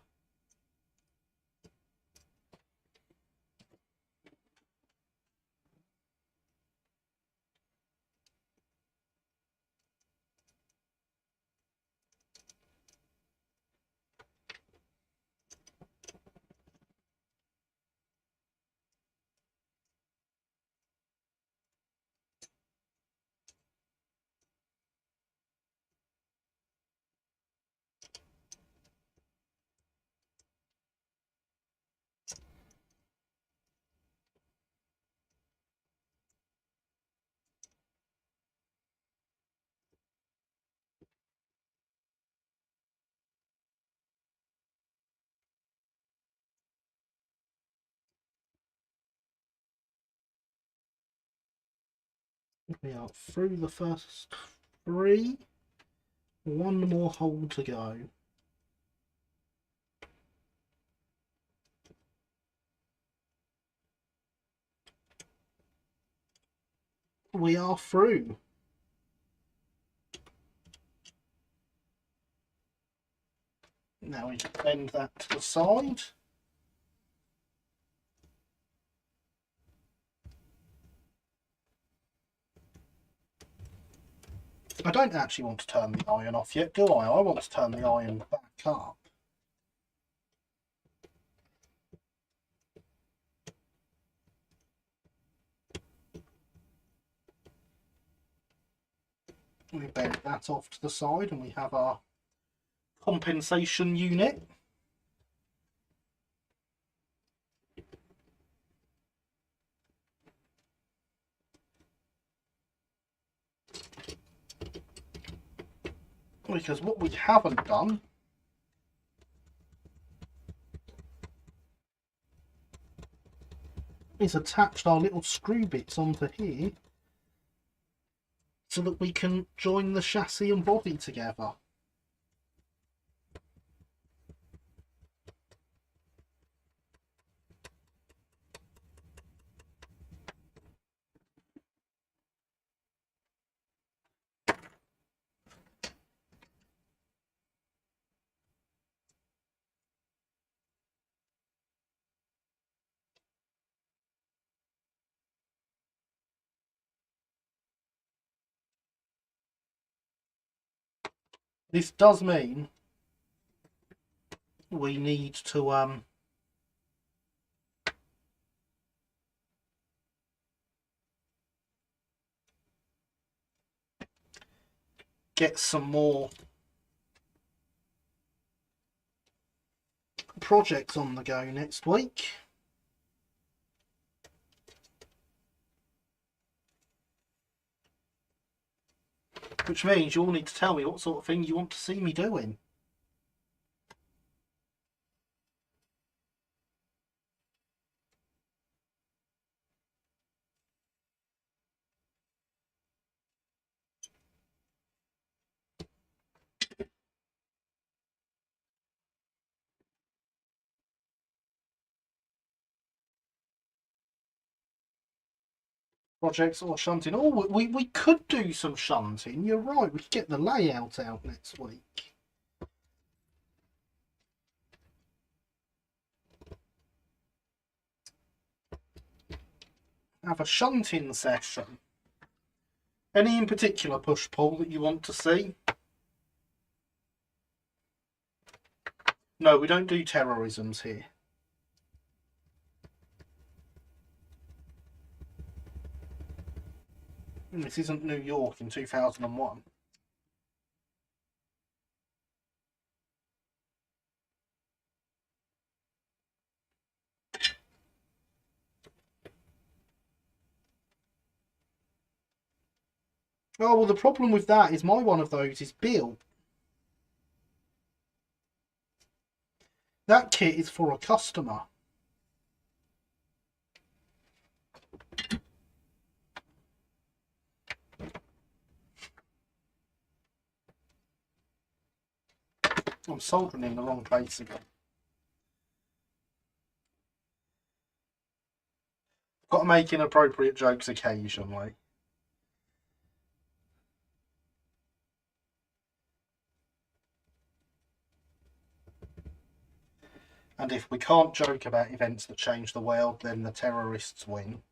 We are through the first 3. One more hole to go. We are through. Now we bend that to the side. I don't actually want to turn the iron off yet, do I? I want to turn the iron back up. We bend that off to the side and we have our compensation unit. Because what we haven't done is attached our little screw bits onto here so that we can join the chassis and body together. This does mean we need to get some more projects on the go next week. Which means you'll need to tell me what sort of thing you want to see me doing. projects or shunting. Oh, we could do some shunting. You're right. We could get the layout out next week. Have a shunting session. Any in particular push-pull that you want to see? No, we don't do terrorisms here. This isn't New York in 2001. Oh, well, the problem with that is my one of those is built. That kit is for a customer. I'm soldering in the wrong place again. Got to make inappropriate jokes occasionally. And if we can't joke about events that change the world, then the terrorists win.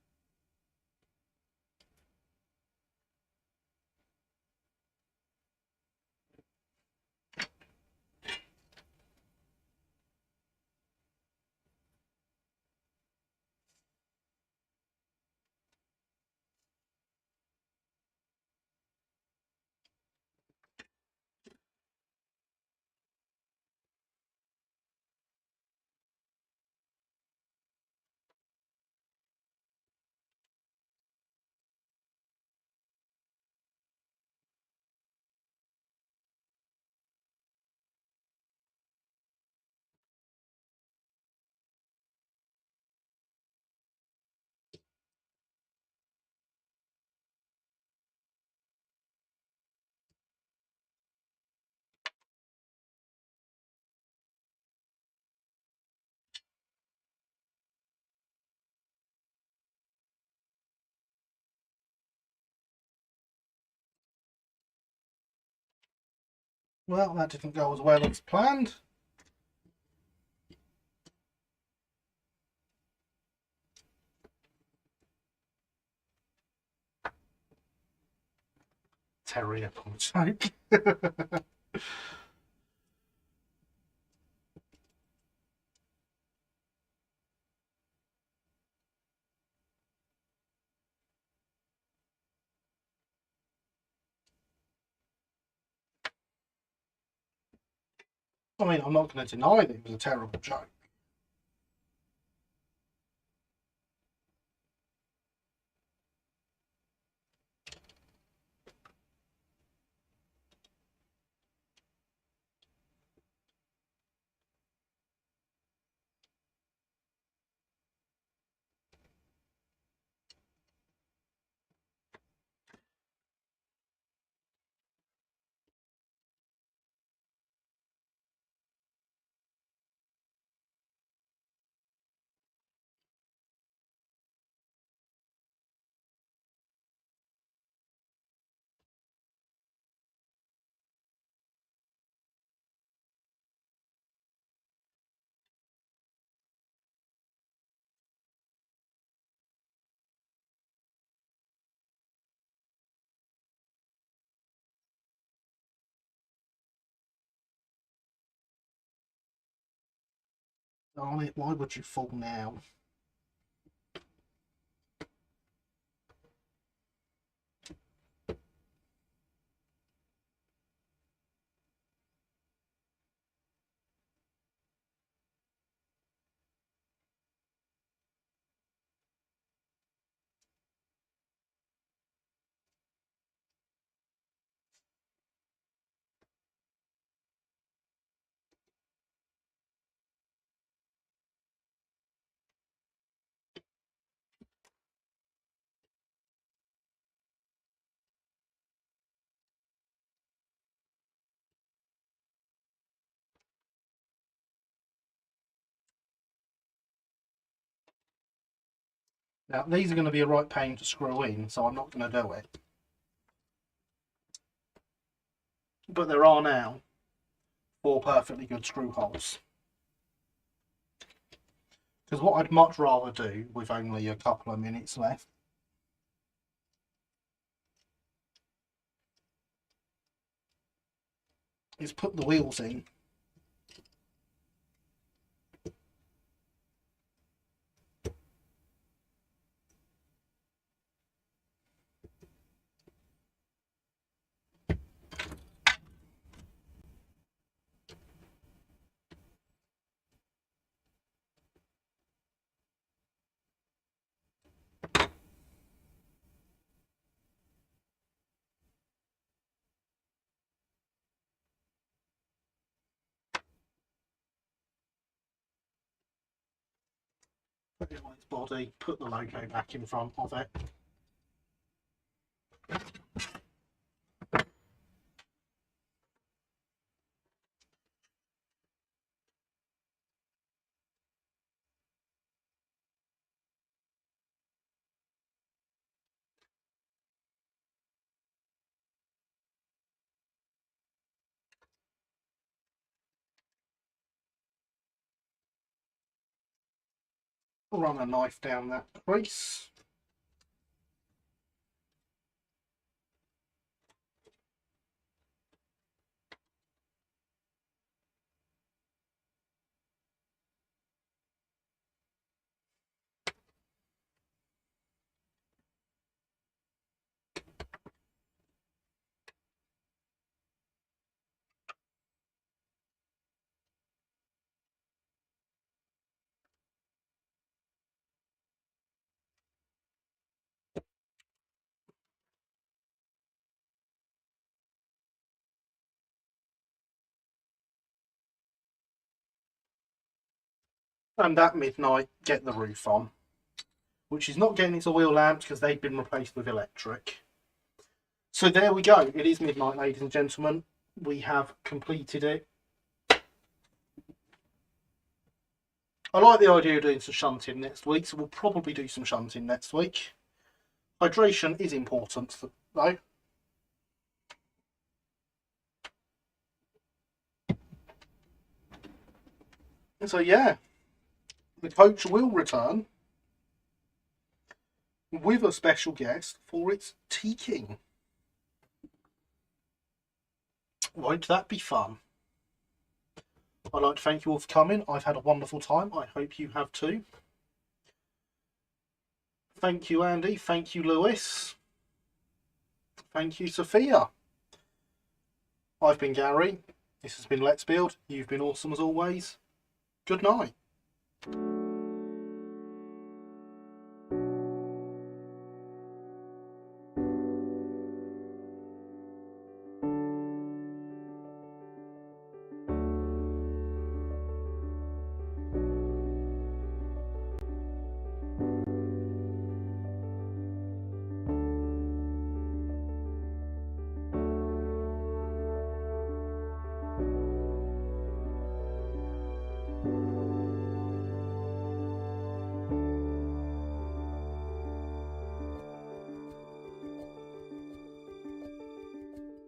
Well, that didn't go as well as planned. Terrier punch. I mean, I'm not going to deny that it was a terrible joke. Darn it, why would you fall now? Now these are going to be a right pain to screw in, so I'm not going to do it. But there are now 4 perfectly good screw holes. Because what I'd much rather do, with only a couple of minutes left, is put the wheels in. Put it on its body, put the logo back in front of it. Run a knife down that crease. And at midnight, get the roof on, which is not getting its oil lamps because they've been replaced with electric. So there we go. It is midnight, ladies and gentlemen. We have completed it. I like the idea of doing some shunting next week, so we'll probably do some shunting next week. Hydration is important, though. So yeah, the coach will return with a special guest for its teaking. Won't that be fun? I'd like to thank you all for coming. I've had a wonderful time. I hope you have too. Thank you, Andy. Thank you, Lewis. Thank you, Sophia. I've been Gary. This has been Let's Build. You've been awesome as always. Good night.